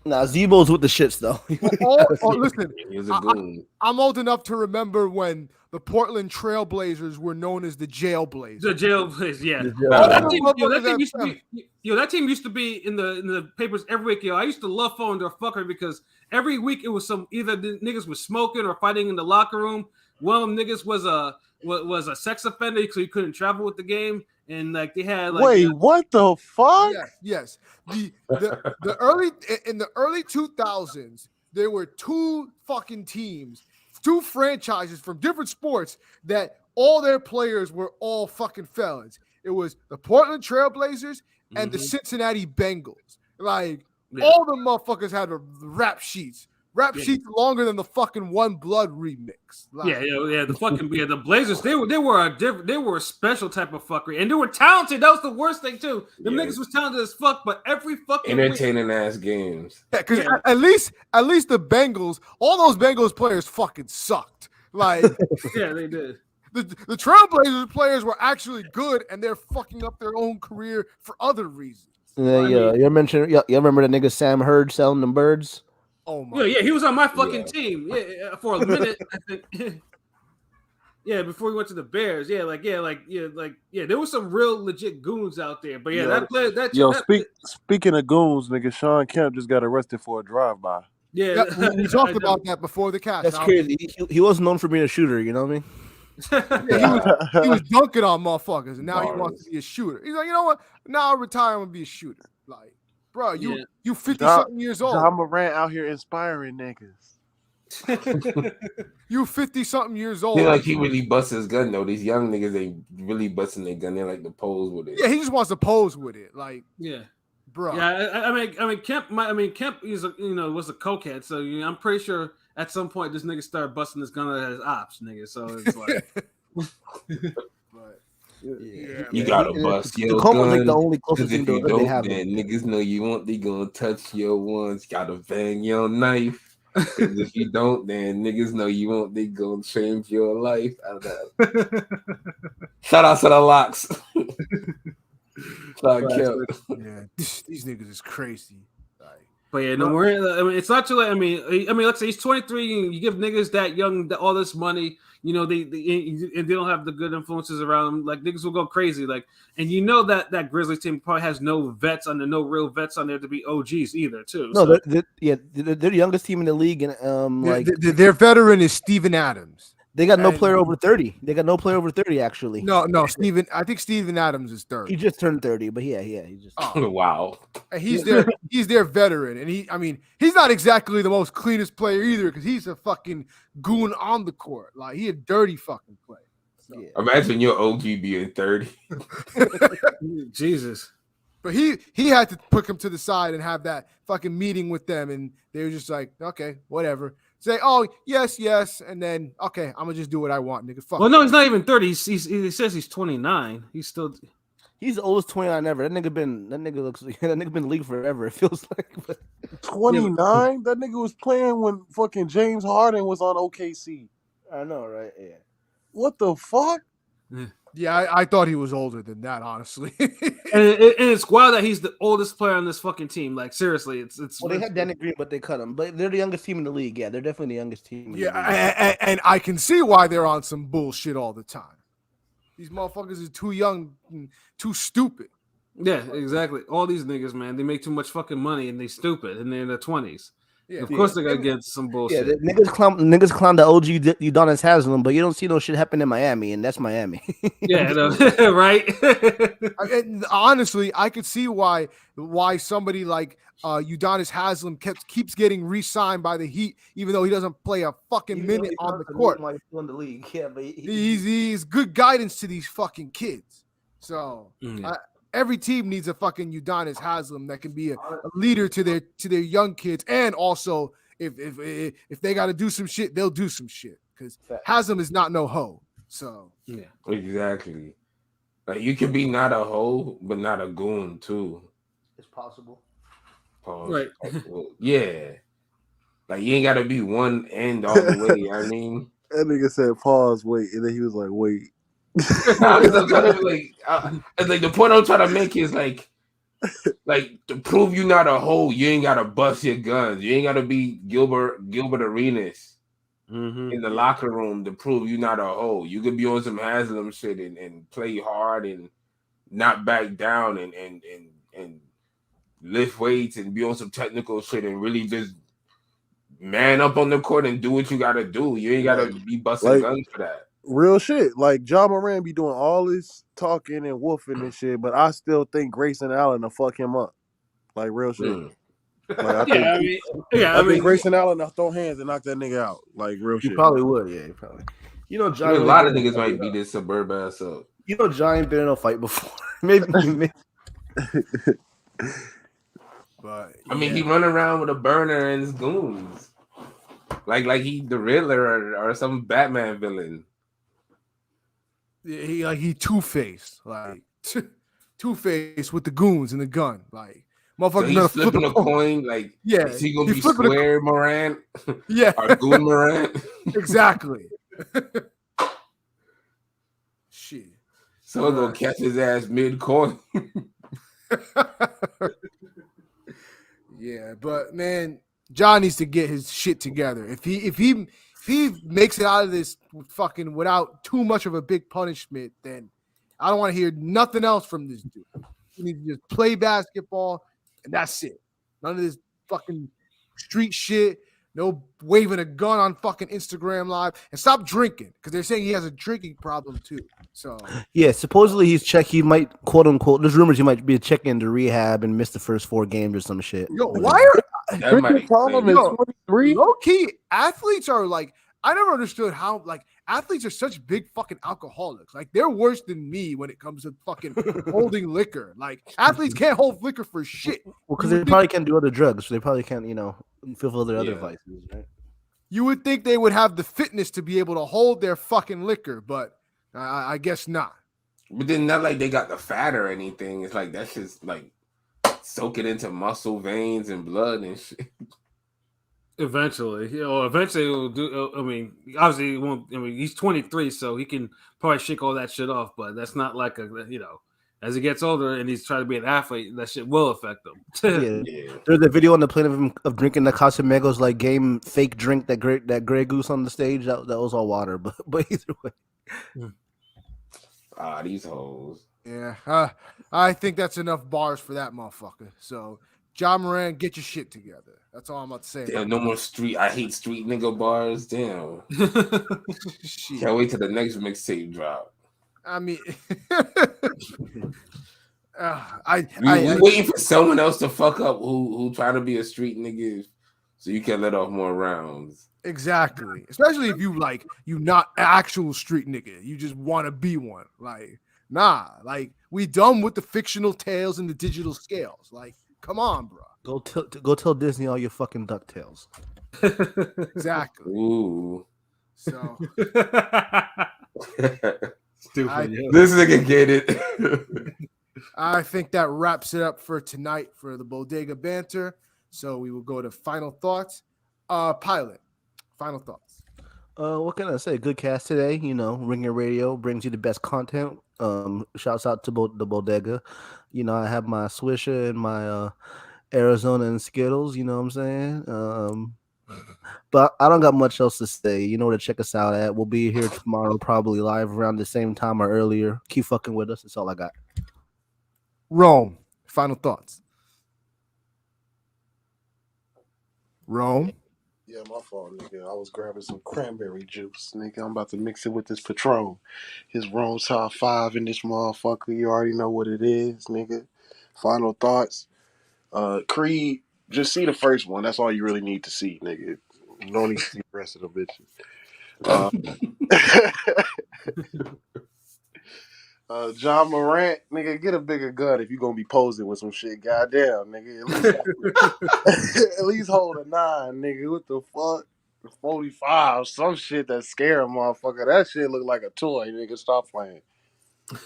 Nah, Zebo's with the shits though. Listen, he was a goon. I'm old enough to remember when the Portland Trailblazers were known as the Jailblazers. The Jailblazers, yeah. That team used to be in the papers every week. I used to love following their fucker because every week it was either the niggas was smoking or fighting in the locker room. One of them niggas was a sex offender, so he couldn't travel with the game. And like they had like, wait, what the fuck? Yes. The early 2000s, there were two fucking teams, two franchises from different sports that all their players were all fucking felons. It was the Portland Trailblazers and the Cincinnati Bengals. Like, all the motherfuckers had rap sheets. Sheets longer than the fucking One Blood remix. Like, the Blazers, they were a special type of fuckery, and they were talented. That was the worst thing too. The niggas was talented as fuck, but every fucking entertaining ass games. Yeah, because at least the Bengals, all those Bengals players fucking sucked. Like, yeah, they did. The Trailblazers players were actually good, and they're fucking up their own career for other reasons. You remember the nigga Sam Hurd selling them birds? Oh my! Yeah, he was on my fucking team. Yeah, for a minute. I think. Yeah, before he went to the Bears. There was some real legit goons out there. But speaking of goons, nigga, Sean Kemp just got arrested for a drive-by. Yeah, we talked about that before the cast. That's crazy. He wasn't known for being a shooter. You know what I mean? He was dunking on motherfuckers, and now he wants to be a shooter. He's like, you know what? Now I'll retire and be a shooter. Like, bro, Yeah. you 50-something years old. Ja Morant out here inspiring niggas. You 50-something years He old. like he really busts his gun though. These young niggas, they really busting their gun. They like to pose with it. Yeah, he just wants to pose with it. Like, Yeah. bro. Yeah, I mean, Kemp is was a cokehead, so I'm pretty sure at some point this nigga started busting his gun at his ops, nigga. So it's like, But, You gotta bust your Tacoma's gun. like the only 'Cause closest if thing to you it they don't, have. then niggas know you want. They gonna touch your ones. Gotta bang your knife. 'Cause if you don't, then niggas know you want. They gonna change your life. Shout out to the locks. Shout out Kemp. yeah, these niggas is crazy. Like, but yeah, no, it's not too late. I mean, let's say he's 23. And you give niggas that young all this money. They don't have the good influences around them. Like niggas will go crazy. Like, and that Grizzlies team probably has no real vets on there to be OGs either, too. No, so. they're the youngest team in the league, and their veteran is Steven Adams. they got no player over 30. They got no player over 30 actually. No, Steven. I think Steven Adams is 30. He just turned 30, but he just. Wow. And he's their veteran, and he's not exactly the most cleanest player either, because he's a fucking goon on the court. Like, he a dirty fucking player. So. Yeah. Imagine your OG being 30. Jesus. But he had to put him to the side and have that fucking meeting with them, and they were just like, okay, whatever. Say, oh, yes, and then, okay, I'm gonna just do what I want, nigga. Fuck. Well, no, he's not even 30. He says he's 29. He's He's the oldest 29 ever. That nigga been in the league forever. It feels like. But... 29. That nigga was playing when fucking James Harden was on OKC. I know, right? Yeah. What the fuck? Yeah, I thought he was older than that, honestly. and it's wild that he's the oldest player on this fucking team. Like, seriously, it's. Well, they had Danny Green, but they cut him. But they're the youngest team in the league. Yeah, they're definitely the youngest team. And I can see why they're on some bullshit all the time. These motherfuckers are too young, and too stupid. Yeah, exactly. All these niggas, man, they make too much fucking money and they stupid, and they're in their 20s. Yeah, of course, they gotta get some bullshit. Yeah, niggas clown the OG Udonis Haslem, but you don't see no shit happen in Miami, and that's Miami. Yeah, right. And honestly, I could see why somebody like Udonis Haslem keeps getting re-signed by the Heat, even though he doesn't play a fucking minute on the court. In the league, yeah, but he's good guidance to these fucking kids. So every team needs a fucking Udonis Haslem that can be a leader to their young kids, and also if they got to do some shit, they'll do some shit, because Haslem is not no hoe. So yeah, exactly. Like, you can be not a hoe, but not a goon too. It's possible. Pause. Right. Yeah. Like, you ain't gotta be one end all the way. You know what I mean, That nigga said pause, wait, and then he was like, wait. nah, 'cause I'm trying to it's like the point I'm trying to make is like to prove you not a hoe, you ain't gotta bust your guns. You ain't gotta be Gilbert Arenas in the locker room to prove you not a hoe. You could be on some Haslam shit and play hard and not back down and lift weights and be on some technical shit and really just man up on the court and do what you gotta do. You ain't gotta be busting guns for that. Real shit. Like, Ja Morant be doing all this talking and woofing and shit, but I still think Grayson Allen will fuck him up. Like, real shit. Like, I think Grayson Allen will throw hands and knock that nigga out. Like, real shit. He probably would, yeah, he probably. You know, John. A lot of niggas might beat this suburb ass up. You know, John ain't been in a fight before. maybe. But I mean, he run around with a burner and his goons. Like he the Riddler or some Batman villain. He two-faced, like two-faced with the goons and the gun, like motherfucker. So he's flipping a coin, like is he gonna be square Morant? Yeah, or goon Morant? Exactly. Shit. Someone gonna catch his ass mid-coin. Yeah, but man, John needs to get his shit together. If he makes it out of this fucking without too much of a big punishment, then I don't want to hear nothing else from this dude. He needs to just play basketball, and that's it. None of this fucking street shit. No waving a gun on fucking Instagram Live, and stop drinking, because they're saying he has a drinking problem too. So Yeah, supposedly he might quote unquote. There's rumors he might be checking into rehab and miss the first 4 games or some shit. yo, why are That might Drinking problem explain at Yo, 23. low key athletes are like I never understood how like athletes are such big fucking alcoholics. Like they're worse than me when it comes to fucking holding liquor. Like athletes can't hold liquor for shit. Well, because You they would probably can't do other drugs, so they probably can't, fulfill their other Yeah. vices, right? You would think they would have the fitness to be able to hold their fucking liquor, but I guess not. But then not like they got the fat or anything. It's like that's just like soak it into muscle veins and blood and shit. Eventually, eventually it'll do. I mean, obviously he won't. I mean, he's 23, so he can probably shake all that shit off. But that's not like as he gets older and he's trying to be an athlete, that shit will affect him. Yeah. Yeah. There's a video on the plane of him of drinking the Casamigos like game fake drink that Grey Goose on the stage. That was all water, but either way. These hoes. Yeah, I think that's enough bars for that motherfucker. So, Ja Morant, get your shit together. That's all I'm about to say. Damn, no more street. I hate street nigga bars. Damn. Shit. Can't wait till the next mixtape drop. I mean, We waiting for someone else to fuck up who trying to be a street nigga, so you can let off more rounds. exactly. Especially if you not actual street nigga. You just want to be one. Like, nah. Like, we done with the fictional tales and the digital scales. Like, come on, bro. Go tell Disney all your fucking DuckTales. Exactly. Ooh. So Stupid. This nigga get it. I think that wraps it up for tonight for the Bodega Banter. So we will go to final thoughts. Pilot, final thoughts. What can I say? Good cast today. Ringer Radio brings you the best content. Shouts out to the Bodega. I have my Swisher and my Arizona and Skittles. You know what I'm saying? But I don't got much else to say. You know where to check us out at. We'll be here tomorrow, probably live around the same time or earlier. Keep fucking with us. That's all I got. Rome, final thoughts. Rome. Yeah, my fault, nigga. I was grabbing some cranberry juice, nigga. I'm about to mix it with this Patron. His Rome top 5 in this motherfucker. You already know what it is, nigga. Final thoughts. Creed, just see the first one. That's all you really need to see, nigga. You don't need to see the rest of the bitches. Ja Morant, nigga, get a bigger gun if you gonna be posing with some shit. Goddamn, nigga. At least hold a 9, nigga. What the fuck? 45, some shit that scare a motherfucker. That shit look like a toy, nigga. Stop playing.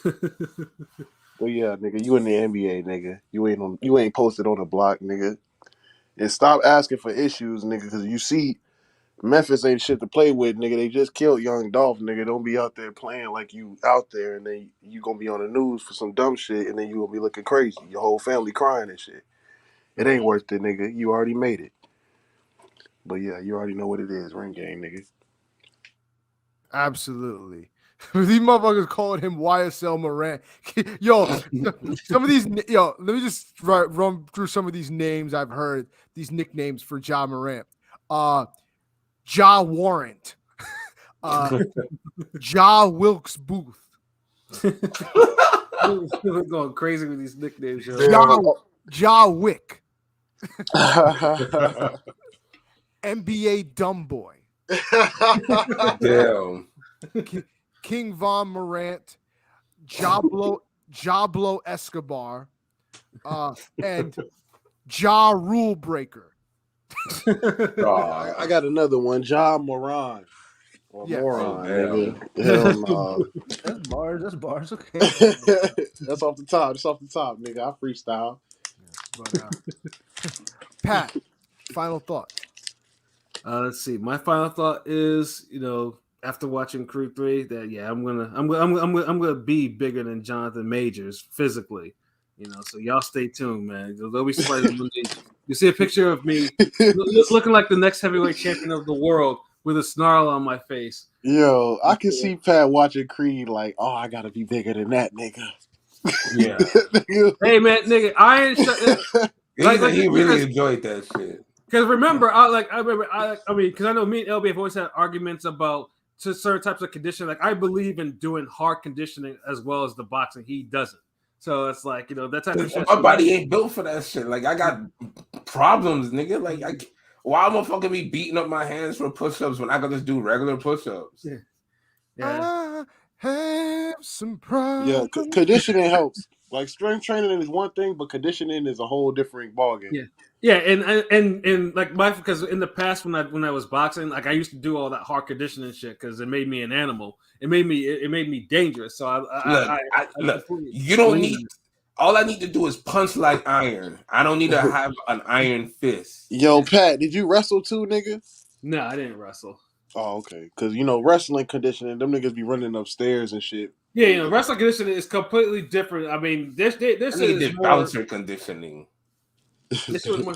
But yeah, nigga, you in the NBA, nigga. You ain't posted on the block, nigga. And stop asking for issues, nigga, because you see Memphis ain't shit to play with, nigga. They just killed Young Dolph, nigga. Don't be out there playing like you out there, and then you gonna be on the news for some dumb shit, and then you gonna be looking crazy. Your whole family crying and shit. It ain't worth it, nigga. You already made it. But yeah, you already know what it is. Ring game, nigga. Absolutely. These motherfuckers calling him YSL Morant. Yo, some of these, let me just run through some of these names I've heard, these nicknames for Ja Morant. Ja Warrant. Ja Wilkes Booth. We're going crazy with these nicknames. Ja Wick. NBA Dumbboy. Damn. King Von Morant, Jablo Escobar, and Ja Rule Breaker. I got another one. Ja Morant. Or Yeah. moron, Oh, nigga. Hell no. That's bars. Okay. That's off the top. That's off the top, nigga. I freestyle. But, Pat, final thought. Let's see. My final thought is, after watching Crew 3, that I'm gonna be bigger than Jonathan Majors physically. So y'all stay tuned, man. They'll be surprised when you see a picture of me looking like the next heavyweight champion of the world with a snarl on my face. Yo, I can see Pat watching Creed like, oh, I gotta be bigger than that, nigga. Yeah. Hey, man, nigga, I ain't He really enjoyed that shit. Because remember, because I know me and LB have always had arguments about to certain types of conditioning. Like I believe in doing hard conditioning as well as the boxing. He doesn't. So it's like, that type of shit. My body ain't built for that shit. Like I got problems, nigga. Like why am I fucking be beating up my hands for push-ups when I can just do regular push-ups? I have some Yeah, problems. conditioning helps. Like strength training is one thing, but conditioning is a whole different ballgame. Yeah, and like because in the past when I was boxing, like I used to do all that hard conditioning shit because it made me an animal. It made me dangerous. So Look, you don't need. All I need to do is punch like iron. I don't need to have an iron fist. Yo, Pat, did you wrestle too, nigga? No, I didn't wrestle. Oh, okay. Because wrestling conditioning, them niggas be running upstairs and shit. Yeah, wrestling conditioning is completely different. I mean, this is more bouncer conditioning. This was more,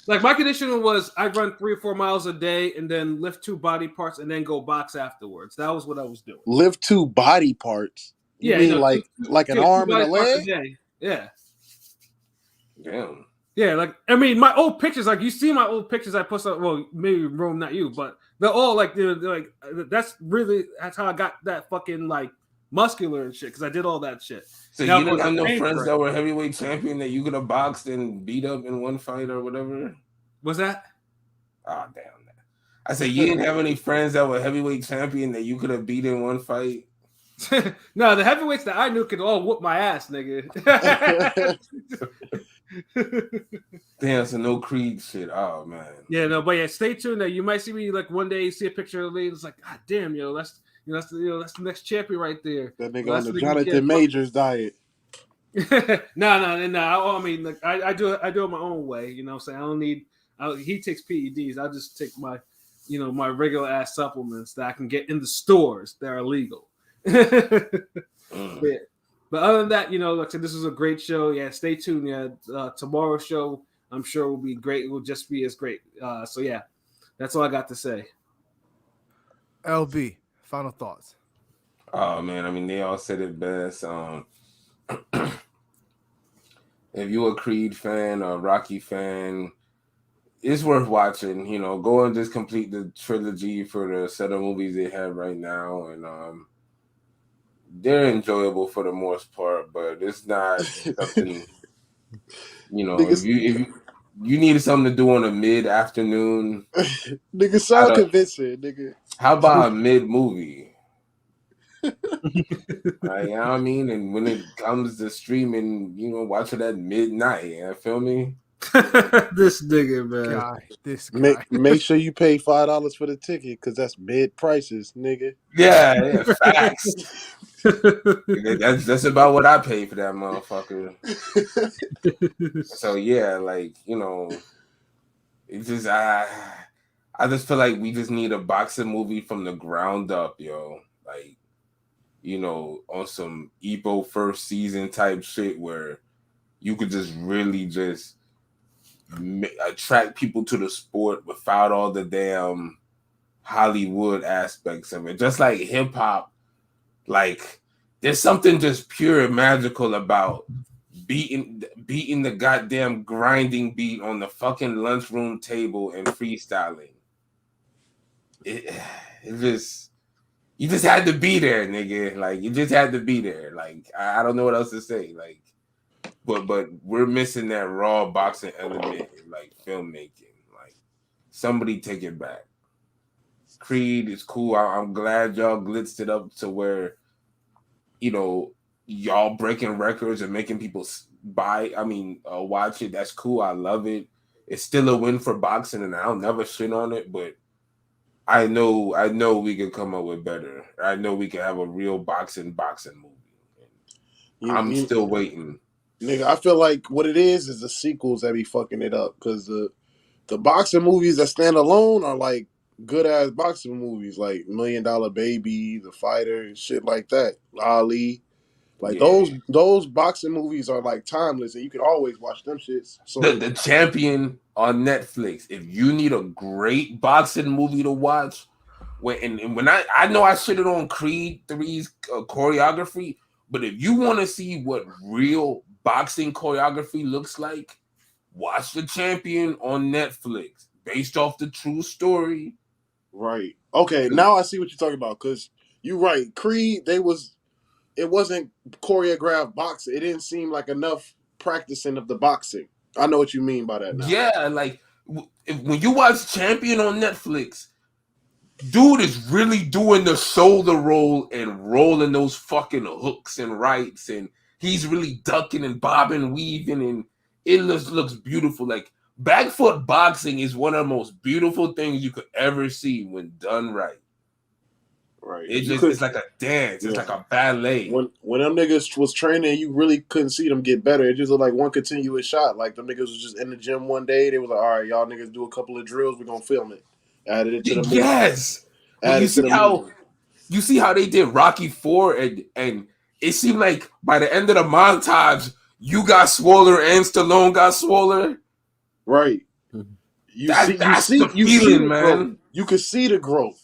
like my conditioning was I run 3 or 4 miles a day and then lift 2 body parts and then go box afterwards. That was what I was doing. Lift 2 body parts? You mean like an arm and a leg? Yeah. Damn. Yeah, like I mean, my old pictures, like you see my old pictures I post up. Well, maybe Rome, not you, but they're all like that's how I got that fucking like muscular and shit because I did all that shit. So now, you didn't have no friends that were heavyweight champion that you could have boxed and beat up in one fight or whatever? Was that? Oh damn! I said you didn't have any friends that were heavyweight champion that you could have beat in one fight. No, the heavyweights that I knew could all whoop my ass, nigga. Damn, so no Creed shit. Oh man. Yeah, no, but yeah, stay tuned. You might see me like one day, see a picture of me. It's like, God damn, that's the next champion right there. That nigga on the Jonathan Majors diet. No. I mean, like, I do it my own way. You know what I'm saying? I don't need. He takes PEDs. I just take my, my regular ass supplements that I can get in the stores that are legal. Yeah. But other than that, like I said, this was a great show. Yeah, stay tuned. Yeah, tomorrow's show I'm sure will be great. It will just be as great. So yeah, that's all I got to say. LB, final thoughts. Oh man, I mean they all said it best. If you're a Creed fan or a Rocky fan, it's worth watching. Go and just complete the trilogy for the set of movies they have right now, and they're enjoyable for the most part. But it's not something. If you need something to do on a mid-afternoon, nigga sound convincing, nigga. How about a mid-movie? Right, you know what I mean? And when it comes to streaming, watch it at midnight. You feel me? This nigga, man. This guy. Make sure you pay $5 for the ticket because that's mid prices, nigga. Yeah, facts. That's about what I pay for that motherfucker. So yeah, like it's just I just feel like we just need a boxing movie from the ground up, yo. Like on some Epo first season type shit where you could just really just attract people to the sport without all the damn Hollywood aspects of it. Just like hip hop, like there's something just pure and magical about beating the goddamn grinding beat on the fucking lunchroom table and freestyling. It just you just had to be there, nigga. Like you just had to be there. Like I don't know what else to say. Like, but we're missing that raw boxing element, like filmmaking. Like somebody take it back. Creed is cool. I'm glad y'all blitzed it up to where, y'all breaking records and making people watch it. That's cool. I love it. It's still a win for boxing, and I'll never shit on it. But I know we could come up with better. I know we could have a real boxing movie. I'm still waiting. Nigga, I feel like what it is the sequels that be fucking it up because the boxing movies that stand alone are like good ass boxing movies like $1 Million Baby, The Fighter, and shit like that. Ali. Like those boxing movies are like timeless and you can always watch them shits. So the Champion on Netflix. If you need a great boxing movie to watch, when I know I shitted on Creed 3's choreography, but if you want to see what real boxing choreography looks like, watch The Champion on Netflix, based off the true story Right. Okay. Now I see what you're talking about. Because you're right. Creed, it wasn't choreographed boxing. It didn't seem like enough practicing of the boxing. I know what you mean by that now. Yeah, like when you watch Champion on Netflix, dude is really doing the shoulder roll and rolling those fucking hooks and rights, and he's really ducking and bobbing, weaving, and it looks beautiful. Like back foot boxing is one of the most beautiful things you could ever see when done right. Right. It's like a dance. It's like a ballet. When them niggas was training, you really couldn't see them get better. It just looked like one continuous shot. Like them niggas was just in the gym one day. They was like, all right, y'all niggas do a couple of drills. We're gonna film it. Added it to the movie. Yes. But you see how they did Rocky 4 and it seemed like by the end of the montage, you got swoller and Stallone got swoller. Right. That's the feeling, man. You could see the growth.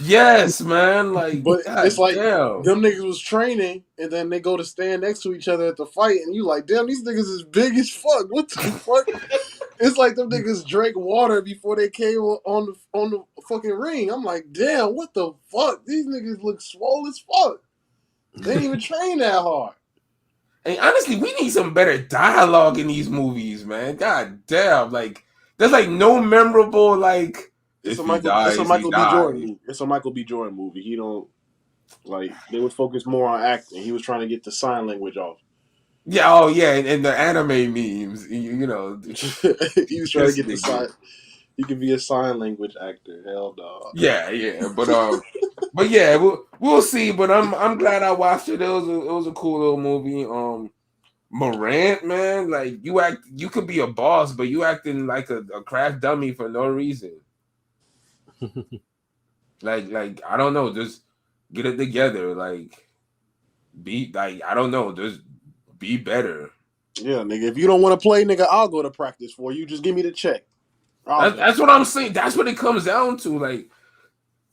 Yes, man. Like, but it's like damn. Them niggas was training, and then they go to stand next to each other at the fight, and you like, damn, these niggas is big as fuck. What the fuck? It's like them niggas drank water before they came on the fucking ring. I'm like, damn, what the fuck? These niggas look swole as fuck. They didn't even train that hard. And honestly, we need some better dialogue in these movies, man. God damn, like there's like no memorable like. It's a Michael B. Jordan movie. It's a Michael B. Jordan movie. He don't like. They would focus more on acting. He was trying to get the sign language off. Yeah. Oh yeah, and the anime memes. You know. He was trying to get the sign. He could be a sign language actor. Hell no. Yeah. But yeah, we'll see. But I'm glad I watched it. It was a cool little movie. Morant, man, like you could be a boss, but you acting like a crash dummy for no reason. like I don't know, just get it together. Like I don't know, just be better. Yeah, nigga. If you don't want to play, nigga, I'll go to practice for you. Just give me the check. That's what I'm saying. That's what it comes down to. Like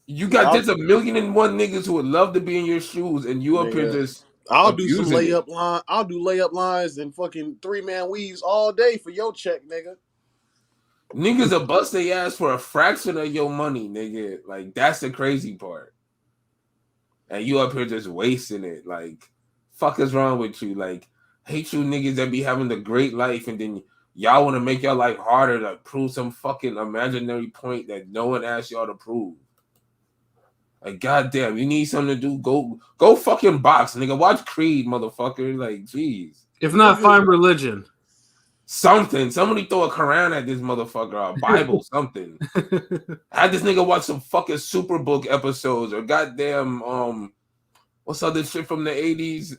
there's 1,000,001 niggas who would love to be in your shoes, and you up here just. I'll do some layup line. I'll do layup lines and fucking 3-man weaves all day for your check, nigga. Niggas will bust their ass for a fraction of your money, nigga. Like, that's the crazy part. And you up here just wasting it. Like, fuck is wrong with you? Like, hate you niggas that be having the great life and then y'all want to make your life harder to prove some fucking imaginary point that no one asked y'all to prove. Like, goddamn, you need something to do, go fucking box, nigga. Watch Creed, motherfucker. Like, jeez. If not, find religion. Something. Somebody throw a Quran at this motherfucker, or a Bible, something. Had this nigga watch some fucking Superbook episodes or goddamn what's other shit from the 80s?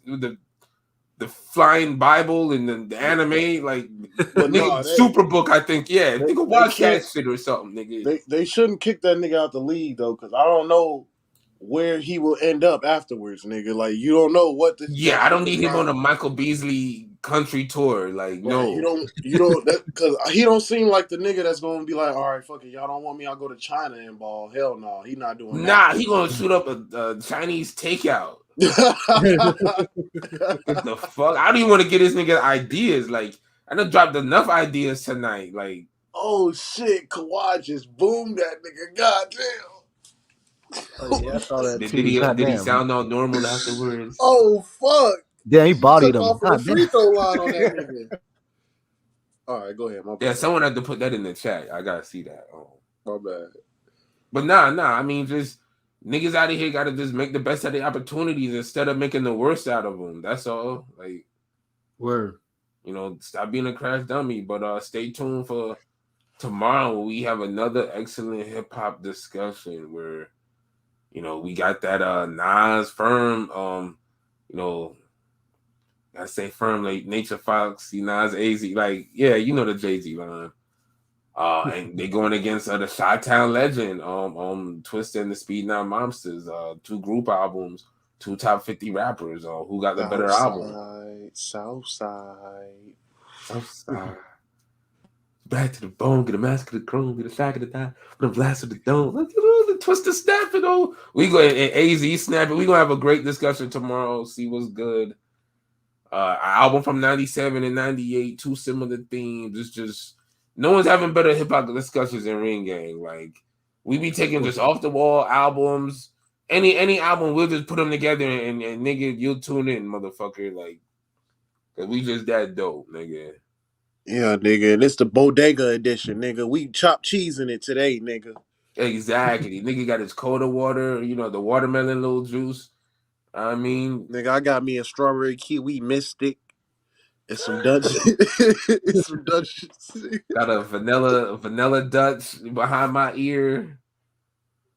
The flying Bible and the anime, like Superbook, I think. Yeah, nigga watch that shit or something, nigga. They shouldn't kick that nigga out the league though, because I don't know where he will end up afterwards, nigga. Like you don't know what the I don't need him on a Michael Beasley country tour. Like, no. You don't because he don't seem like the nigga that's gonna be like, all right, fuck it, y'all don't want me, I'll go to China and ball. Hell no, he not doing that. Nah, he gonna shoot up a Chinese takeout. What the fuck? I don't even want to get this nigga ideas. Like, I done dropped enough ideas tonight. Like, oh shit, Kawhi just boomed that nigga. Goddamn. Oh, yeah, I saw that did he sound all normal afterwards? Oh fuck! Yeah, he bodied him. Off the free throw line on that nigga. All right, go ahead. My bad. Yeah, someone had to put that in the chat. I gotta see that. Oh, my bad. But nah. I mean, just niggas out of here gotta just make the best of the opportunities instead of making the worst out of them. That's all. Like, word. You know, stop being a crash dummy. But stay tuned for tomorrow. We have another excellent hip hop discussion where. You know, we got that Nas firm, you know, I say firm like Nature Fox, Nas AZ, like, yeah, you know the Jay-Z line. And they going against the Chi-Town legend, Twista and the Speed 9 Monsters, 2 group albums, 2 top 50 rappers, who got the better album? Southside. Back to the bone, get a mask of the chrome, get a sack of the die, put a blast of the dome. The Twister snap it all. We go and AZ snap it. We gonna have a great discussion tomorrow. See what's good. Album from 97 and 98, 2 similar themes. It's just no one's having better hip hop discussions in Ring Gang. Like We be taking just off the wall albums. Any album, we'll just put them together and nigga, you'll tune in, motherfucker. Like, cause we just that dope, nigga. Yeah, nigga, and it's the Bodega edition, nigga. We chop cheese in it today, nigga. Exactly. Nigga got his coda water, you know, the watermelon little juice. I mean, Nigga, I got me a strawberry kiwi mystic and some Dutch, and some Dutch. got a vanilla Dutch behind my ear.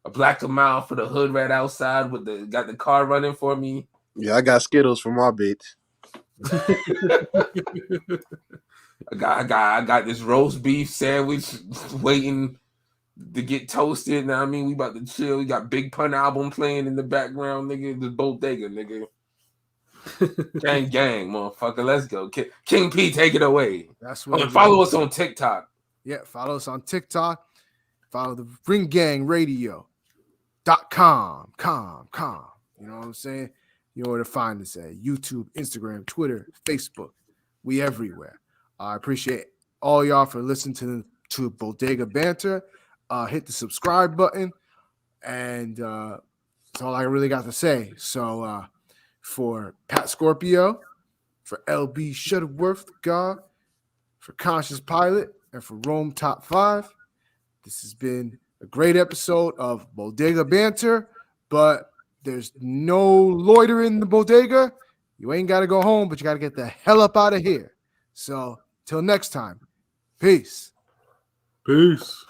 A black mouth for the hood right outside with got the car running for me. Yeah, I got Skittles for my bitch. I got this roast beef sandwich waiting to get toasted. Now I mean, we about to chill. We got Big Pun album playing in the background, nigga. The Bodega, nigga. Gang, motherfucker. Let's go. King P, take it away. That's what. Follow us on TikTok. Yeah, follow us on TikTok. Follow the Ring Gang Radio.com. You know what I'm saying? You know where to find us at YouTube, Instagram, Twitter, Facebook. We everywhere. I appreciate all y'all for listening to Bodega Banter. Hit the subscribe button, and that's all I really got to say. So for Pat Scorpio, for LB Shuttleworth, God, for Conscious Pilot, and for Rome Top 5, this has been a great episode of Bodega Banter, but there's no loitering in the bodega. You ain't got to go home, but you got to get the hell up out of here. So, till next time, peace. Peace.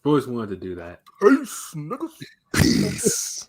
Always wanted to do that. Peace, niggas. Peace.